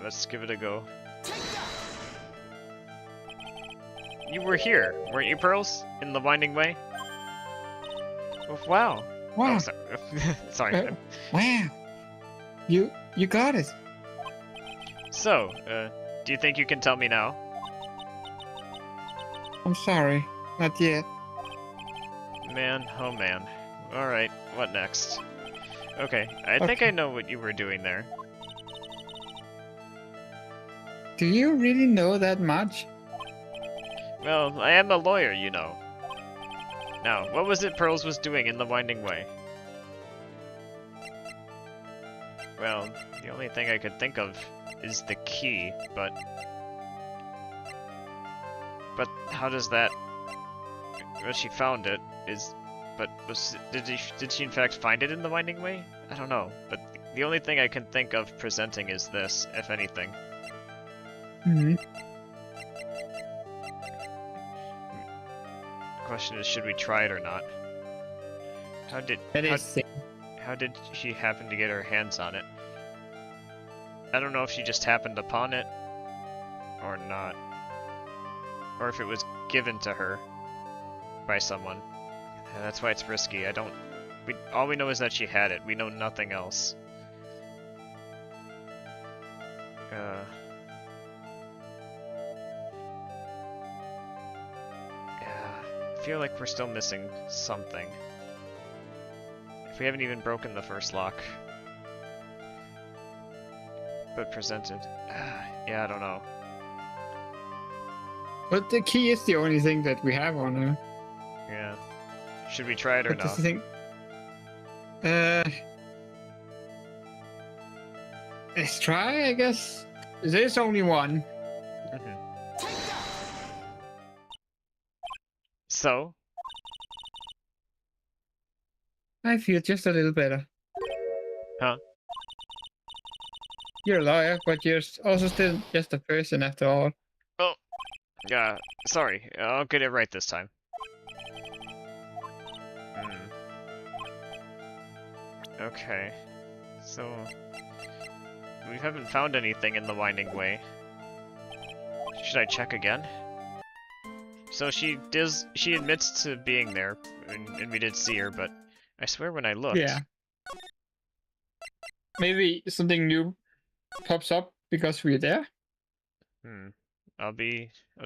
Let's give it a go. You were here, weren't you, Pearls? In the Winding Way? Oh, wow. Wow. Oh, sorry. Wow. You got it. So, do you think you can tell me now? I'm sorry. Not yet. Man, oh man. Alright, what next? Okay, I think I know what you were doing there. Do you really know that much? Well, I am a lawyer, you know. Now, what was it Pearls was doing in the Winding Way? Well, the only thing I could think of is the key, but how does that... Well, she found it, but did she in fact find it in the Winding Way? I don't know, but the only thing I can think of presenting is this, if anything. Mm-hmm. Question is, should we try it or not? How did she happen to get her hands on it? I don't know if she just happened upon it or not, or if it was given to her by someone. And that's why it's risky. All we know is that she had it. We know nothing else. I feel like we're still missing something. If we haven't even broken the first lock. But presented. Yeah, I don't know. But the key is the only thing that we have on her. Yeah. Should we try it or not? Let's try, I guess. There's only one. So? I feel just a little better. Huh? You're a lawyer, but you're also still just a person after all. Oh. Yeah, sorry. I'll get it right this time. Okay. So... we haven't found anything in the Winding Way. Should I check again? So she admits to being there, and we did see her, but I swear when I looked... Yeah. Maybe something new pops up because we're there? I'll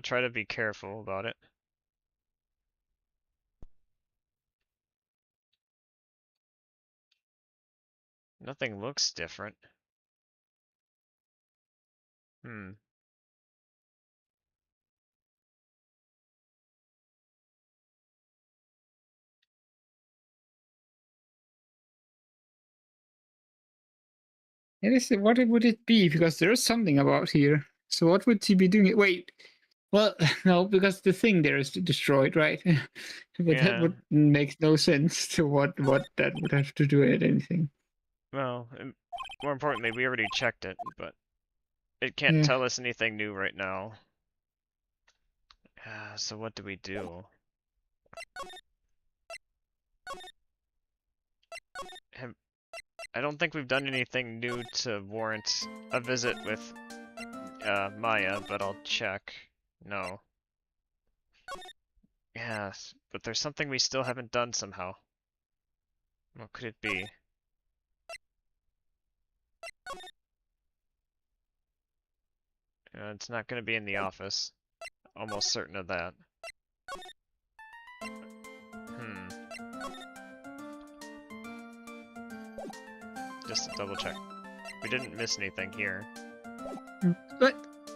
try to be careful about it. Nothing looks different. What would it be? Because there is something about here. So what would she be doing? Wait. Well, no, because the thing there is destroyed, right? But that would make no sense to what that would have to do with anything. Well, more importantly, we already checked it, but it can't tell us anything new right now. So what do we do? I don't think we've done anything new to warrant a visit with Maya, but I'll check. No. Yes, but there's something we still haven't done somehow. What could it be? It's not going to be in the office. Almost certain of that. Just to double check. We didn't miss anything here. But,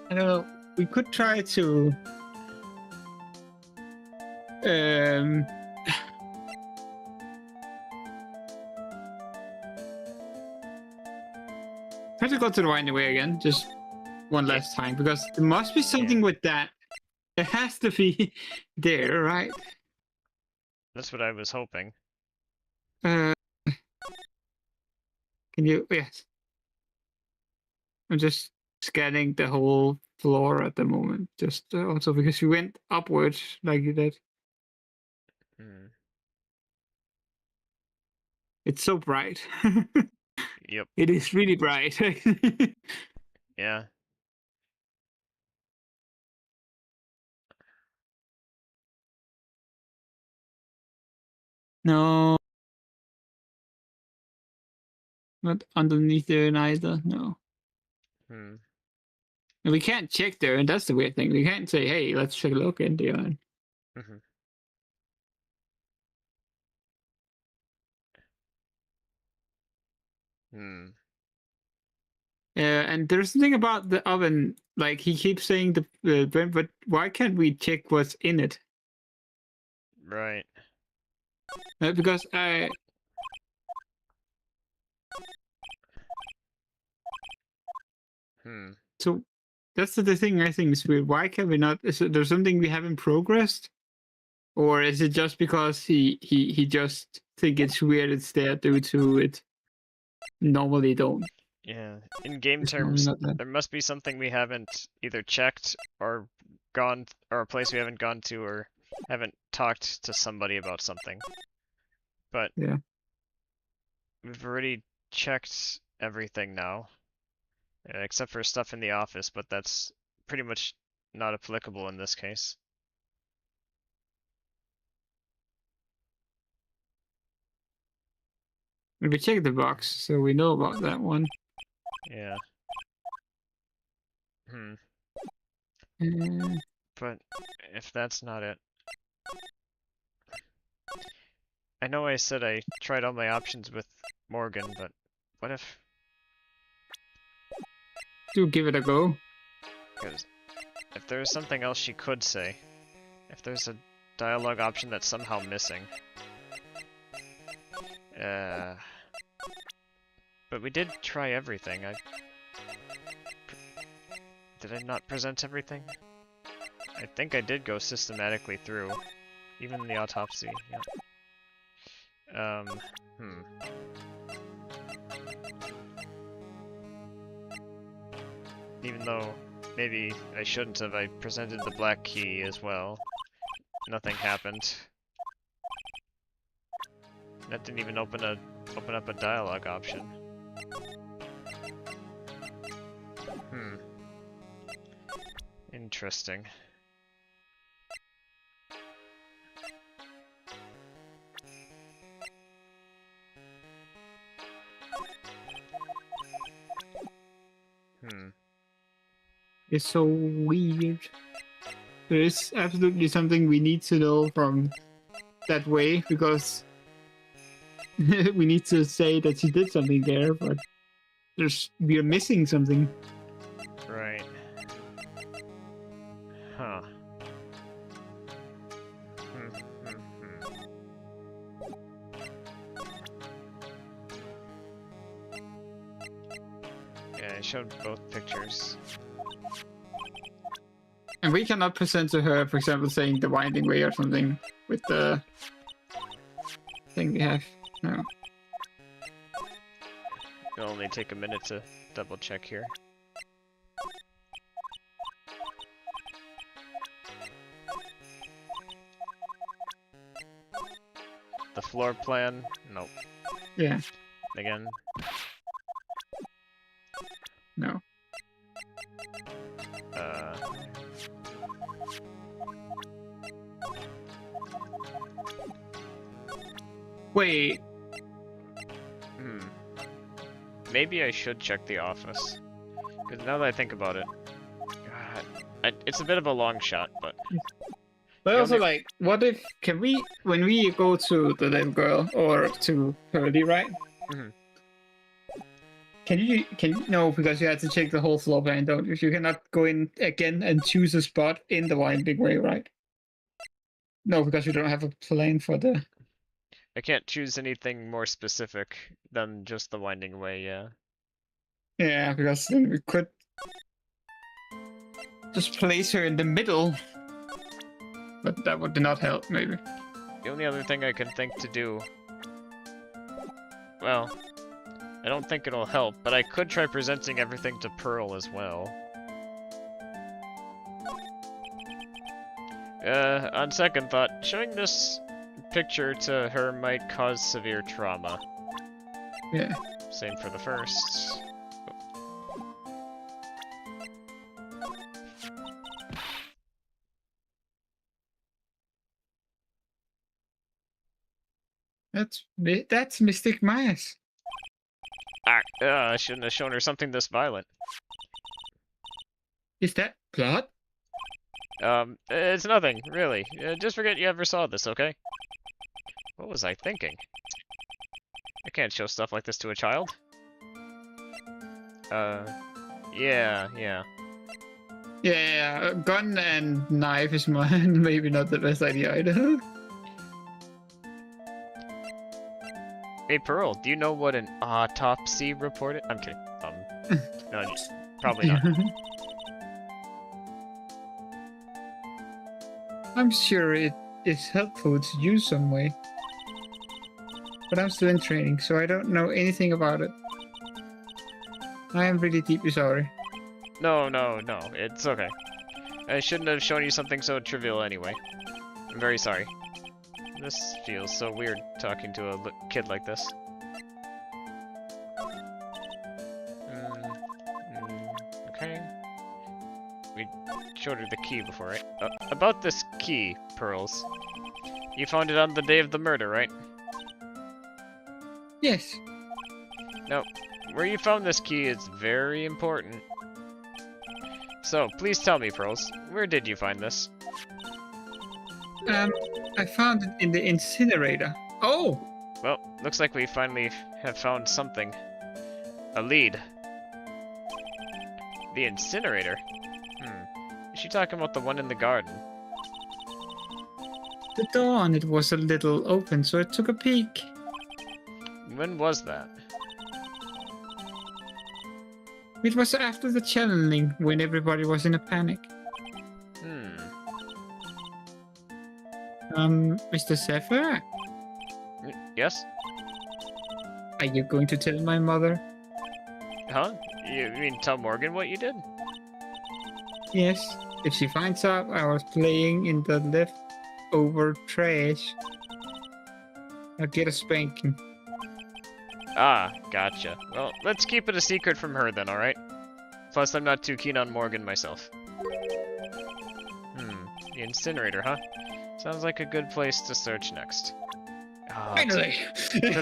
I don't know, we could try to... Have to go to the winding way again, just one last time, because there must be something with that. It has to be there, right? That's what I was hoping. Can you? Yes. I'm just scanning the whole floor at the moment, just also because we went upwards like you did. Hmm. It's so bright. Yep. It is really bright. Yeah. No. Not underneath there neither, no. Hmm. And we can't check there, and that's the weird thing. We can't say, hey, let's take a look in the island. Mm-hmm. Hmm. And there's something about the oven, like he keeps saying but why can't we check what's in it? Right. Because I... Hmm. So that's the thing I think is weird. Why can we not? Is there something we haven't progressed? Or is it just because he just think it's weird it's there due to it normally don't? Yeah. In game It's terms, normally not that. there must be something we haven't either checked or gone, or a place we haven't gone to, or haven't talked to somebody about something. But Yeah. we've already checked everything now, except for stuff in the office, but that's pretty much not applicable in this case. We check the box, so we know about that one. Yeah. Hmm. Uh, But if that's not it, I know I said I tried all my options with Morgan, but what if? do give it a go. Because if there's something else she could say, if there's a dialogue option that's somehow missing, but we did try everything. Did I not present everything? I think I did go systematically through, even the autopsy. Yeah. Even though maybe I shouldn't have, I presented the black key as well. Nothing happened. That didn't even open up a dialogue option. Interesting. It's so weird. There is absolutely something we need to know from that way, because we need to say that she did something there, but we are missing something. Right. Huh. Yeah, I showed both pictures. And we cannot present to her, for example, saying the winding way or something with the thing we have. No. It'll only take a minute to double check here. The floor plan? Nope. Yeah. Again? No. Wait. Maybe I should check the office. Because now that I think about it, God, it's a bit of a long shot, but... But also, like, what if, can we, when we go to the little girl, or to Pearly, right? No, because you have to check the whole floor plan, don't you? You cannot go in again and choose a spot in the winding way, right? No, because you don't have a plan for the... I can't choose anything more specific than just the winding way, yeah. Yeah, because then we could just place her in the middle. But that would not help, maybe. The only other thing I can think to do... Well, I don't think it'll help, but I could try presenting everything to Pearl as well. On second thought, showing this picture to her might cause severe trauma. Yeah. Same for the first. That's Mystic Mass. I shouldn't have shown her something this violent. Is that blood? It's nothing, really. Just forget you ever saw this, okay? What was I thinking? I can't show stuff like this to a child. Yeah. Yeah, gun and knife is mine. Maybe not the best idea either. Hey, Pearl, do you know what an autopsy report is? I'm kidding. No, probably not. I'm sure it is helpful to use some way. But I'm still in training, so I don't know anything about it. I am really deeply sorry. No, it's okay. I shouldn't have shown you something so trivial anyway. I'm very sorry. This feels so weird, talking to a kid like this. Okay. We showed her the key before, right? About this key, Pearls. You found it on the day of the murder, right? Yes. Now, where you found this key is very important. So, please tell me, Pearls, where did you find this? I found it in the incinerator. Oh! Well, looks like we finally have found something. A lead. The incinerator? Is she talking about the one in the garden? The door on it was a little open, so I took a peek. When was that? It was after the channeling, when everybody was in a panic. Mr. Zephyr? Yes? Are you going to tell my mother? Huh? You mean tell Morgan what you did? Yes. If she finds out I was playing in the leftover trash, I'll get a spanking. Ah, gotcha. Well, let's keep it a secret from her then, alright? Plus, I'm not too keen on Morgan myself. The incinerator, huh? Sounds like a good place to search next. Finally! To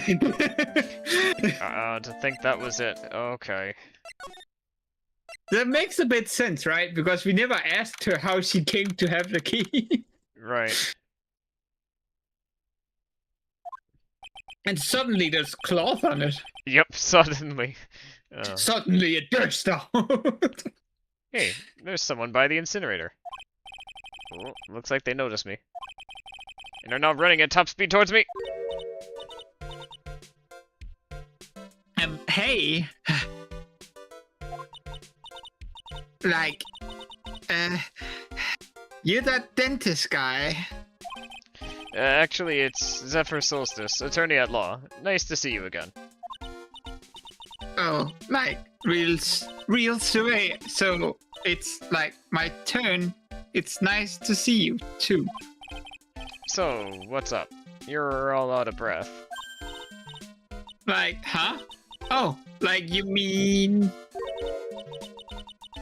think that was it. Okay. That makes a bit sense, right? Because we never asked her how she came to have the key. Right. And suddenly there's cloth on it. Yep, suddenly. Suddenly it burst out. Hey, there's someone by the incinerator. Oh, looks like they noticed me. And are now running at top speed towards me. Hey. Like, you're that dentist guy. Actually, it's Zephyr Soulstice, attorney at law. Nice to see you again. Oh, like, real survey. So, it's like my turn. It's nice to see you, too. So, what's up? You're all out of breath. Like, huh? Oh, like you mean...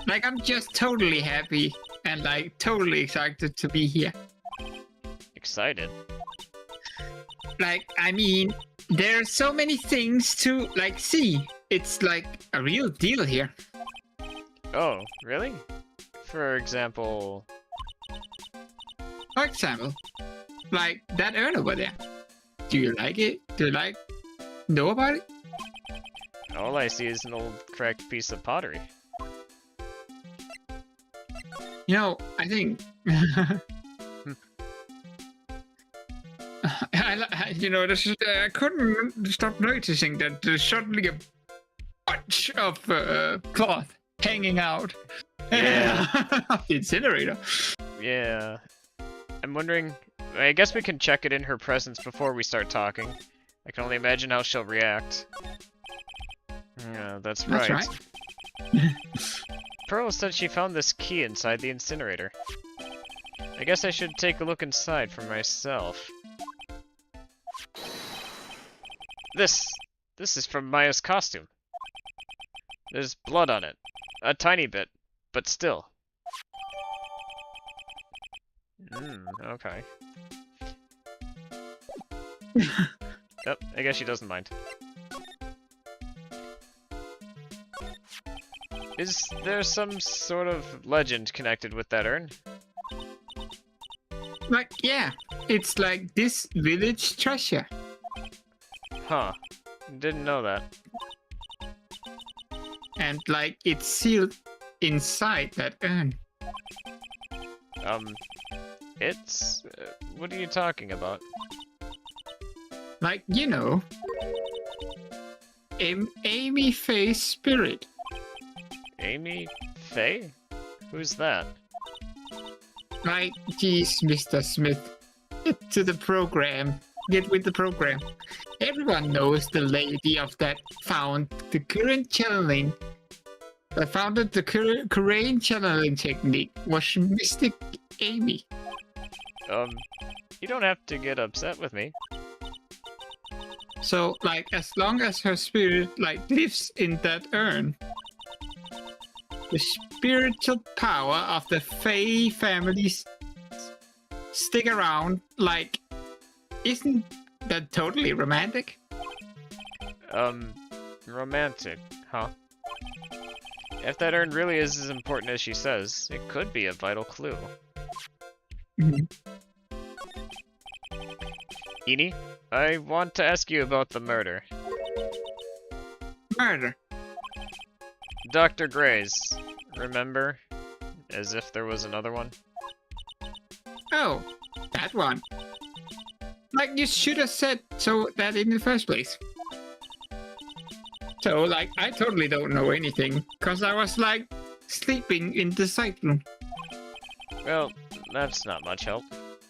Like, I'm just totally happy and, like, totally excited to be here. Excited? Like, I mean, there are so many things to, like, see. It's, like, a real deal here. Oh, really? For example... For example, like, that urn over there. Do you like it? Do you, like, know about it? All I see is an old cracked piece of pottery. You know, I think... you know, I couldn't stop noticing that there's suddenly bunch of cloth hanging out. Yeah. The incinerator. Yeah. I'm wondering... I guess we can check it in her presence before we start talking. I can only imagine how she'll react. Yeah, that's right. That's right. Pearl said she found this key inside the incinerator. I guess I should take a look inside for myself. This is from Maya's costume. There's blood on it. A tiny bit, but still. Okay. Yep, I guess she doesn't mind. Is there some sort of legend connected with that urn? Like, yeah, it's like this village treasure. Huh. Didn't know that. And like, it's sealed inside that urn. It's... what are you talking about? Like, you know, Amy Faye's spirit. Amy Faye? Who's that? Like, geez, Mr. Smith. Get to the program. Get with the program. Everyone knows the lady of that found the current channeling. That founded the Korean channeling technique was Mystic Amy. You don't have to get upset with me. So, like, as long as her spirit, like, lives in that urn, the spiritual power of the Faye families stick around. Like, isn't that totally romantic? Romantic, huh? If that urn really is as important as she says, it could be a vital clue. Eni, I want to ask you about the murder. Murder? Dr. Gray's, remember? As if there was another one? Oh, that one. Like, you should have said so that in the first place. So, like, I totally don't know anything, because I was, like, sleeping in the side room. Well, that's not much help.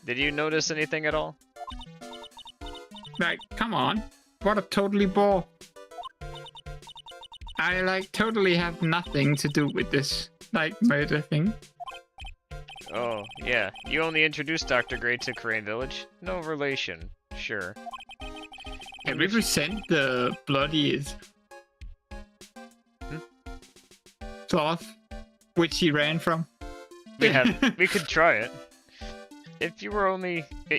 Did you notice anything at all? Like, come on. What a totally bore. I, like, totally have nothing to do with this, like, murder thing. Oh, yeah. You only introduced Dr. Gray to Korean Village? No relation. Sure. Can we present the bloody cloth which he ran from? We could try it.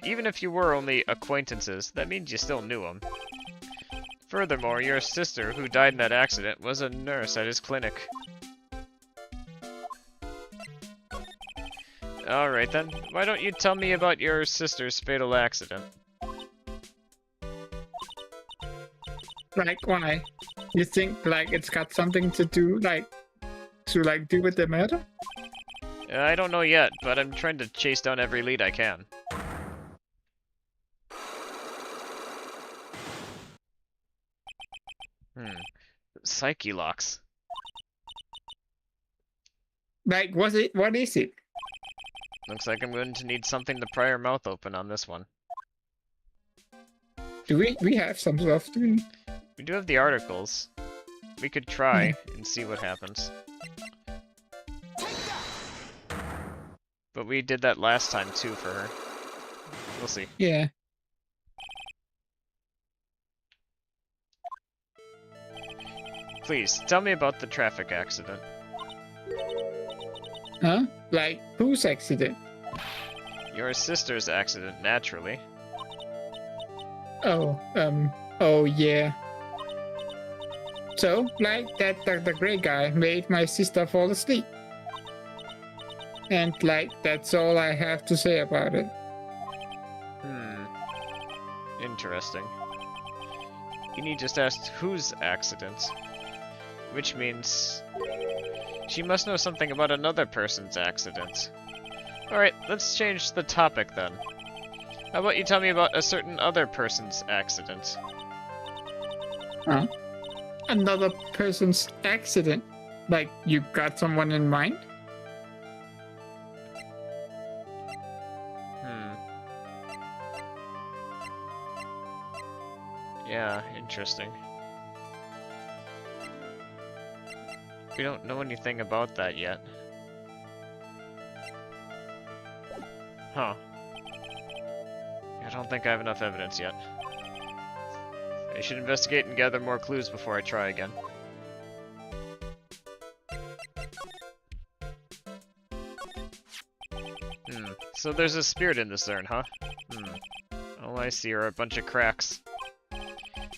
Even if you were only acquaintances, that means you still knew him. Furthermore, your sister, who died in that accident, was a nurse at his clinic. Alright then, why don't you tell me about your sister's fatal accident? Like, why? You think, like, it's got something to do, do with the murder? I don't know yet, but I'm trying to chase down every lead I can. Psyche locks. Like, what is it? Looks like I'm going to need something to pry her mouth open on this one. Do we have some stuff? We do have the articles. We could try and see what happens. But we did that last time too for her. We'll see. Yeah. Please, tell me about the traffic accident. Huh? Like, whose accident? Your sister's accident, naturally. Oh, oh yeah. So, like, that Dr. Gray guy made my sister fall asleep. And, like, that's all I have to say about it. Interesting. Eni just asked whose accident. Which means... she must know something about another person's accident. Alright, let's change the topic then. How about you tell me about a certain other person's accident? Huh? another person's accident? Like, you got someone in mind? Yeah, interesting. We don't know anything about that yet. Huh. I don't think I have enough evidence yet. I should investigate and gather more clues before I try again. So there's a spirit in this urn, huh? All I see are a bunch of cracks.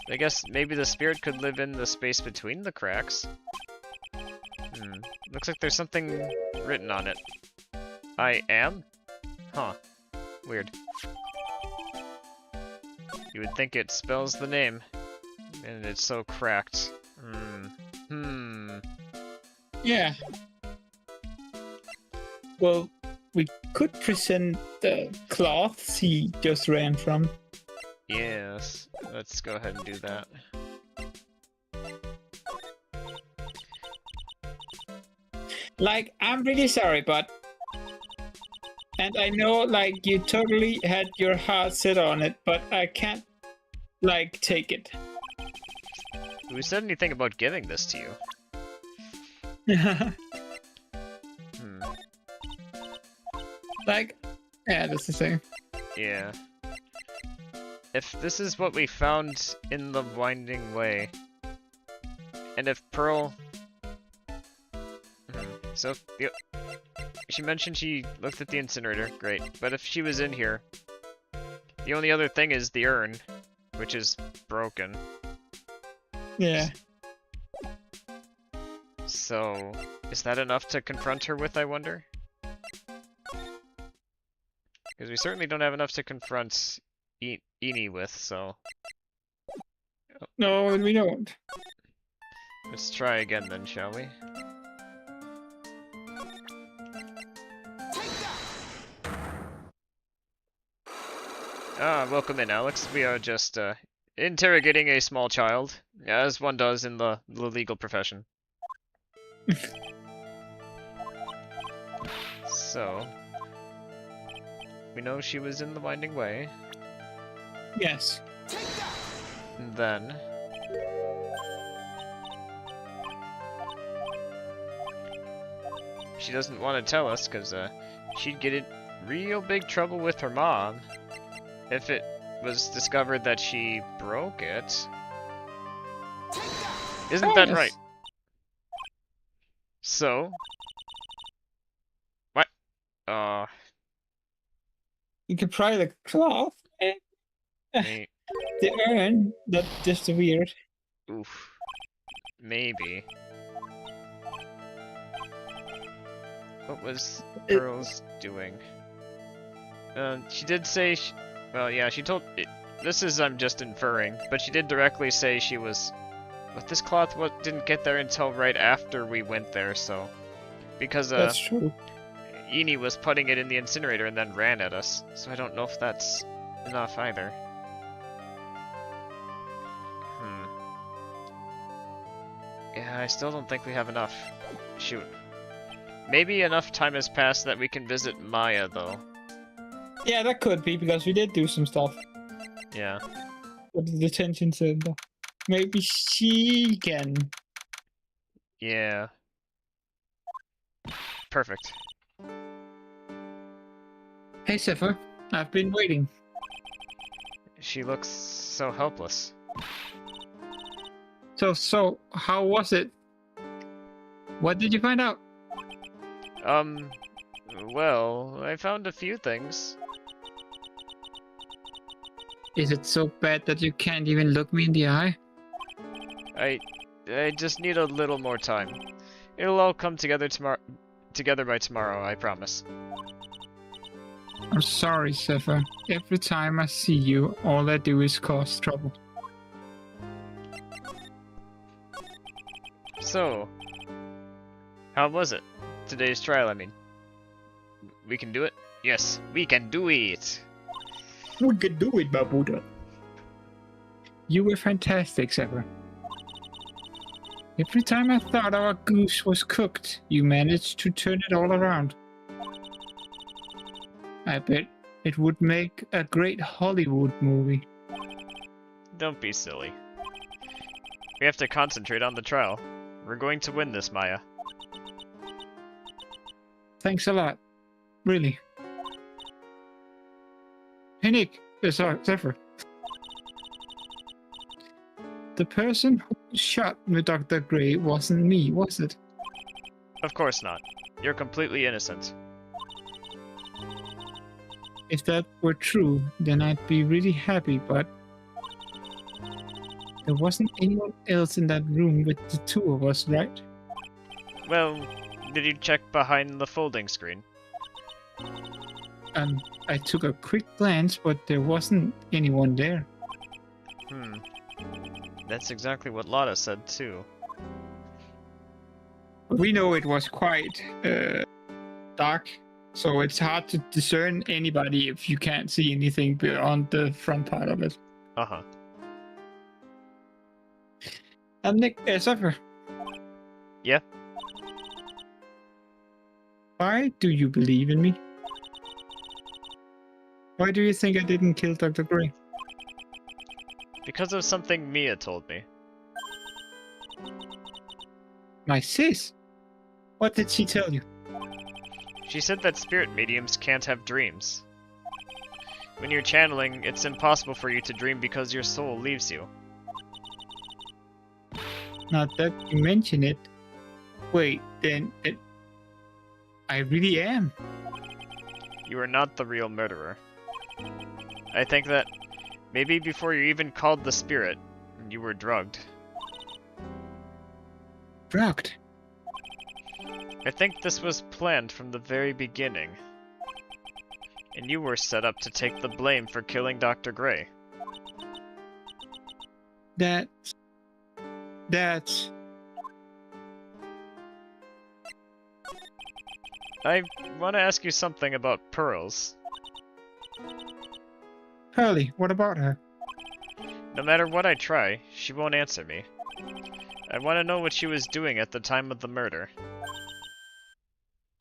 I guess maybe the spirit could live in the space between the cracks. Looks like there's something written on it. I am? Huh. Weird. You would think it spells the name. And it's so cracked. Yeah. Well, we could present the cloths he just ran from. Yes. Let's go ahead and do that. Like, I'm really sorry, but... And I know, like, you totally had your heart set on it, but I can't, like, take it. Who said anything about giving this to you? Like, Yeah, that's the same. Yeah. If this is what we found in the Winding Way, and if Pearl... So, she mentioned she looked at the incinerator, great. But if she was in here, the only other thing is the urn, which is broken. yeah. So, is that enough to confront her with, I wonder? Because we certainly don't have enough to confront Eni with, so... No, we don't. Let's try again then, shall we? Ah, welcome in, Alex. We are just, interrogating a small child, as one does in the legal profession. So... We know she was in the Winding Way. Yes. And then... She doesn't want to tell us, because, she'd get in real big trouble with her mom if it was discovered that she broke it. Isn't that right? So... What? You could pry the cloth. May The urn. That's just weird. Oof. Maybe. What was Pearl's doing? She did say well, yeah, she told... This is, I'm just inferring, but she did directly say she was... But this cloth didn't get there until right after we went there, so... Because, That's true. Eni was putting it in the incinerator and then ran at us, so I don't know if that's enough either. Yeah, I still don't think we have enough. Shoot. Maybe enough time has passed that we can visit Maya, though. Yeah, that could be, because we did do some stuff. Yeah. With the detention center. Maybe she can. Yeah. Perfect. Hey, Zephyr. I've been waiting. She looks so helpless. So, how was it? What did you find out? Well, I found a few things. Is it so bad that you can't even look me in the eye? I just need a little more time. It'll all come together by tomorrow, I promise. I'm sorry, Zephyr. Every time I see you, all I do is cause trouble. So, how was it? Today's trial, I mean. We can do it? Yes, we can do it! We can do it, Babuda. You were fantastic, Zephyr. Every time I thought our goose was cooked, you managed to turn it all around. I bet it would make a great Hollywood movie. Don't be silly. We have to concentrate on the trial. We're going to win this, Maya. Thanks a lot. Really. Hey Nick, sorry, Zephyr. The person who shot me, Dr. Gray, wasn't me, was it? Of course not. You're completely innocent. If that were true, then I'd be really happy, but there wasn't anyone else in that room with the two of us, right? Well, did you check behind the folding screen? I took a quick glance, but there wasn't anyone there. That's exactly what Lotta said too. We know it was quite dark, so it's hard to discern anybody if you can't see anything beyond the front part of it. Uh-huh. Nick, Zephyr. Yeah? Why do you believe in me? Why do you think I didn't kill Dr. Gray? Because of something Mia told me. My sis? What did she tell you? She said that spirit mediums can't have dreams. When you're channeling, it's impossible for you to dream because your soul leaves you. Not that you mention it. Wait, then I really am. You are not the real murderer. I think that maybe before you even called the spirit, you were drugged. Drugged? I think this was planned from the very beginning. And you were set up to take the blame for killing Dr. Gray. That's... I want to ask you something about pearls. Pearly, what about her? No matter what I try, she won't answer me. I want to know what she was doing at the time of the murder.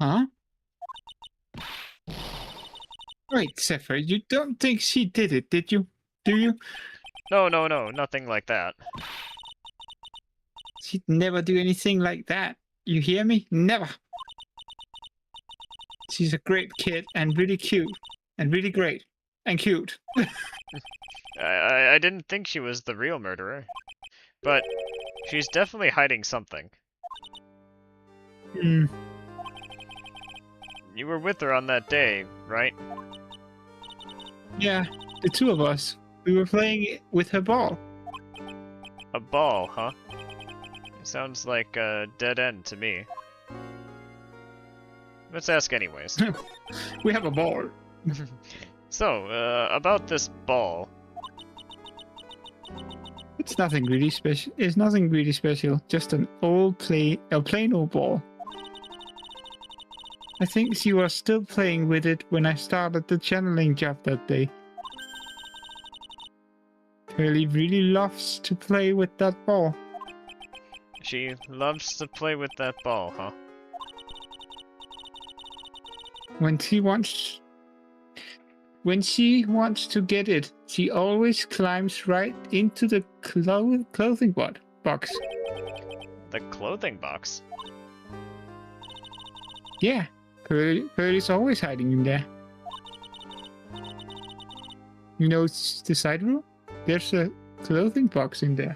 Huh? Wait, Zephyr, you don't think she did it, did you? Do you? No, nothing like that. She'd never do anything like that. You hear me? Never. She's a great kid and really cute. And really great. And cute. I didn't think she was the real murderer. But she's definitely hiding something. Hmm. You were with her on that day, right? Yeah, the two of us. We were playing with her ball. A ball, huh? Sounds like a dead end to me. Let's ask anyways. We have a ball. So, about this ball. It's nothing really special. It's nothing really special. Just an plain old ball. I think she was still playing with it when I started the channeling job that day. Pearly really loves to play with that ball. She loves to play with that ball, huh? When she wants to get it, she always climbs right into the clothing box. The clothing box? Yeah, Pearly's always hiding in there. You know, it's the side room? There's a clothing box in there.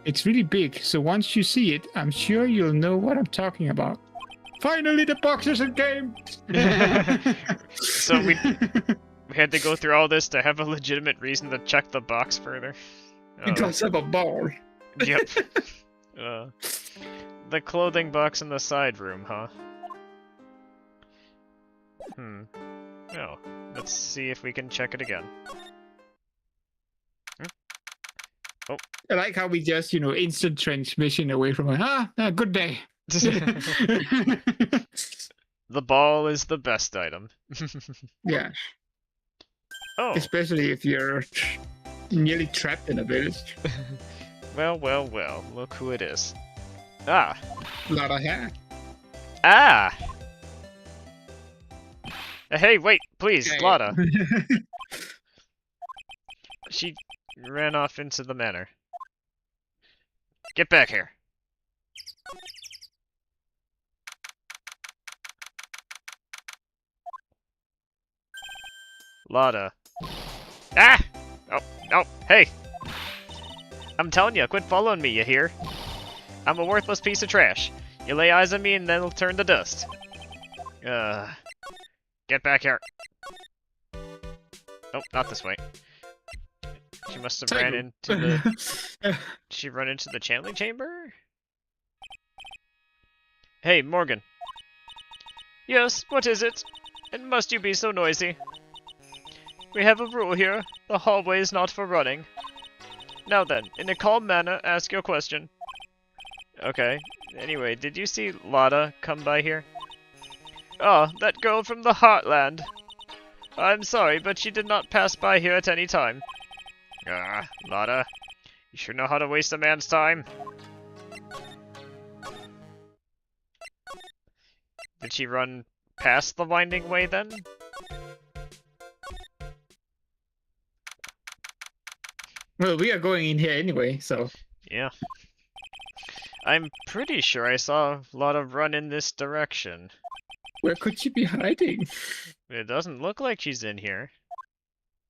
It's really big, so once you see it, I'm sure you'll know what I'm talking about. Finally, the box is in game! So we had to go through all this to have a legitimate reason to check the box further. Because of a ball. Yep. The clothing box in the side room, huh? Oh, let's see if we can check it again. Oh. I like how we just, instant transmission away from it. Good day. The ball is the best item. Yeah. Oh. Especially if you're nearly trapped in a village. Well, well, well. Look who it is. Ah. Lot of hair. Ah! Hey, wait, please, Okay. Lotta. She ran off into the manor. Get back here. Lotta. Ah! Oh, no, hey! I'm telling you, quit following me, you hear? I'm a worthless piece of trash. You lay eyes on me and then it'll turn to dust. Get back here. Oh, not this way. She must have ran into the... Did she run into the channeling chamber? Hey, Morgan. Yes, what is it? And must you be so noisy? We have a rule here. The hallway is not for running. Now then, in a calm manner, ask your question. Okay. Anyway, did you see Lotta come by here? Ah, that girl from the Heartland. I'm sorry, but she did not pass by here at any time. Ah, Lotta. You sure know how to waste a man's time. Did she run past the winding way then? Well, we are going in here anyway, so... Yeah. I'm pretty sure I saw Lotta run in this direction. Where could she be hiding? It doesn't look like she's in here.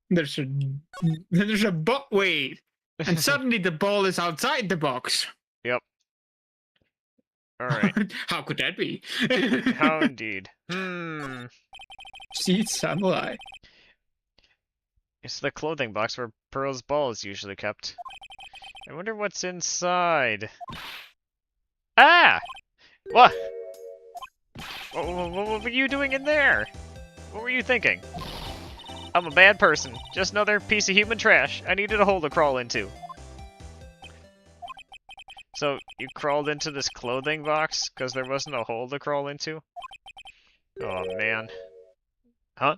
There's a box. Wait, and suddenly the ball is outside the box. Yep. Alright. How could that be? How indeed. See, samurai. It's the clothing box where Pearl's ball is usually kept. I wonder what's inside. Ah! What? What were you doing in there? What were you thinking? I'm a bad person. Just another piece of human trash. I needed a hole to crawl into. So, you crawled into this clothing box because there wasn't a hole to crawl into? Oh, man. Huh?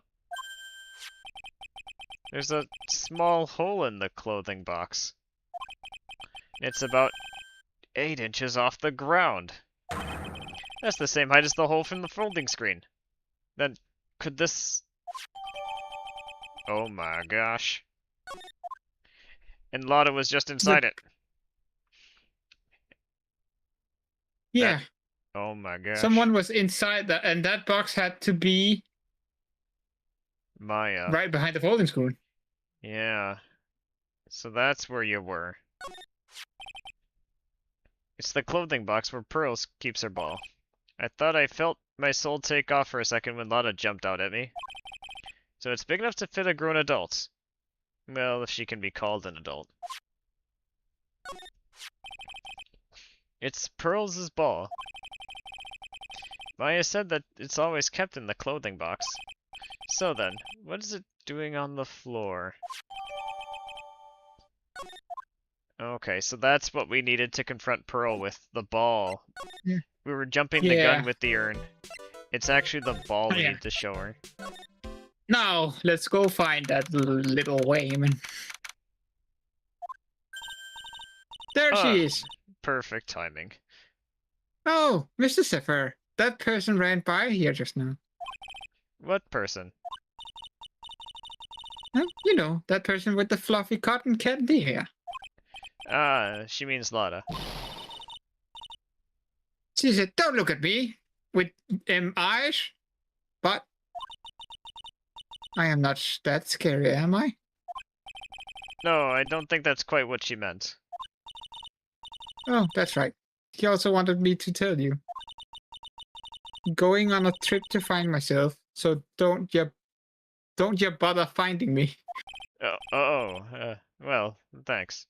There's a small hole in the clothing box. It's about 8 inches off the ground. That's the same height as the hole from the folding screen. Then, could this... Oh my gosh. And Lotta was just inside it. Yeah. Oh my gosh. Someone was inside that, and that box had to be Maya. right behind the folding screen. Yeah. So that's where you were. It's the clothing box where Pearl keeps her ball. I thought I felt my soul take off for a second when Lotta jumped out at me. So it's big enough to fit a grown adult. Well, if she can be called an adult. It's Pearl's ball. Maya said that it's always kept in the clothing box. So then, what is it doing on the floor? Okay, so that's what we needed to confront Pearl with, the ball. Yeah. We were jumping the gun with the urn. It's actually the ball we need to show her. Now, let's go find that little Wayman. There she is. Perfect timing. Oh, Mr. Zephyr. That person ran by here just now. What person? You know, that person with the fluffy cotton candy hair. Ah, she means Lotta. She said, don't look at me with eyes. But I am not that scary, am I? No, I don't think that's quite what she meant. Oh, that's right. He also wanted me to tell you. Going on a trip to find myself, so don't you bother finding me. Well, thanks.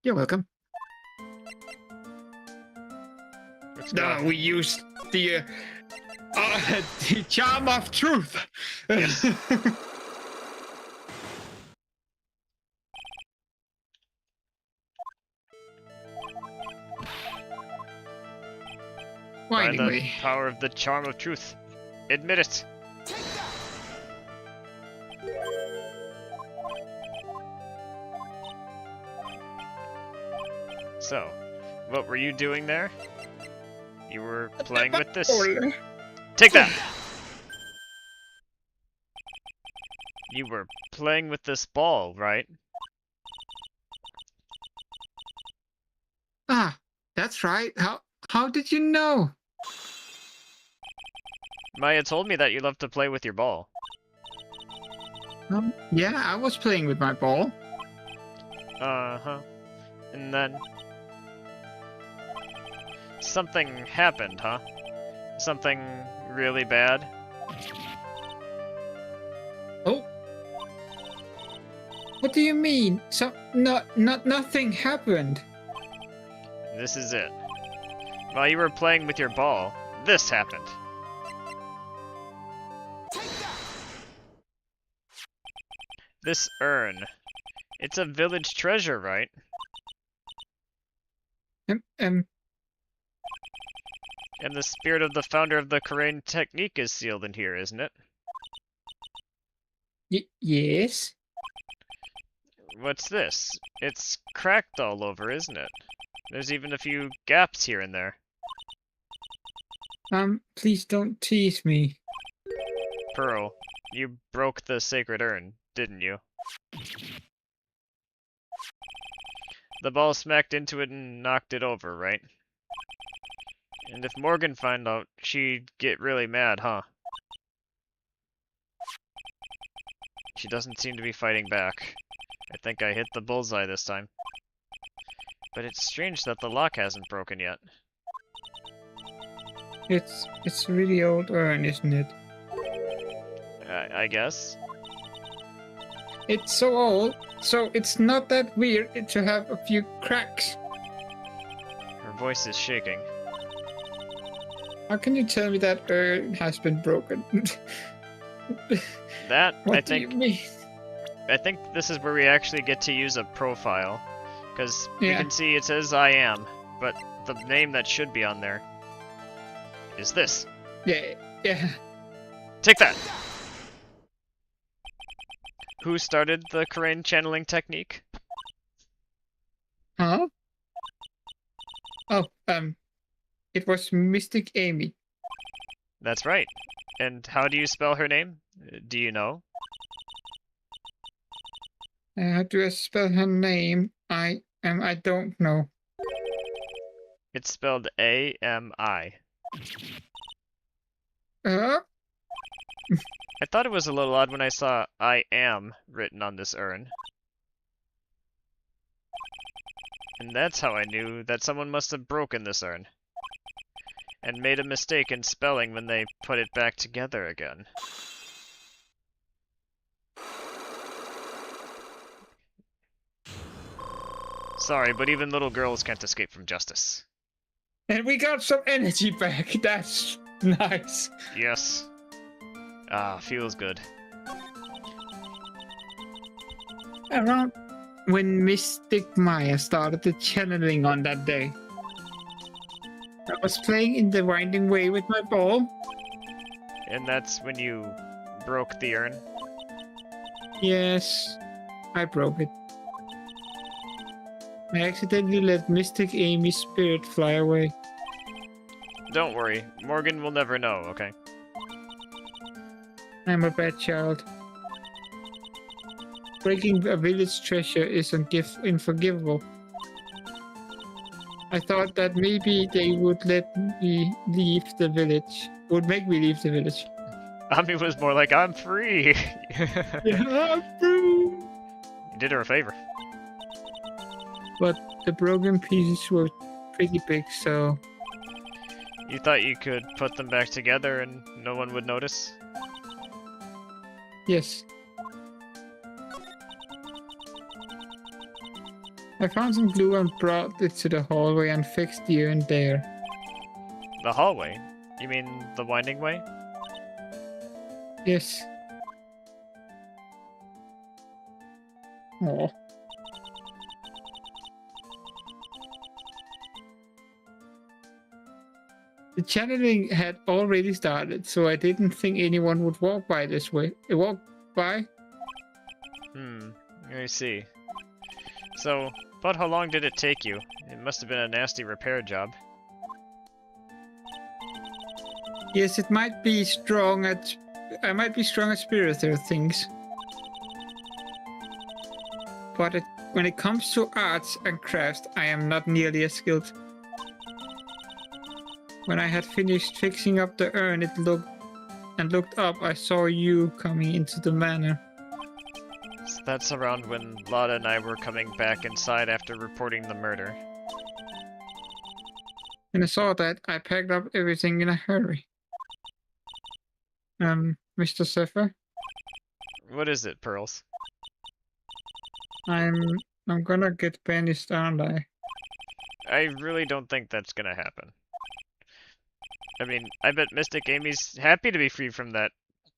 You're welcome. No, we used the charm of truth. Yes. By the power of the charm of truth. Admit it. So, what were you doing there? You were playing with this. Oh, Take that! You were playing with this ball, right? ah, that's right. How did you know? Maya told me that you love to play with your ball. Yeah, I was playing with my ball. Uh-huh. And then... something happened, huh? Something really bad? Oh. What do you mean? Nothing happened. This is it. While you were playing with your ball, this happened. This urn. It's a village treasure, right? Um, And the spirit of the founder of the Korean technique is sealed in here, isn't it? yes. What's this? It's cracked all over, isn't it? There's even a few gaps here and there. Please don't tease me. Pearl, you broke the sacred urn, didn't you? The ball smacked into it and knocked it over, right? And if Morgan found out, she'd get really mad, huh? She doesn't seem to be fighting back. I think I hit the bullseye this time. But it's strange that the lock hasn't broken yet. It's a really old urn, isn't it? I guess. It's so old, so it's not that weird to have a few cracks. Her voice is shaking. How can you tell me that urn has been broken? That, What do you mean? I think this is where we actually get to use a profile. Because you Yeah. can see it says I am, but the name that should be on there is this. Yeah. Take that! Who started the Korean channeling technique? Huh? Oh, it was Mystic Amy. That's right. And how do you spell her name? Do you know? How do I spell her name? I don't know. It's spelled A-M-I. I thought it was a little odd when I saw I am written on this urn. And that's how I knew that someone must have broken this urn. And made a mistake in spelling when they put it back together again. Sorry, but even little girls can't escape from justice. And we got some energy back. That's nice. Yes. Ah, feels good. Around when Mystic Maya started the channeling on that day, I was playing in the winding way with my ball. And that's when you broke the urn? Yes, I broke it. I accidentally let Mystic Amy's spirit fly away. Don't worry, Morgan will never know, okay? I'm a bad child. Breaking a village treasure is unforgivable. I thought that maybe they would let me leave the village. Would make me leave the village. Ami was more like, I'm free! Yeah, I'm free! You did her a favor. But the broken pieces were pretty big, so... You thought you could put them back together and no one would notice? Yes. I found some glue and brought it to the hallway and fixed the urn there. The hallway? You mean the winding way? Yes. Oh. The channeling had already started, so I didn't think anyone would walk by this way. Walk by? I see. So, But how long did it take you? It must have been a nasty repair job. Yes, it might be strong at... I might be strong at spiritual things. But when it comes to arts and crafts, I am not nearly as skilled. When I had finished fixing up the urn, looked up, I saw you coming into the manor. So that's around when Lotta and I were coming back inside after reporting the murder. When I saw that, I packed up everything in a hurry. Mr. Zephyr? What is it, Pearls? I'm gonna get banished, aren't I? I really don't think that's gonna happen. I mean, I bet Mystic Amy's happy to be free from that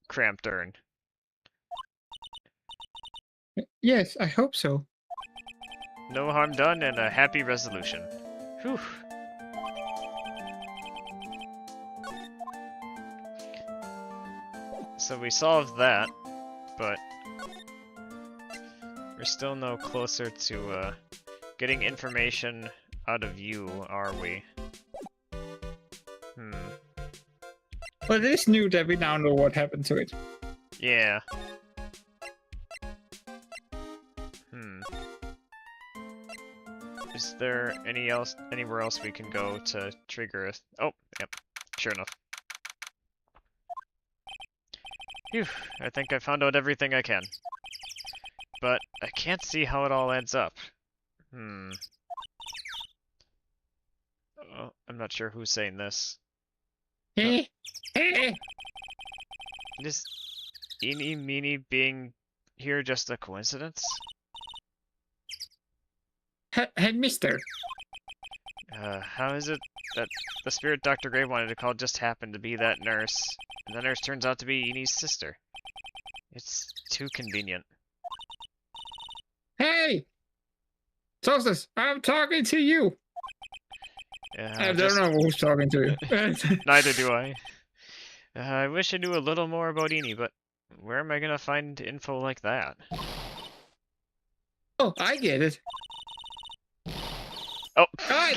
cramped urn. Yes, I hope so. No harm done and a happy resolution. Whew. So we solved that, but we're still no closer to getting information out of you, are we? But it is new that we now know what happened to it. Yeah. Is there anywhere else we can go to trigger a... Oh, yep. Sure enough. Phew, I think I found out everything I can. But I can't see how it all adds up. Oh, I'm not sure who's saying this. Hey! Is Eeny Meeny being here just a coincidence? Hey, mister. How is it that the spirit Dr. Gray wanted to call just happened to be that nurse, and the nurse turns out to be Eeny's sister? It's too convenient. Hey! Soulstice, I'm talking to you! I don't know who's talking to you. Neither do I. I wish I knew a little more about Eeny, but where am I gonna find info like that? Oh, I get it. Oh. Right.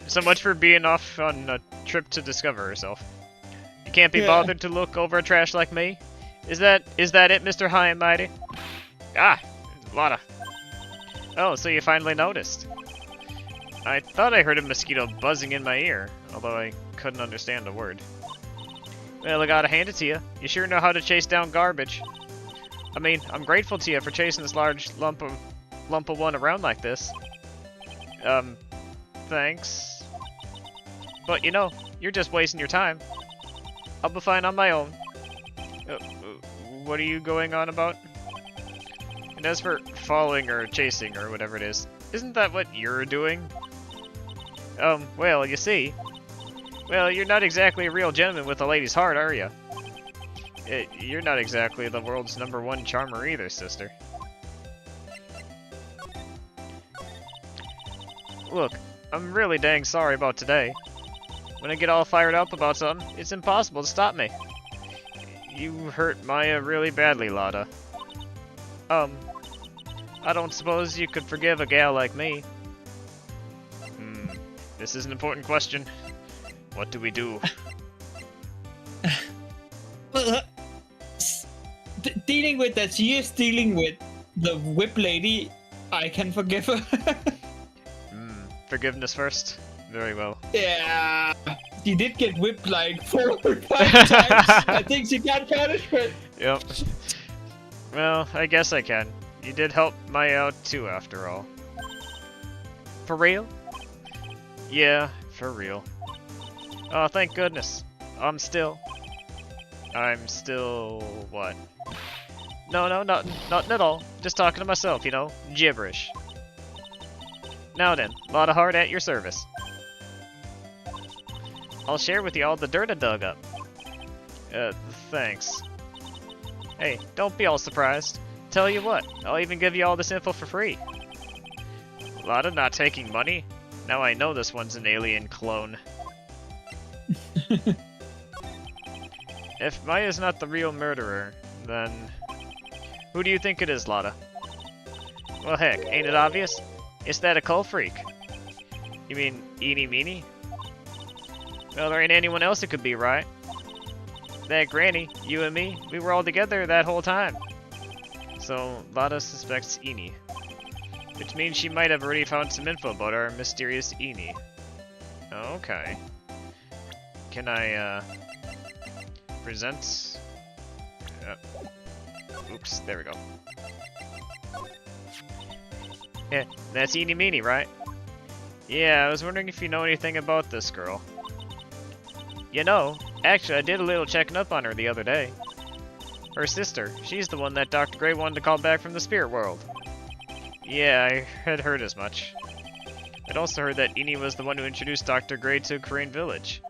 So much for being off on a trip to discover herself. You can't be bothered to look over trash like me? Is that it, Mr. High and Mighty? Ah, Lotta. Oh, so you finally noticed. I thought I heard a mosquito buzzing in my ear, although I couldn't understand a word. Well, I gotta hand it to you. You sure know how to chase down garbage. I mean, I'm grateful to you for chasing this large lump of one around like this. Thanks. But you know, you're just wasting your time. I'll be fine on my own. What are you going on about? And as for following or chasing or whatever it is, isn't that what you're doing? Well, you see. Well, you're not exactly a real gentleman with a lady's heart, are you? You're not exactly the world's #1 charmer either, sister. Look, I'm really dang sorry about today. When I get all fired up about something, it's impossible to stop me. You hurt Maya really badly, Lotta. I don't suppose you could forgive a gal like me. This is an important question. What do we do? Dealing with that, she is dealing with the whip lady. I can forgive her. Forgiveness first? Very well. Yeah, she did get whipped like 4 or 5 times. I think she got punishment. Yep. Well, I guess I can. You did help Maya out too, after all. For real? Yeah, for real. Oh, thank goodness. I'm still what? No, nothing at all. Just talking to myself, you know, gibberish. Now then, lot of heart at your service. I'll share with you all the dirt I dug up. Thanks. Hey, don't be all surprised. Tell you what, I'll even give you all this info for free. Lotta not taking money? Now I know this one's an alien clone. If Maya's not the real murderer, then... who do you think it is, Lotta? Well, heck, ain't it obvious? It's that occult freak. You mean Eenie Meenie? Well, there ain't anyone else it could be, right? That Granny, you and me, we were all together that whole time. So, Lotta suspects Eenie. Which means she might have already found some info about our mysterious Eenie. Okay. Can I, present? Oops, there we go. Yeah, that's Eenie Meenie, right? Yeah, I was wondering if you know anything about this girl. You know, actually I did a little checking up on her the other day. Her sister, she's the one that Dr. Gray wanted to call back from the spirit world. Yeah, I had heard as much. I'd also heard that Eenie was the one who introduced Dr. Gray to Korean Village.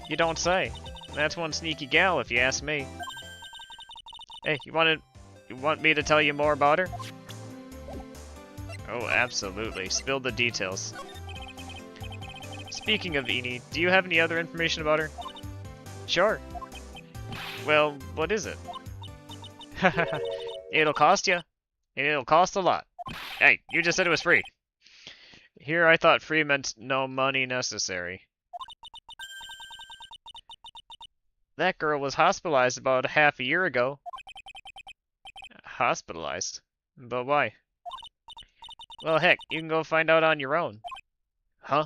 You don't say. That's one sneaky gal, if you ask me. Hey, you want me to tell you more about her? Oh, absolutely. Spill the details. Speaking of Eenie, do you have any other information about her? Sure. Well, what is it? It'll cost you. And it'll cost a lot. Hey, you just said it was free. Here I thought free meant no money necessary. That girl was hospitalized about half a year ago. Hospitalized? But why? Well, heck, you can go find out on your own. Huh?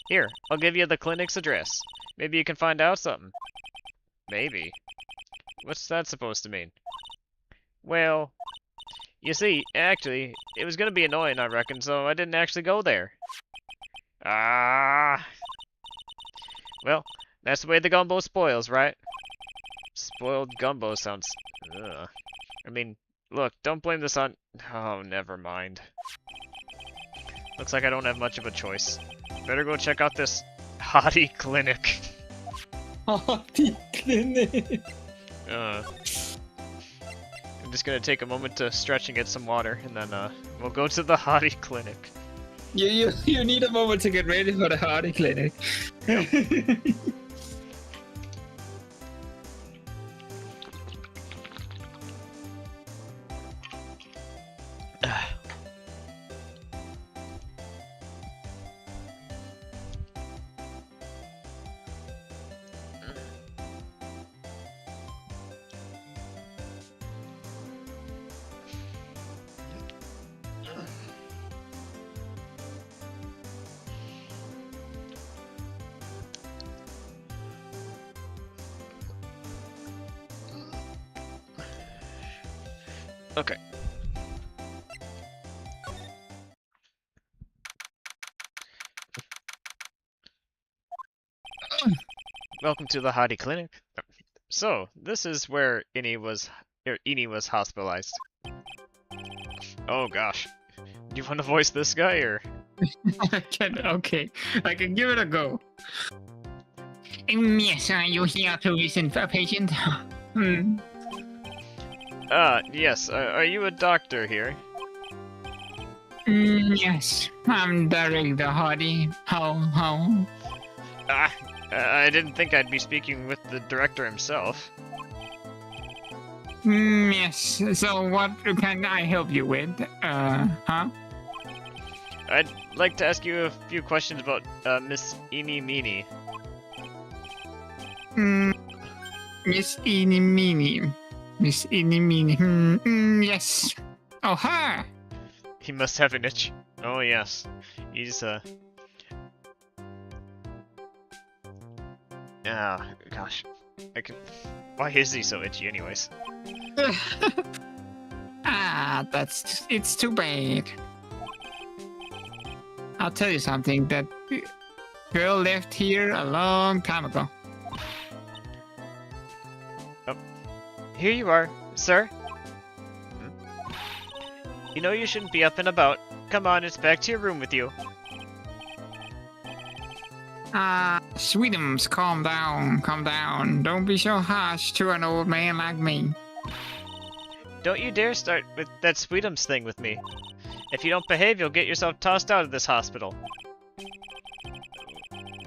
Here, I'll give you the clinic's address. Maybe you can find out something. Maybe. What's that supposed to mean? Well, you see, actually, it was gonna be annoying, I reckon, so I didn't actually go there. Ah. Well, that's the way the gumbo spoils, right? Spoiled gumbo sounds... Ugh. I mean, look, don't blame this on... Oh, never mind. Looks like I don't have much of a choice. Better go check out this hottie clinic. Hottie clinic. I'm just gonna take a moment to stretch and get some water, and then we'll go to the hottie clinic. You need a moment to get ready for the hottie clinic. Okay. Welcome to the hottie clinic. So, this is where Eenie was hospitalized. Oh gosh. Do you want to voice this guy, or? Okay, I can give it a go. Yes, are you here to visit a patient? Yes. Are you a doctor here? Yes, I'm Derek the Hardy. How? I didn't think I'd be speaking with the director himself. Yes, so what can I help you with? Huh? I'd like to ask you a few questions about, Miss Eenie Meenie. Miss Eenie Meenie. Miss Eenie Meenie. Yes. Oh, her! He must have an itch. Oh, yes. He's, gosh. Why is he so itchy anyways? It's too bad. I'll tell you something, that girl left here a long time ago. Oh. Here you are, sir. You know you shouldn't be up and about. Come on, it's back to your room with you. Sweetums, calm down. Don't be so harsh to an old man like me. Don't you dare start with that Sweetums thing with me. If you don't behave, you'll get yourself tossed out of this hospital.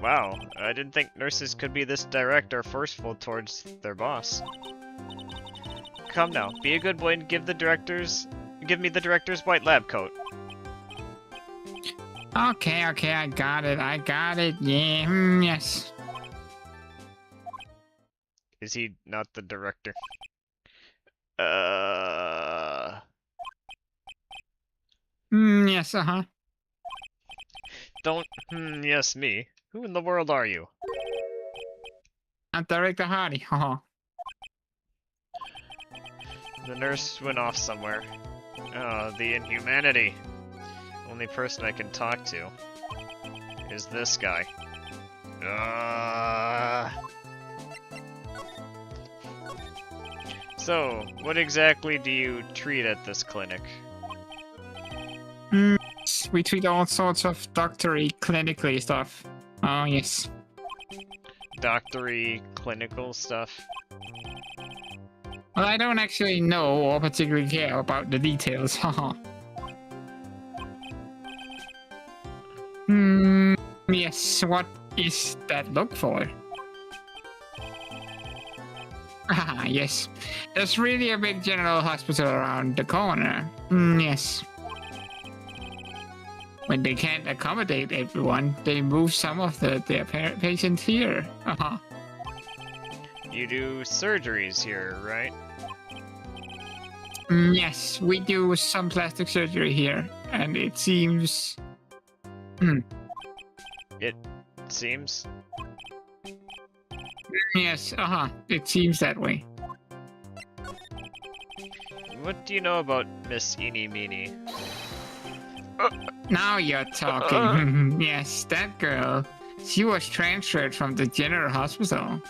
Wow, I didn't think nurses could be this direct or forceful towards their boss. Come now, be a good boy and give give me the director's white lab coat. Okay, I got it. Yeah, yes. Is he not the director? Yes, uh-huh. Don't yes me. Who in the world are you? I'm Director Hardy, haha. The nurse went off somewhere. Oh, the inhumanity. Only person I can talk to is this guy. So, what exactly do you treat at this clinic? We treat all sorts of doctory, clinically stuff. Oh, yes. Doctory, clinical stuff? Well, I don't actually know or particularly care about the details, haha. Yes, what is that look for? Ah, yes. There's really a big general hospital around the corner. Yes. When they can't accommodate everyone, they move some of their patients here. Uh-huh. You do surgeries here, right? Yes, we do some plastic surgery here, and it seems... It seems? Yes, uh-huh. It seems that way. What do you know about Miss Eeny Meeny? Now you're talking. Yes, that girl. She was transferred from the general hospital.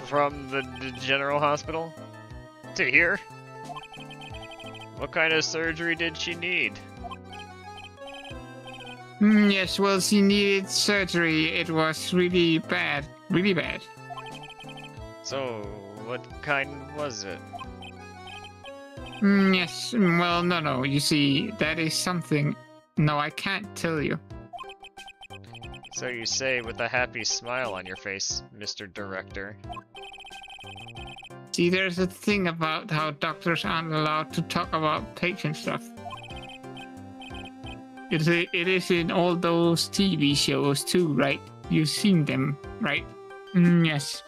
From the general hospital? To here? What kind of surgery did she need? Yes, well, she needed surgery. It was really bad. Really bad. So, what kind was it? Yes, well, no. You see, that is something... No, I can't tell you. So you say with a happy smile on your face, Mr. Director. See, there's a thing about how doctors aren't allowed to talk about patient stuff. It is in all those TV shows too, right? You've seen them, right? Yes.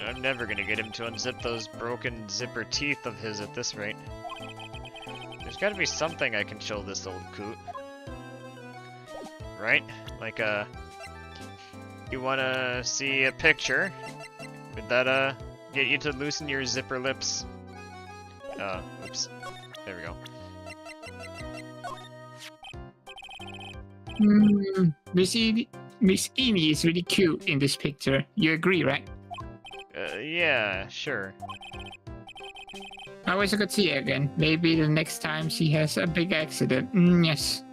I'm never gonna get him to unzip those broken zipper teeth of his at this rate. There's gotta be something I can show this old coot. Right? Like, you wanna see a picture? Would that, get you to loosen your zipper lips? Oops. There we go. Miss Eeny is really cute in this picture. You agree, right? Yeah, sure. I wish I could see her again. Maybe the next time she has a big accident. Yes.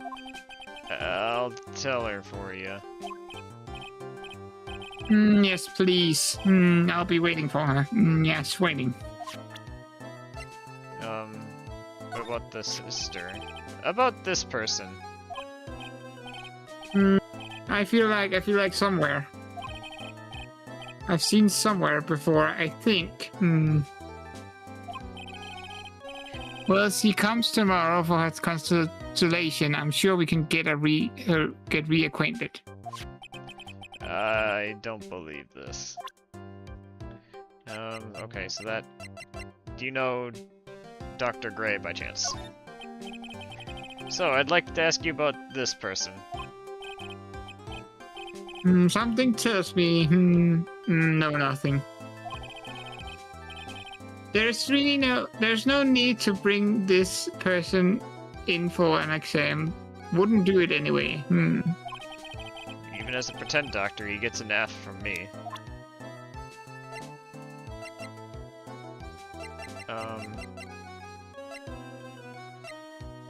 I'll tell her for you. Yes, please. I'll be waiting for her. Yes, waiting. What about the sister? About this person? I feel like somewhere. I've seen somewhere before, I think. Well, she comes tomorrow for her consultation. I'm sure we can get reacquainted. I don't believe this. Okay, so that... Do you know Dr. Gray by chance? So, I'd like to ask you about this person. Something tells me... no, nothing. There's no need to bring this person in for an exam. Wouldn't do it anyway. Even as a pretend doctor, he gets an F from me.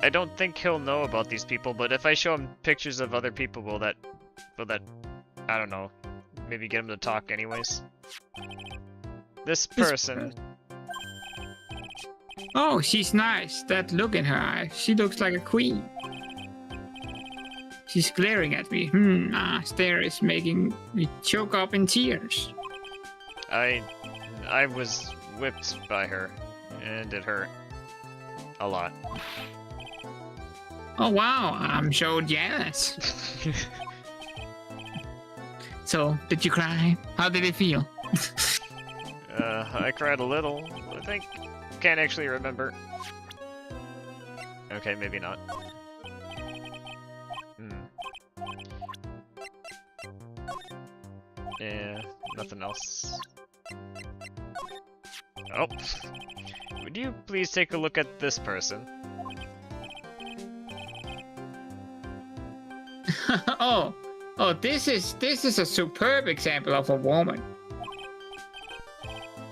I don't think he'll know about these people, but if I show him pictures of other people, will that, I don't know, maybe get him to talk anyways? This person... Oh, she's nice. That look in her eye. She looks like a queen. She's glaring at me. Stare is making me choke up in tears. I was whipped by her, and it hurt. a lot. Oh wow, I'm so jealous. So, did you cry? How did it feel? I cried a little, I think. Can't actually remember. Okay, maybe not. Yeah, nothing else. Oh. Would you please take a look at this person? Oh, this is a superb example of a woman.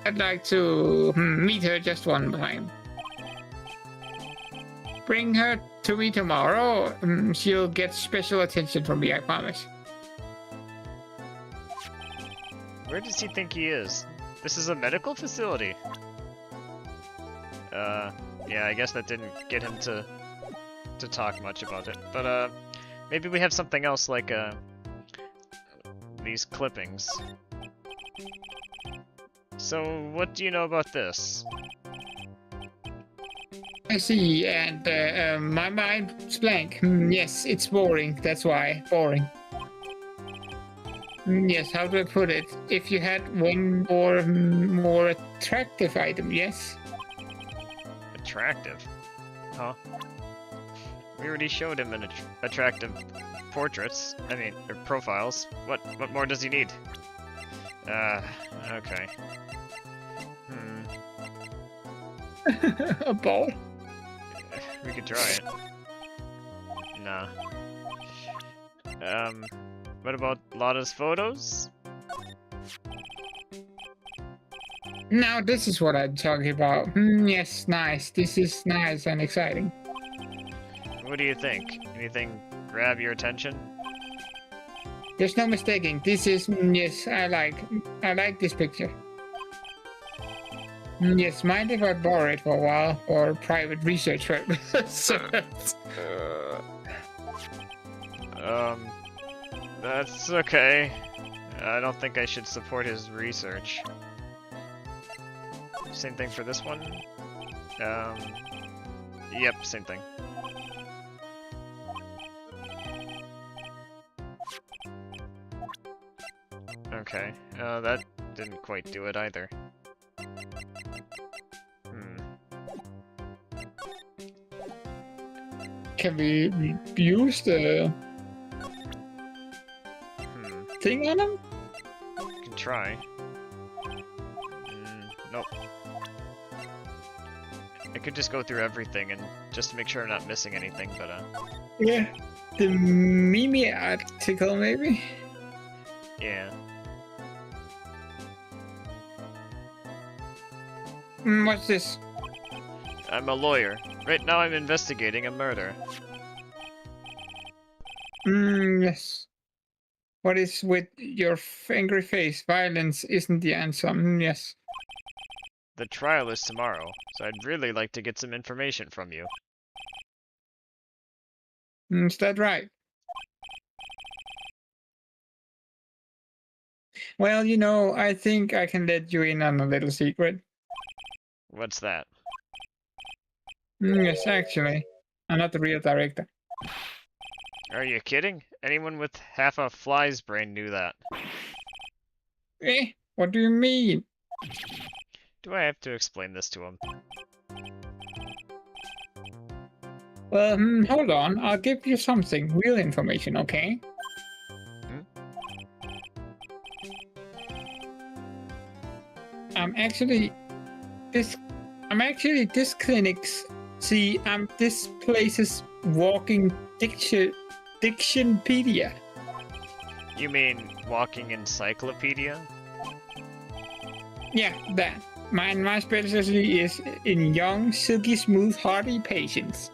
I'd like to meet her just one time. Bring her to me tomorrow. She'll get special attention from me, I promise. Where does he think he is? This is a medical facility. Yeah, I guess that didn't get him to talk much about it. But, maybe we have something else like, these clippings. So, what do you know about this? I see, and my mind's blank. Yes, it's boring, that's why. Boring. Yes, how do I put it? If you had one more attractive item, yes? Attractive? Huh? We already showed him an attractive portraits. I mean, or profiles. What more does he need? Okay. A ball? We could try it. Nah. What about Lotta's photos? Now this is what I'm talking about. Yes, nice. This is nice and exciting. What do you think? Anything grab your attention? There's no mistaking. This is yes. I like this picture. Yes, mind if I borrow it for a while for private research purposes? That's okay. I don't think I should support his research. Same thing for this one? Yep, same thing. Okay, that didn't quite do it either. Can we use the thing on him? Can try. Nope. I could just go through everything and just to make sure I'm not missing anything, but yeah, the Mimi article maybe. Yeah. What's this? I'm a lawyer. Right now I'm investigating a murder. Yes. What is with your angry face? Violence isn't the answer. Yes. The trial is tomorrow, so I'd really like to get some information from you. Is that right? Well, you know, I think I can let you in on a little secret. What's that? Yes, actually. I'm not the real director. Are you kidding? Anyone with half a fly's brain knew that. Eh? What do you mean? Do I have to explain this to him? Well, hold on. I'll give you something. Real information, okay? I'm actually this clinic's this place's walking dictionpedia. You mean walking encyclopedia? Yeah, that. My specialty is in young, silky smooth, hardy patients.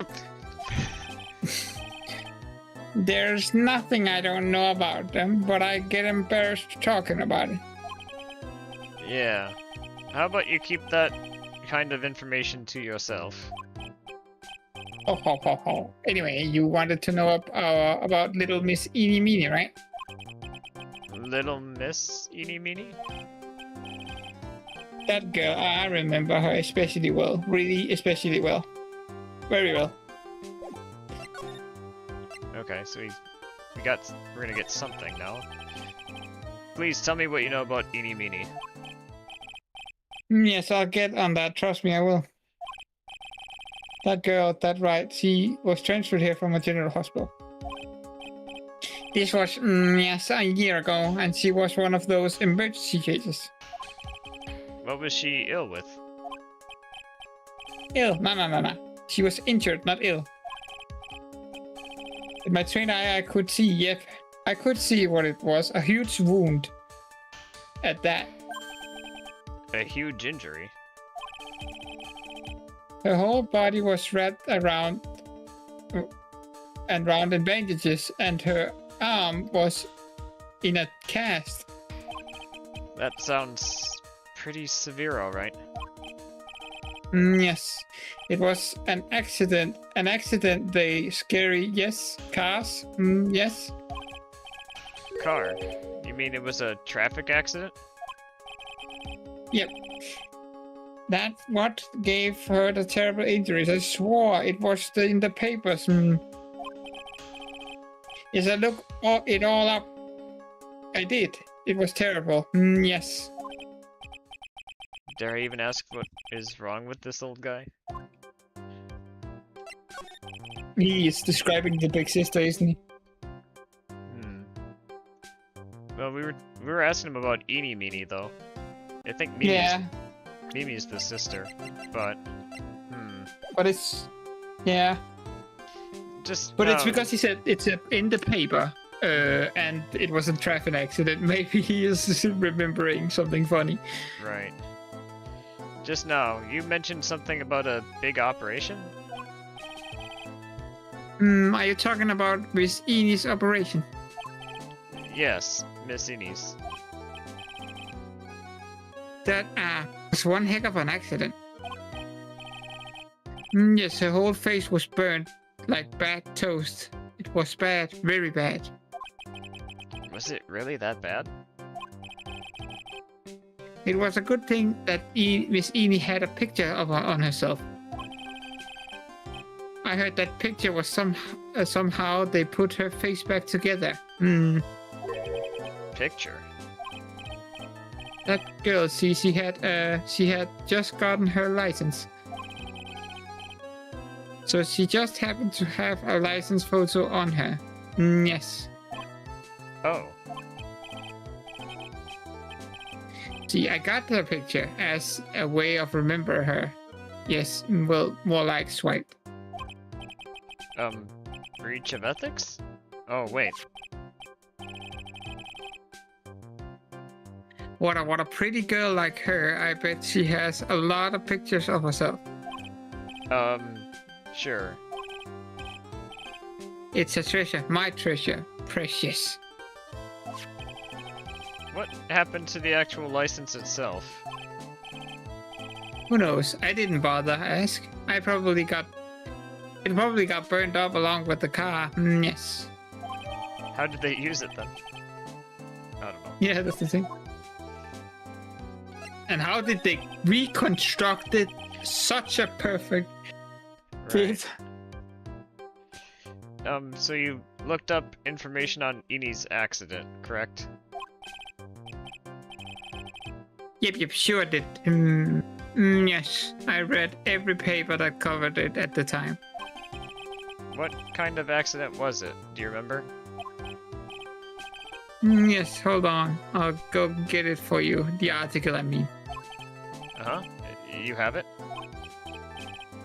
There's nothing I don't know about them, but I get embarrassed talking about it. Yeah. How about you keep that kind of information to yourself? Oh. Anyway, you wanted to know about Little Miss Eeny Meeny, right? Little Miss Eeny Meeny? That girl, I remember her especially well. Really especially well. very well. Okay, so we're gonna get something now. Please tell me what you know about Eeny Meeny. Yes, I'll get on that. Trust me, I will. That girl, that Wright, she was transferred here from a general hospital. This was, yes, a year ago, and she was one of those emergency cases. What was she ill with? Ill? No. She was injured, not ill. With my trained eye, I could see, yep. I could see what it was. A huge wound. At that. A huge injury. Her whole body was wrapped around and round in bandages, and her arm was in a cast. That sounds pretty severe, alright. Yes, it was an accident. An accident, they scary, yes. Cars, yes. Car? You mean it was a traffic accident? Yep. That's what gave her the terrible injuries. I swore it was in the papers. Yes, I looked it all up. I did. It was terrible. Yes. Dare I even ask what is wrong with this old guy? He is describing the big sister, isn't he? Well, we were asking him about Eeny Meeny though. I think Mimi's the sister, but But it's But it's because he said it's in the paper, and it was a traffic accident. Maybe he is remembering something funny. Right. Just now, you mentioned something about a big operation? Are you talking about Miss Eeny's operation? Yes, Miss Eeny's. That was one heck of an accident. Yes, her whole face was burned like bad toast. It was bad, very bad. Was it really that bad? It was a good thing that Miss Eeny had a picture of her on herself. I heard that picture was somehow they put her face back together. Picture? That girl, see, she had just gotten her license. So she just happened to have a license photo on her. Yes. Oh. See, I got the picture as a way of remember her. Yes, well, more like swipe. Breach of ethics? Oh, wait. What a pretty girl like her. I bet she has a lot of pictures of herself. Sure. It's a treasure, my treasure. Precious. What happened to the actual license itself? Who knows? I didn't bother ask. It probably got burned up along with the car. Yes. How did they use it then? I don't know. Yeah, that's the thing. And how did they reconstruct it? Such a perfect fit. So you looked up information on Eeny's accident, correct? Yep, sure did. Yes, I read every paper that covered it at the time. What kind of accident was it? Do you remember? Yes, hold on. I'll go get it for you. The article, I mean. Uh-huh. You have it?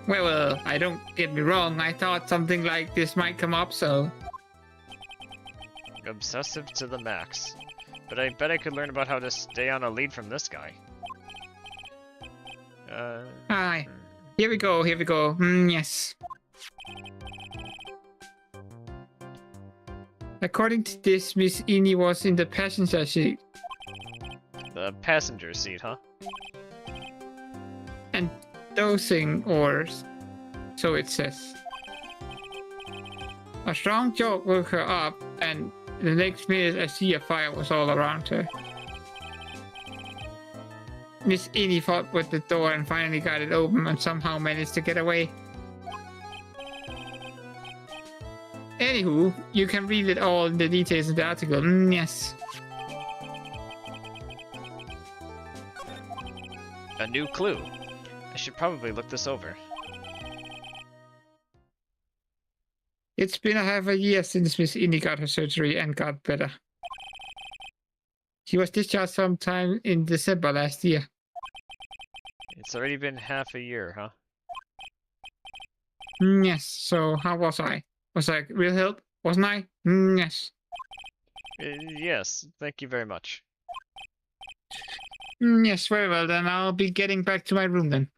Well, I don't get me wrong. I thought something like this might come up, so... Obsessive to the max. But I bet I could learn about how to stay on a lead from this guy. Hi. Here we go. Yes. According to this, Miss Eeny was in the passenger seat. The passenger seat, huh? And dosing, or so it says. A strong jolt woke her up, and the next minute a sea of fire was all around her. Miss Eeny fought with the door and finally got it open and somehow managed to get away. Anywho, you can read it all in the details in the article. Yes. A new clue. I should probably look this over. It's been a half a year since Miss Indy got her surgery and got better. She was discharged sometime in December last year. It's already been half a year, huh? Yes, so how was I? Was I real help? Wasn't I? Yes. Yes, thank you very much. Yes, very well then. I'll be getting back to my room then.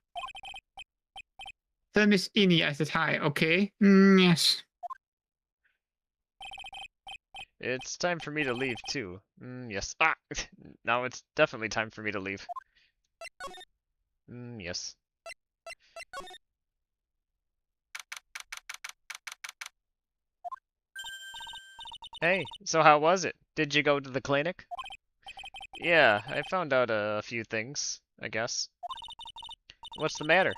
Tell Miss Innie I said hi, okay? Yes. It's time for me to leave, too. Yes. Ah! Now it's definitely time for me to leave. Yes. Hey, so how was it? Did you go to the clinic? Yeah, I found out a few things, I guess. What's the matter?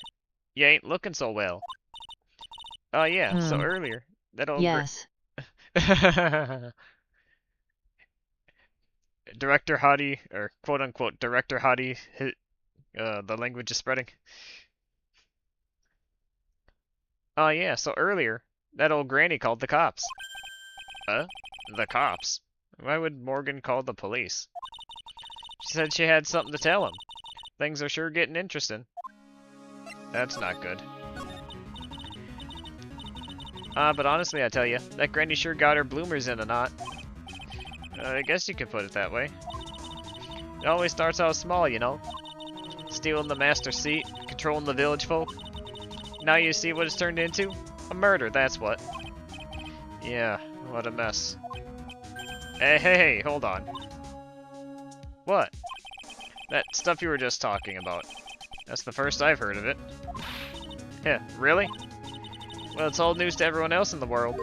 You ain't looking so well. Oh yeah, so earlier, that old Yes. Director Hottie, or quote-unquote Director Hottie, the language is spreading. Oh yeah, so earlier, that old granny called the cops. The cops? Why would Morgan call the police? She said she had something to tell him. Things are sure getting interesting. That's not good. But honestly, I tell you, that granny sure got her bloomers in a knot. I guess you could put it that way. It always starts out small, you know? Stealing the master seat, controlling the village folk. Now you see what it's turned into? A murder, that's what. Yeah, what a mess. Hey, hold on. What? That stuff you were just talking about. That's the first I've heard of it. Yeah, really? Well, it's old news to everyone else in the world.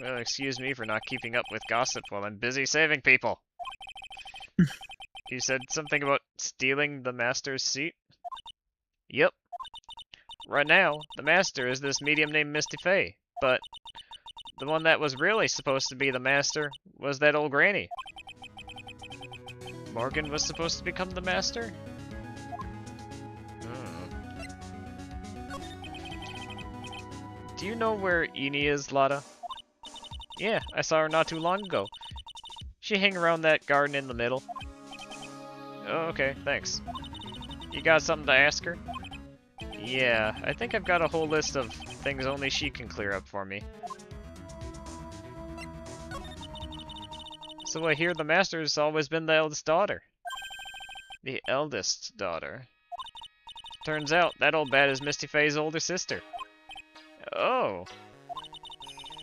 Well, excuse me for not keeping up with gossip while I'm busy saving people. You said something about stealing the master's seat? Yep. Right now, the master is this medium named Misty Faye, but the one that was really supposed to be the master was that old granny. Morgan was supposed to become the master? Do you know where Eni is, Lotta? Yeah, I saw her not too long ago. She hang around that garden in the middle. Oh, okay, thanks. You got something to ask her? Yeah, I think I've got a whole list of things only she can clear up for me. So I hear the master's always been the eldest daughter. The eldest daughter. Turns out that old bat is Misty Faye's older sister. Oh.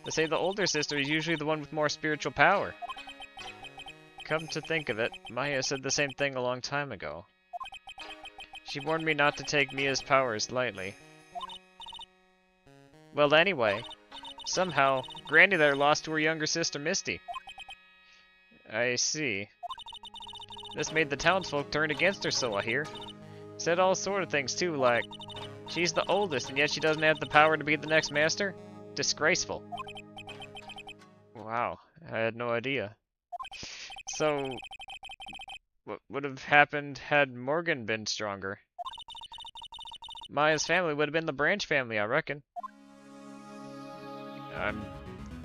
They say the older sister is usually the one with more spiritual power. Come to think of it, Maya said the same thing a long time ago. She warned me not to take Mia's powers lightly. Well, anyway, somehow, Granny there lost to her younger sister Misty. I see. This made the townsfolk turn against her, so I hear. Said all sort of things too, like, she's the oldest and yet she doesn't have the power to be the next master? Disgraceful. Wow, I had no idea. So, what would have happened had Morgan been stronger? Maya's family would have been the Branch family, I reckon.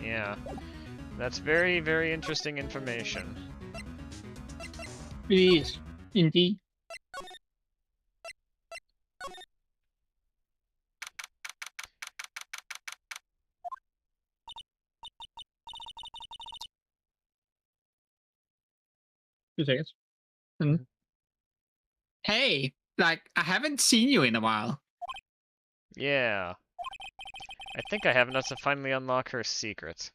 Yeah. That's very, very interesting information. It is, indeed. 2 seconds. Hey, like, I haven't seen you in a while. Yeah. I think I have enough to finally unlock her secret.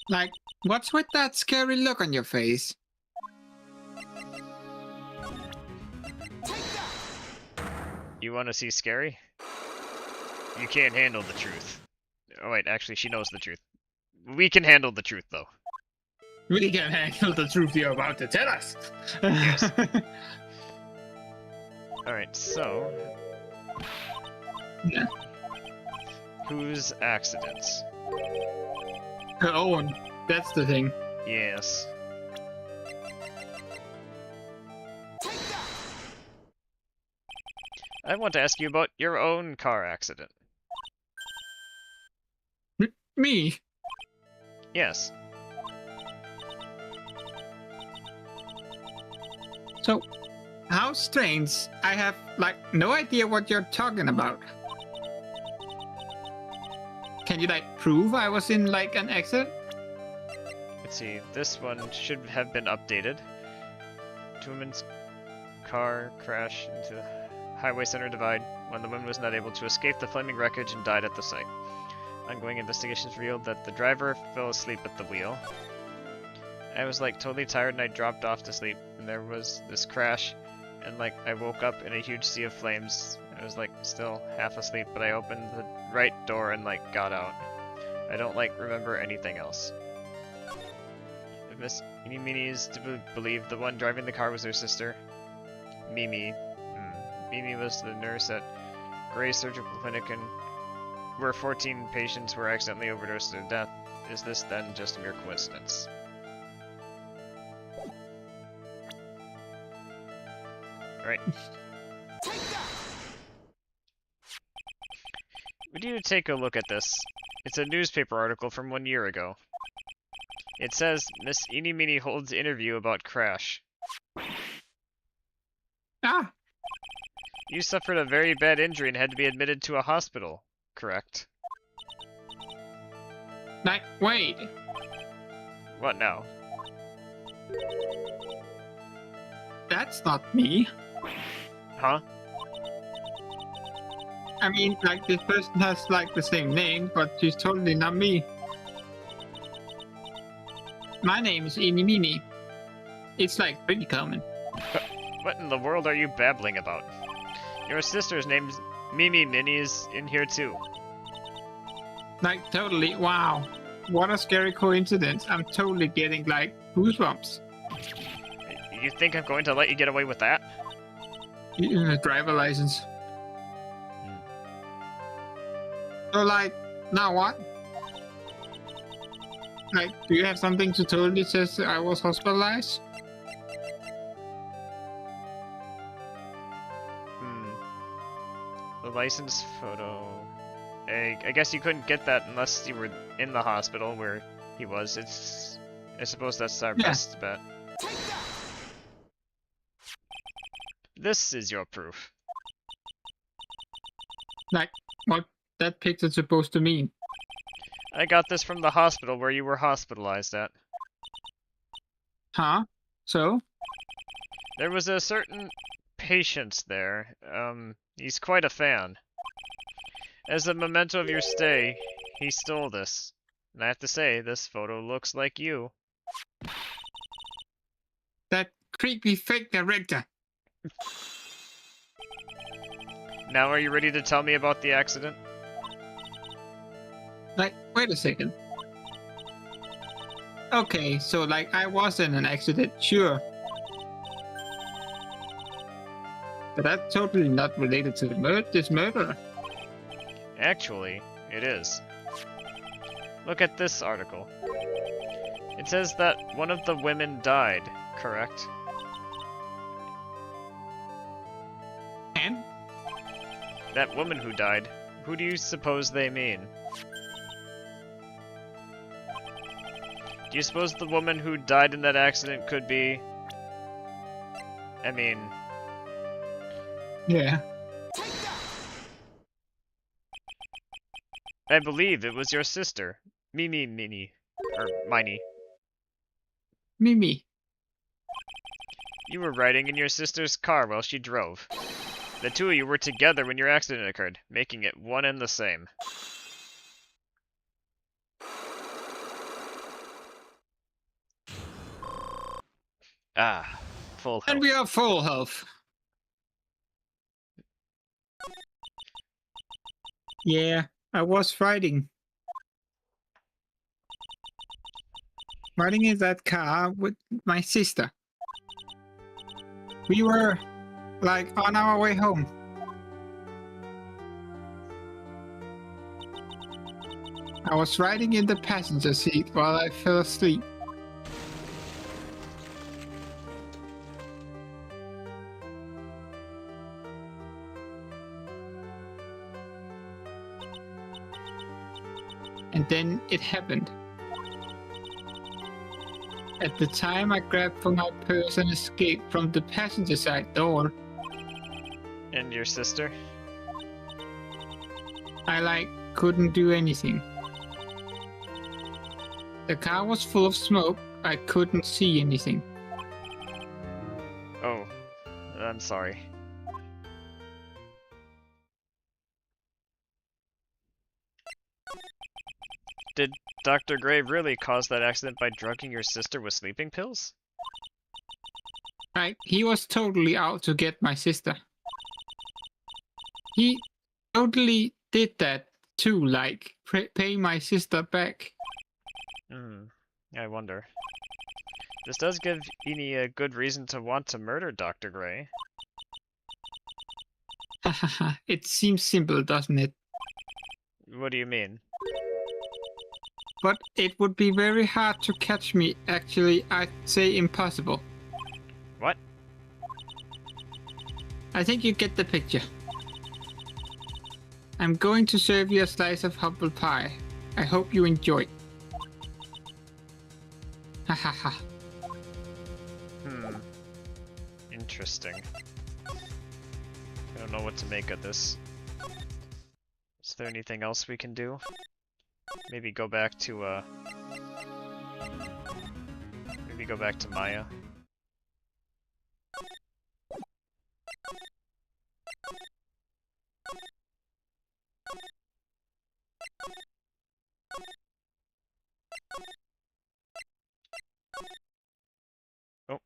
Like, what's with that scary look on your face? You want to see scary? You can't handle the truth. Oh wait, actually she knows the truth. We can handle the truth though. We can handle the truth you're about to tell us. Yes. Alright, so... Yeah. Whose accidents? Her own. That's the thing. Yes. I want to ask you about your own car accident. Me? Yes. So, how strange. I have, like, no idea what you're talking about. Can you, like, prove I was in, like, an accident? Let's see, this one should have been updated. Two women's car crashed into the highway center divide when the woman was not able to escape the flaming wreckage and died at the site. Ongoing investigations revealed that the driver fell asleep at the wheel. I was like totally tired and I dropped off to sleep and there was this crash and like I woke up in a huge sea of flames. I was like still half asleep, but I opened the right door and like got out. I don't like remember anything else. If Miss Mini is to believe the one driving the car was her sister, Mimi. Mimi was the nurse at Gray's Surgical Clinic and where 14 patients were accidentally overdosed to death. Is this then just a mere coincidence? Right. Would you take a look at this? It's a newspaper article from 1 year ago. It says Miss Eeny Meeny holds interview about crash. Ah! You suffered a very bad injury and had to be admitted to a hospital, correct? Like, wait. What now? That's not me. Huh? I mean, like, this person has, like, the same name, but she's totally not me. My name is Eeny Meeny. It's, like, pretty common. What in the world are you babbling about? Your sister's name's Mimi Minnie's in here too. Like, totally, wow. What a scary coincidence. I'm totally getting, like, goosebumps. You think I'm going to let you get away with that? Driver license. So, like, now what? Like, do you have something to totally says I was hospitalized? The license photo. I guess you couldn't get that unless you were in the hospital where he was. I suppose that's our best bet. This is your proof. Like, what that picture's supposed to mean? I got this from the hospital where you were hospitalized at. Huh? So? There was a certain patient there. He's quite a fan. As a memento of your stay, he stole this. And I have to say, this photo looks like you. That creepy fake director. Now are you ready to tell me about the accident? Like, wait a second. Okay, so like I was in an accident, sure. But that's totally not related to this murder. Actually, it is. Look at this article. It says that one of the women died, correct? And? That woman who died, who do you suppose they mean? Do you suppose the woman who died in that accident could be... I mean... Yeah. I believe it was your sister, Mimi Mini. Or Miney. Mimi. You were riding in your sister's car while she drove. The two of you were together when your accident occurred, making it one and the same. Ah, full health. And we are full health. Yeah, I was riding. Riding in that car with my sister. We were, like, on our way home. I was riding in the passenger seat while I fell asleep. And then it happened. At the time, I grabbed for my purse and escaped from the passenger side door. And your sister? I couldn't do anything. The car was full of smoke. I couldn't see anything. Oh, I'm sorry. Did Dr. Gray really cause that accident by drugging your sister with sleeping pills? He was totally out to get my sister. He totally did that too, pay my sister back. I wonder. This does give Eni a good reason to want to murder Dr. Gray. Hahaha, it seems simple, doesn't it? What do you mean? But it would be very hard to catch me. Actually, I'd say impossible. What? I think you get the picture. I'm going to serve you a slice of humble pie. I hope you enjoy. Hahaha. Interesting. I don't know what to make of this. Is there anything else we can do? Maybe go back to Maya. Oh.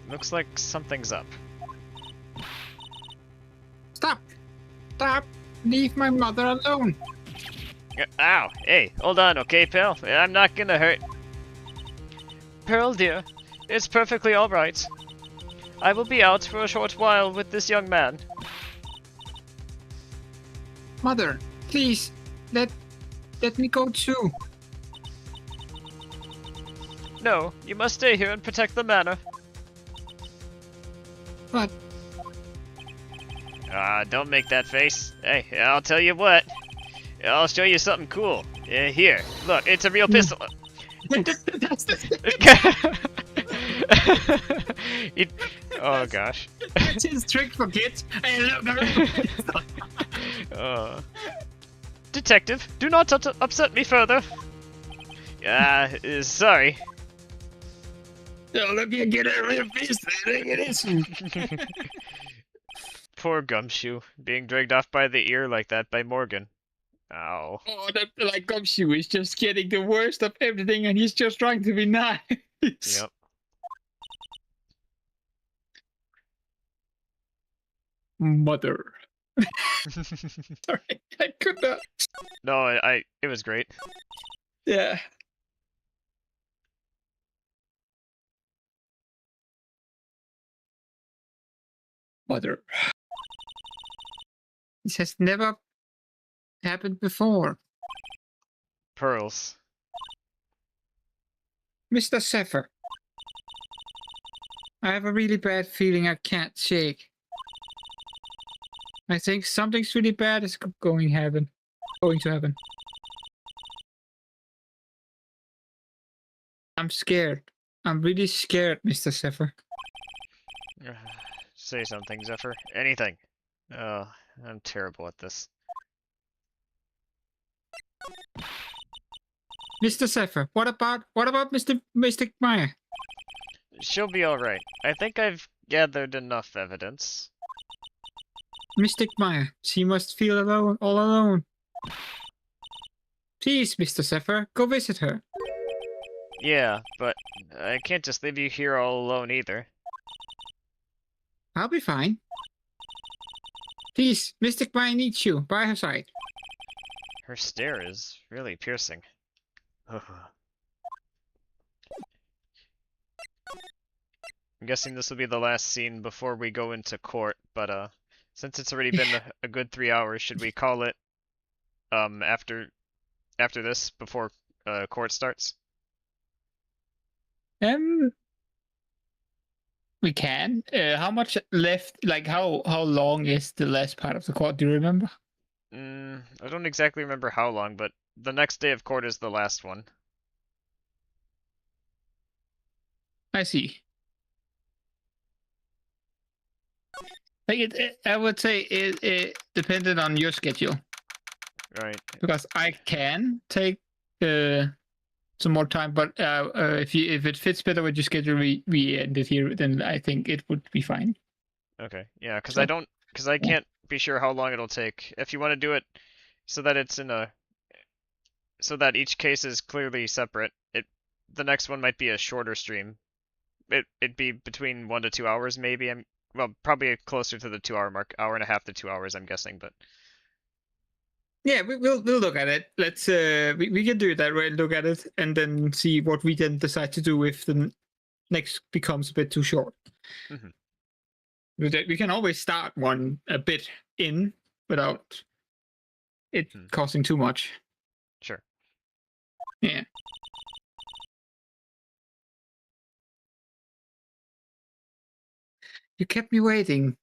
Looks like something's up. Stop! Stop! Leave my mother alone! Ow! Hey, hold on, okay, pal? I'm not gonna hurt. Pearl, dear, it's perfectly alright. I will be out for a short while with this young man. Mother, please, let me go too. No, you must stay here and protect the manor. But... don't make that face. Hey, I'll tell you what. I'll show you something cool. Here, look, it's a real pistol. Oh gosh. That's his trick for kids. Detective, do not upset me further. Sorry. Oh, let me get a real pistol. It is. Poor Gumshoe, being dragged off by the ear like that by Morgan. Ow. Oh, that Gumshoe is just getting the worst of everything, and he's just trying to be nice. Yep. Mother. Sorry, I could not. No, it was great. Yeah. Mother. This has never happened before. Pearls. Mr. Zephyr. I have a really bad feeling I can't shake. I think something's really bad is going to happen. I'm scared. I'm really scared, Mr. Zephyr. Say something, Zephyr. Anything. Oh, I'm terrible at this. Mr. Zephyr, what about Mystic Maya? She'll be alright. I think I've gathered enough evidence. Mystic Maya, she must feel alone, all alone. Please, Mr. Zephyr, go visit her. Yeah, but I can't just leave you here all alone either. I'll be fine. Please, Mystic Maya needs you by her side. Her stare is really piercing. I'm guessing this will be the last scene before we go into court, but Since it's already been a good 3 hours, should we call it after this before court starts? We can. How much left? Like how long is the last part of the court? Do you remember? I don't exactly remember how long, but the next day of court is the last one. I see. Like I would say it depended on your schedule. Right. Because I can take some more time, but if it fits better with your schedule, we end it here. Then I think it would be fine. Okay. Yeah, because So- I can't be sure how long it'll take. If you want to do it so that it's so that each case is clearly separate, the next one might be a shorter stream. It'd be between 1 to 2 hours, maybe. Well, probably closer to the 2-hour mark, hour and a half to 2 hours, I'm guessing. But Yeah, we'll look at it. Let's we can do it that way. Look at it and then see what we then decide to do if the next becomes a bit too short. Mhm. We can always start one a bit in without it costing too much. sure. Yeah. You kept me waiting,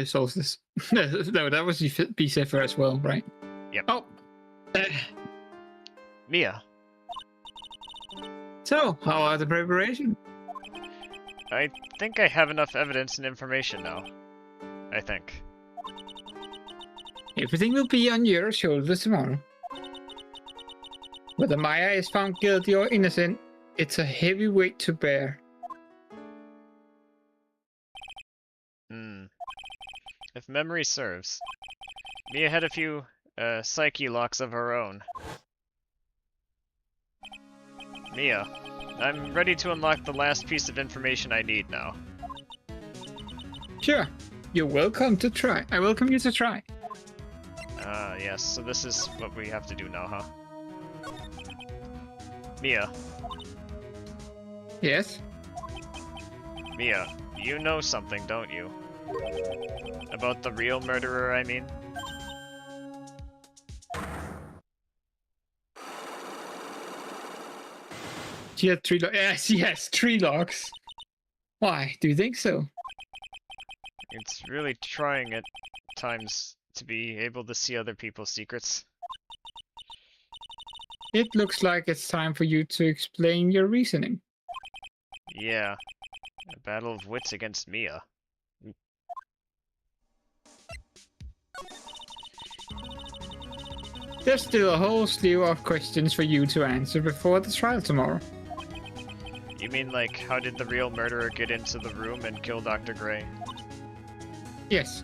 Solstice. No, that was be Zephyr as well, right? Yep. Oh. Mia, So, how are the preparation? I think I have enough evidence and information now. I think. Everything will be on your shoulders tomorrow. Whether Maya is found guilty or innocent, it's a heavy weight to bear. If memory serves, Mia had a few psyche locks of her own. Mia, I'm ready to unlock the last piece of information I need now. Sure, you're welcome to try. I welcome you to try. Ah, yes, so this is what we have to do now, huh? Mia. Yes? Mia, you know something, don't you? About the real murderer, I mean? She had 3 locks. Yes, she has 3 locks. Why? Do you think so? It's really trying at times to be able to see other people's secrets. It looks like it's time for you to explain your reasoning. Yeah. A battle of wits against Mia. There's still a whole slew of questions for you to answer before the trial tomorrow. You mean like, how did the real murderer get into the room and kill Dr. Gray? Yes.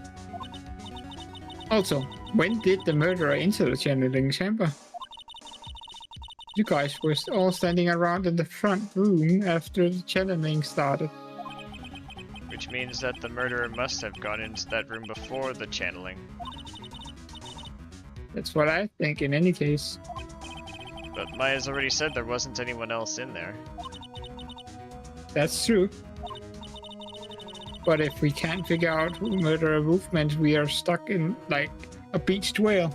Also, when did the murderer enter the channeling chamber? You guys were all standing around in the front room after the channeling started. Which means that the murderer must have gone into that room before the channeling. That's what I think in any case. But Maya's already said there wasn't anyone else in there. That's true. But if we can't figure out who murdered a movement, we are stuck in, like, a beached whale.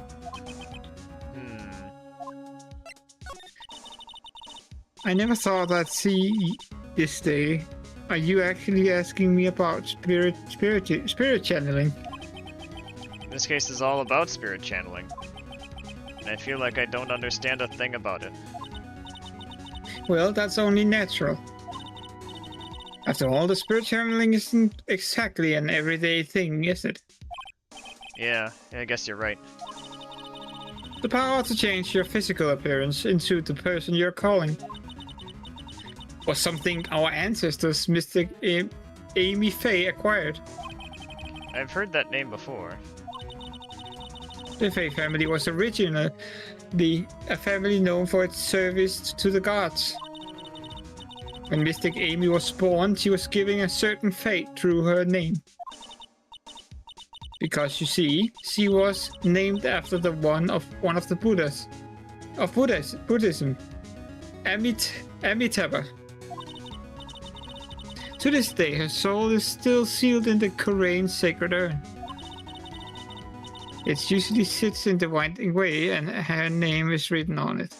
I never thought I'd see this day. Are you actually asking me about spirit channeling? This case is all about spirit channeling. And I feel like I don't understand a thing about it. Well, that's only natural. After all, the spirit channeling isn't exactly an everyday thing, is it? Yeah, I guess you're right. The power to change your physical appearance into the person you're calling was something our ancestors, Mystic Amy Faye, acquired. I've heard that name before. The Faye family was originally a family known for its service to the gods. When Mystic Amy was born, she was given a certain fate through her name. Because you see, she was named after one of the Buddhas of Buddhism, Amitabha. To this day, her soul is still sealed in the Korean sacred urn. It usually sits in the winding way, and her name is written on it.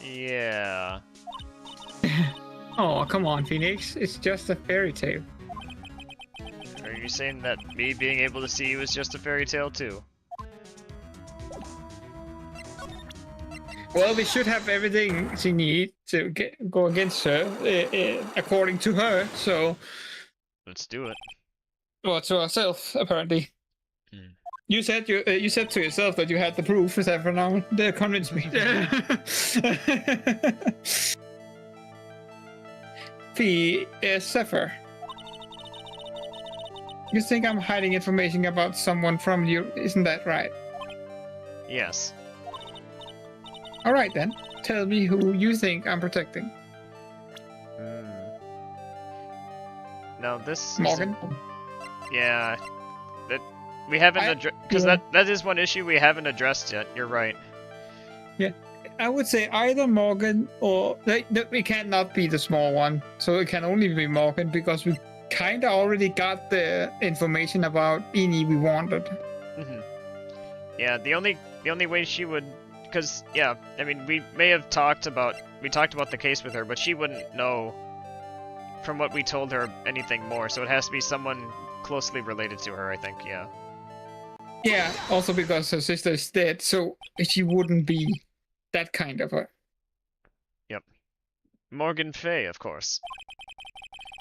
Yeah. Oh, come on, Phoenix. It's just a fairy tale. Are you saying that me being able to see you is just a fairy tale too? Well, we should have everything she needs to go against her, according to her. So, Let's do it. well, to ourselves, apparently. You said you said to yourself that you had the proof, Zephyr. Now they convinced me. Zephyr. You think I'm hiding information about someone from you? Isn't that right? Yes. All right then. Tell me who you think I'm protecting. Now this Morgan. Yeah. That we haven't addressed because that is one issue we haven't addressed yet. You're right. Yeah. I would say either Morgan or we cannot be the small one, so it can only be Morgan because we kind of already got the information about Beanie we wanted. Yeah, the only way she would, because yeah, I mean we talked about the case with her, but she wouldn't know from what we told her anything more. So it has to be someone closely related to her, I think. Yeah. Yeah. Also because her sister is dead, so she wouldn't be that kind of her. Yep. Morgan Fay, of course.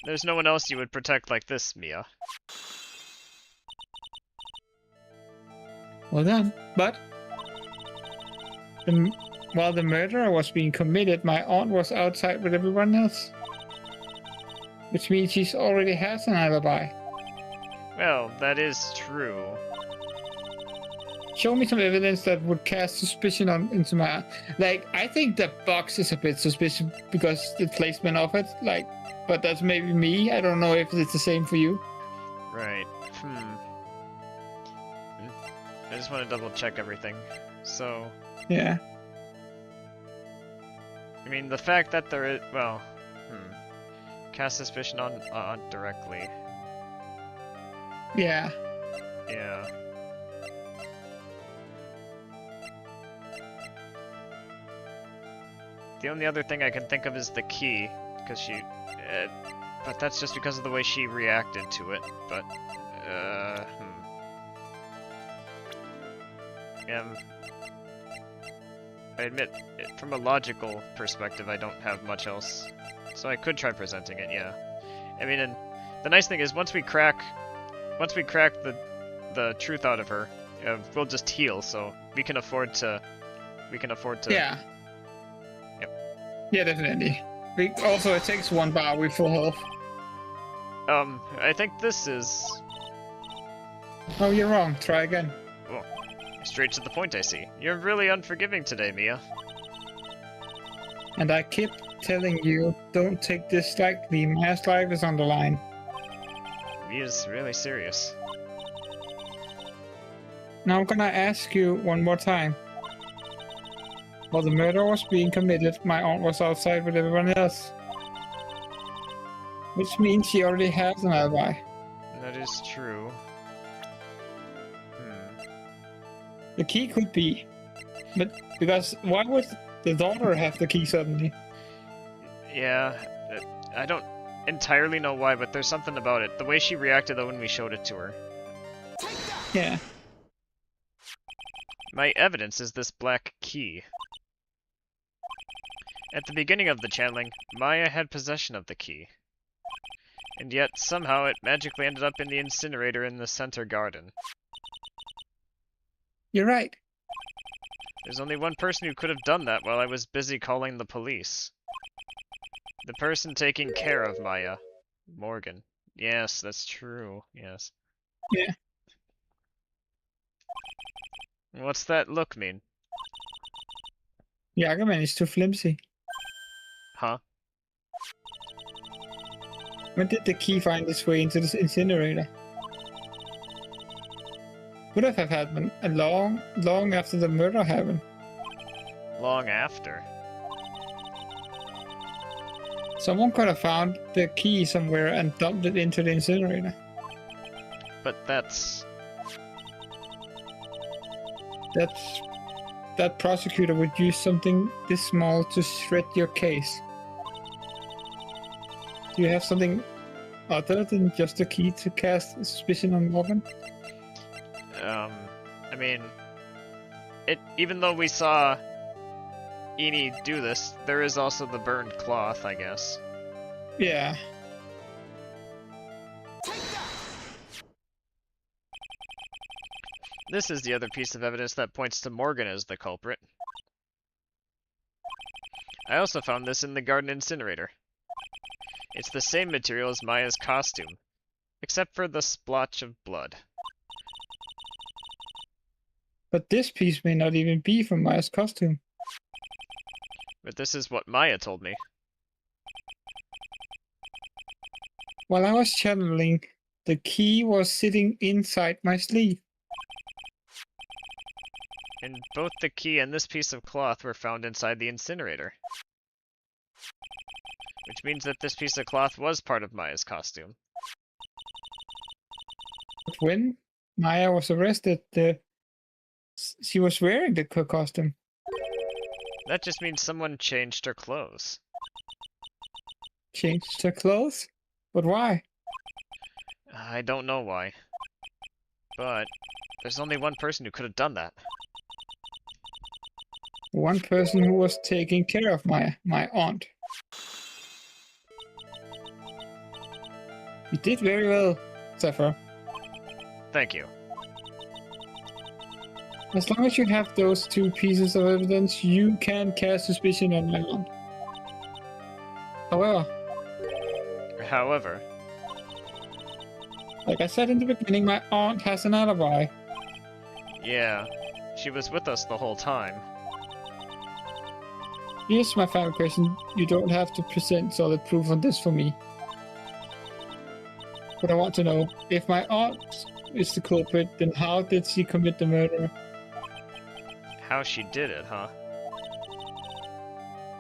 There's no one else you would protect like this, Mia. Well done. But while the murder was being committed, my aunt was outside with everyone else. Which means she already has an alibi. Well, that is true. Show me some evidence that would cast suspicion into my... Like, I think the box is a bit suspicious because the placement of it, like... But that's maybe me. I don't know if it's the same for you. Right. I just want to double check everything. So... Yeah. I mean, the fact that there is... Well... Cast suspicion on directly. Yeah. Yeah. The only other thing I can think of is the key, because she... but that's just because of the way she reacted to it, but... I admit, from a logical perspective, I don't have much else. So I could try presenting it, yeah. I mean, and the nice thing is, once we crack the truth out of her, we'll just heal, so we can afford to... Yeah. Yep. Yeah, definitely. Also, it takes 1 bar with full health. I think this is... Oh, you're wrong. Try again. Well, straight to the point, I see. You're really unforgiving today, Mia. And I keep telling you, don't take this lightly. Mass life is on the line. Mia's really serious. Now I'm gonna ask you one more time. While the murder was being committed, my aunt was outside with everyone else. Which means she already has an alibi. That is true. The key could be. But because why would the daughter have the key suddenly? Yeah, I don't entirely know why, but there's something about it. The way she reacted though when we showed it to her. Yeah. My evidence is this black key. At the beginning of the channeling, Maya had possession of the key. And yet, somehow, it magically ended up in the incinerator in the center garden. You're right. There's only one person who could have done that while I was busy calling the police. The person taking care of Maya. Morgan. Yes, that's true. Yes. Yeah. What's that look mean? The argument is too flimsy. Huh? When did the key find its way into this incinerator? Could have happened a long after the murder happened. Long after? Someone could have found the key somewhere and dumped it into the incinerator. But that's... that prosecutor would use something this small to shred your case. Do you have something other than just a key to cast suspicion on Morgan? I mean, even though we saw Eni do this, there is also the burned cloth, I guess. Yeah. This is the other piece of evidence that points to Morgan as the culprit. I also found this in the garden incinerator. It's the same material as Maya's costume, except for the splotch of blood. But this piece may not even be from Maya's costume. But this is what Maya told me. While I was channeling, the key was sitting inside my sleeve. And both the key and this piece of cloth were found inside the incinerator. Which means that this piece of cloth was part of Maya's costume. But when Maya was arrested, she was wearing the costume. That just means someone changed her clothes. Changed her clothes? But why? I don't know why. But there's only one person who could have done that. One person who was taking care of my aunt. You did very well, Zephyr. Thank you. As long as you have those two pieces of evidence, you can cast suspicion on my aunt. However, like I said in the beginning, my aunt has an alibi. yeah, she was with us the whole time. Here's my final question. You don't have to present solid proof on this for me. But I want to know, if my aunt is the culprit, then how did she commit the murder? How she did it, huh?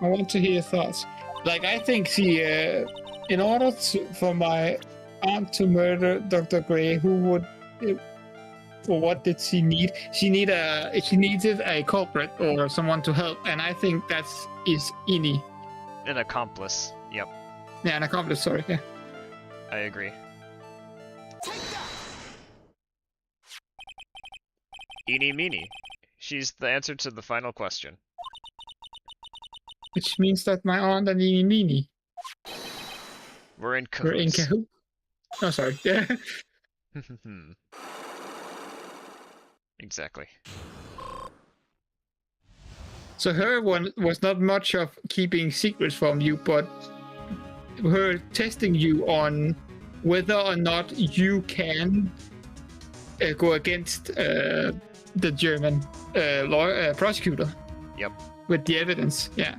I want to hear your thoughts. Like, I think she, in order for my aunt to murder Dr. Gray, who would, or what did she need? She needed a culprit or someone to help, and I think is Eni. An accomplice, yep. Yeah, an accomplice, sorry, yeah. I agree. Eeny meeny. She's the answer to the final question. Which means that my aunt and Eni meeny. We're in cahoots. We're in cahoots. Oh, sorry. Yeah. Exactly. So her one was not much of keeping secrets from you, but her testing you on whether or not you can go against the German prosecutor. Yep. With the evidence, yeah.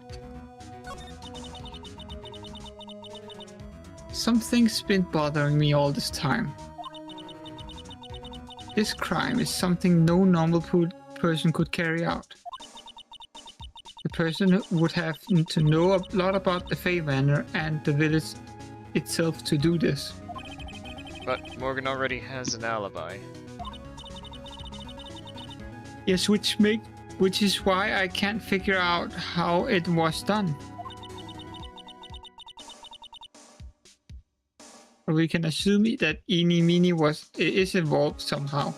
Something's been bothering me all this time. This crime is something no normal person could carry out. The person would have to know a lot about the Fey Manor and the village itself to do this. But Morgan already has an alibi. Yes, which is why I can't figure out how it was done. We can assume that Eeny Meeny is involved somehow.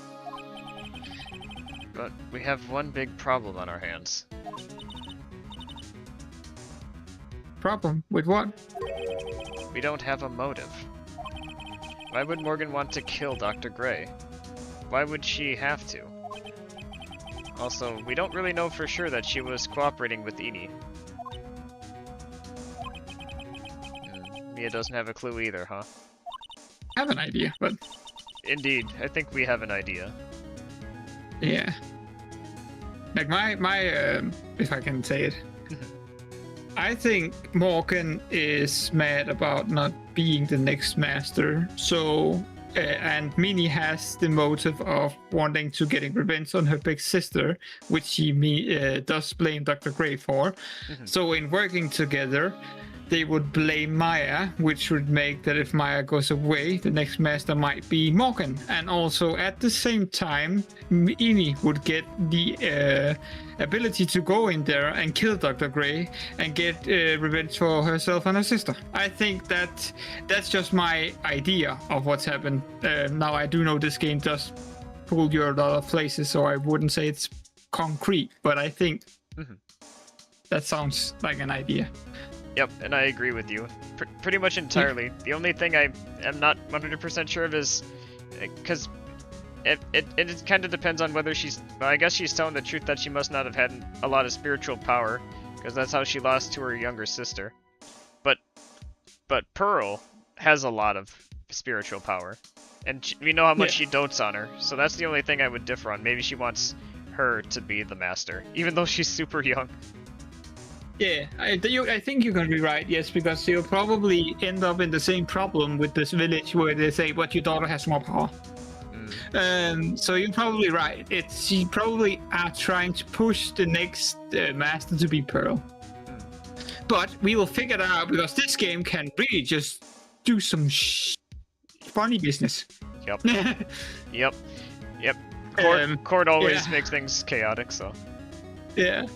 But we have one big problem on our hands. Problem? With what? We don't have a motive. Why would Morgan want to kill Dr. Gray? Why would she have to? Also, we don't really know for sure that she was cooperating with Eni. Mia doesn't have a clue either, huh? I have an idea, but... Indeed, I think we have an idea. Yeah. Like my if I can say it. I think Morgan is mad about not being the next master, so... and Minnie has the motive of wanting to getting revenge on her big sister, which she does blame Dr. Gray for. So in working together, they would blame Maya, which would make that if Maya goes away, the next master might be Morgan. And also at the same time, Amy would get the ability to go in there and kill Dr. Gray and get revenge for herself and her sister. I think that's just my idea of what's happened. Now I do know this game does pull you a lot of places, so I wouldn't say it's concrete, but I think that sounds like an idea. Yep, and I agree with you. Pretty much entirely. The only thing I am not 100% sure of is... because it kind of depends on whether she's... Well, I guess she's telling the truth that she must not have had a lot of spiritual power, because that's how she lost to her younger sister. But Pearl has a lot of spiritual power, and we know how much she dotes on her, so that's the only thing I would differ on. Maybe she wants her to be the master, even though she's super young. Yeah, I think you're going to be right, yes, because you'll probably end up in the same problem with this village where they say, but your daughter has more power. So you're probably right. She probably are trying to push the next master to be Pearl. But we will figure that out, because this game can really just do some funny business. Yep. Yep. Court always makes things chaotic, so. Yeah.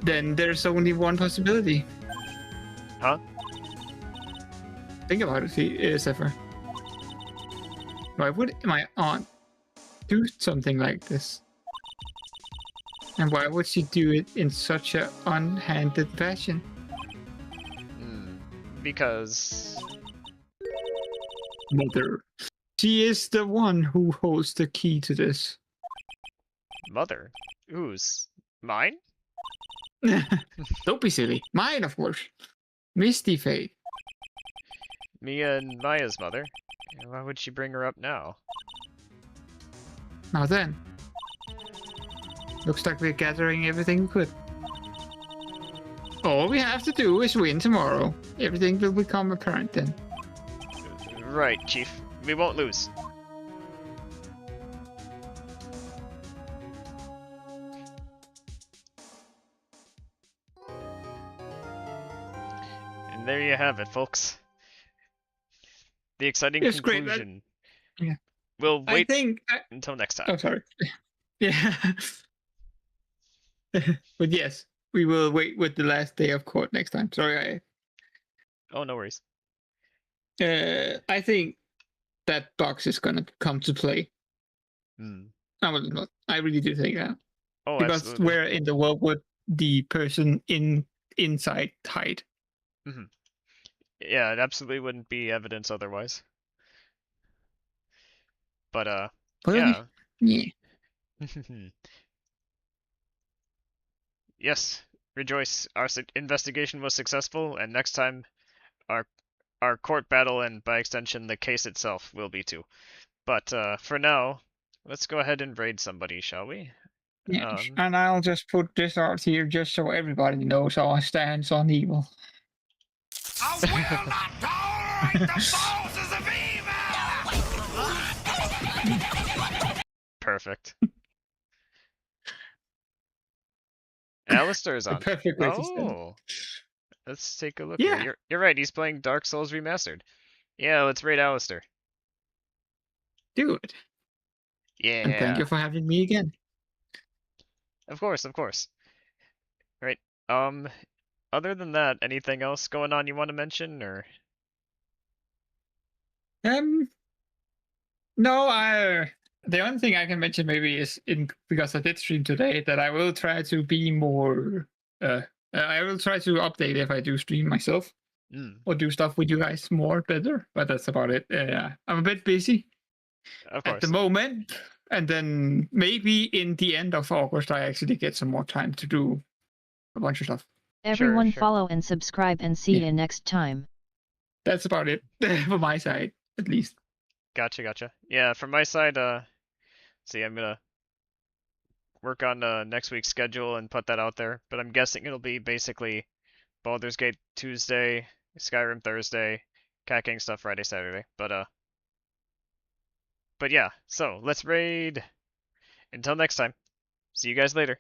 Then there's only one possibility. Huh? Think about it, Zephyr. Why would my aunt do something like this? And why would she do it in such an unhanded fashion? Because... Mother. She is the one who holds the key to this. Mother? Whose? Mine? Don't be silly. Mine, of course. Misty Fate. Mia and Maya's mother? Why would she bring her up now? Now then. Looks like we're gathering everything we could. All we have to do is win tomorrow. Everything will become apparent then. Right, Chief. We won't lose. And there you have it, folks. The exciting conclusion. Great. Yeah. We'll wait until next time. Oh, sorry. Yeah. But yes, we will wait with the last day of court next time. Sorry, Oh, no worries. I think that box is gonna come to play. I really do think that. Oh, because absolutely. where in the world would the person inside hide? Yeah, it absolutely wouldn't be evidence otherwise. But yeah. Yes, rejoice. Our investigation was successful, and next time, our court battle and by extension the case itself will be too. But for now, let's go ahead and raid somebody, shall we? Yeah, and I'll just put this out here just so everybody knows our stance on evil. I will not tolerate the forces of evil! Perfect. Alistair's on. Perfect way to stand. Let's take a look. Yeah. Here. You're right, he's playing Dark Souls Remastered. Yeah, let's raid Alistair. Dude. Yeah. And thank you for having me again. Of course. Right. Other than that, anything else going on you want to mention, or? No, the only thing I can mention maybe is because I did stream today that I will try to be more. I will try to update if I do stream myself or do stuff with you guys better. But that's about it. I'm a bit busy at the moment, and then maybe in the end of August I actually get some more time to do a bunch of stuff. Everyone follow and subscribe, and see you next time. That's about it for my side, at least. Gotcha. Yeah, from my side, see, I'm gonna work on next week's schedule and put that out there. But I'm guessing it'll be basically Baldur's Gate Tuesday, Skyrim Thursday, Cat King stuff Friday, Saturday. But yeah, so let's raid. Until next time, see you guys later.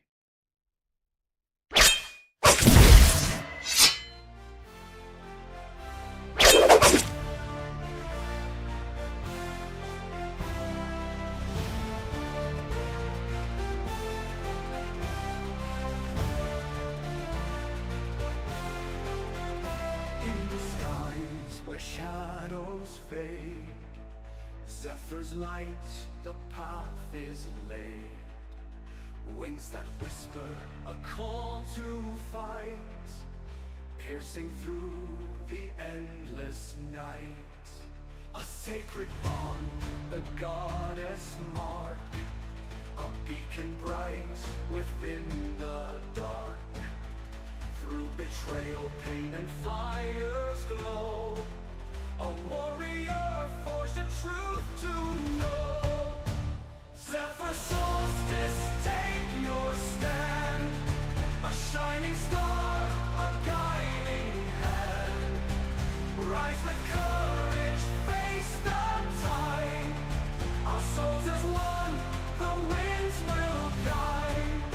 shadows fade. Zephyr's light, the path is laid. Wings that whisper a call to fight, piercing through the endless night. A sacred bond, the goddess mark, a beacon bright within the dark. Through betrayal, pain, and fire's glow, a warrior forged the truth to know. Zephyr Soulstice, take your stand, a shining star.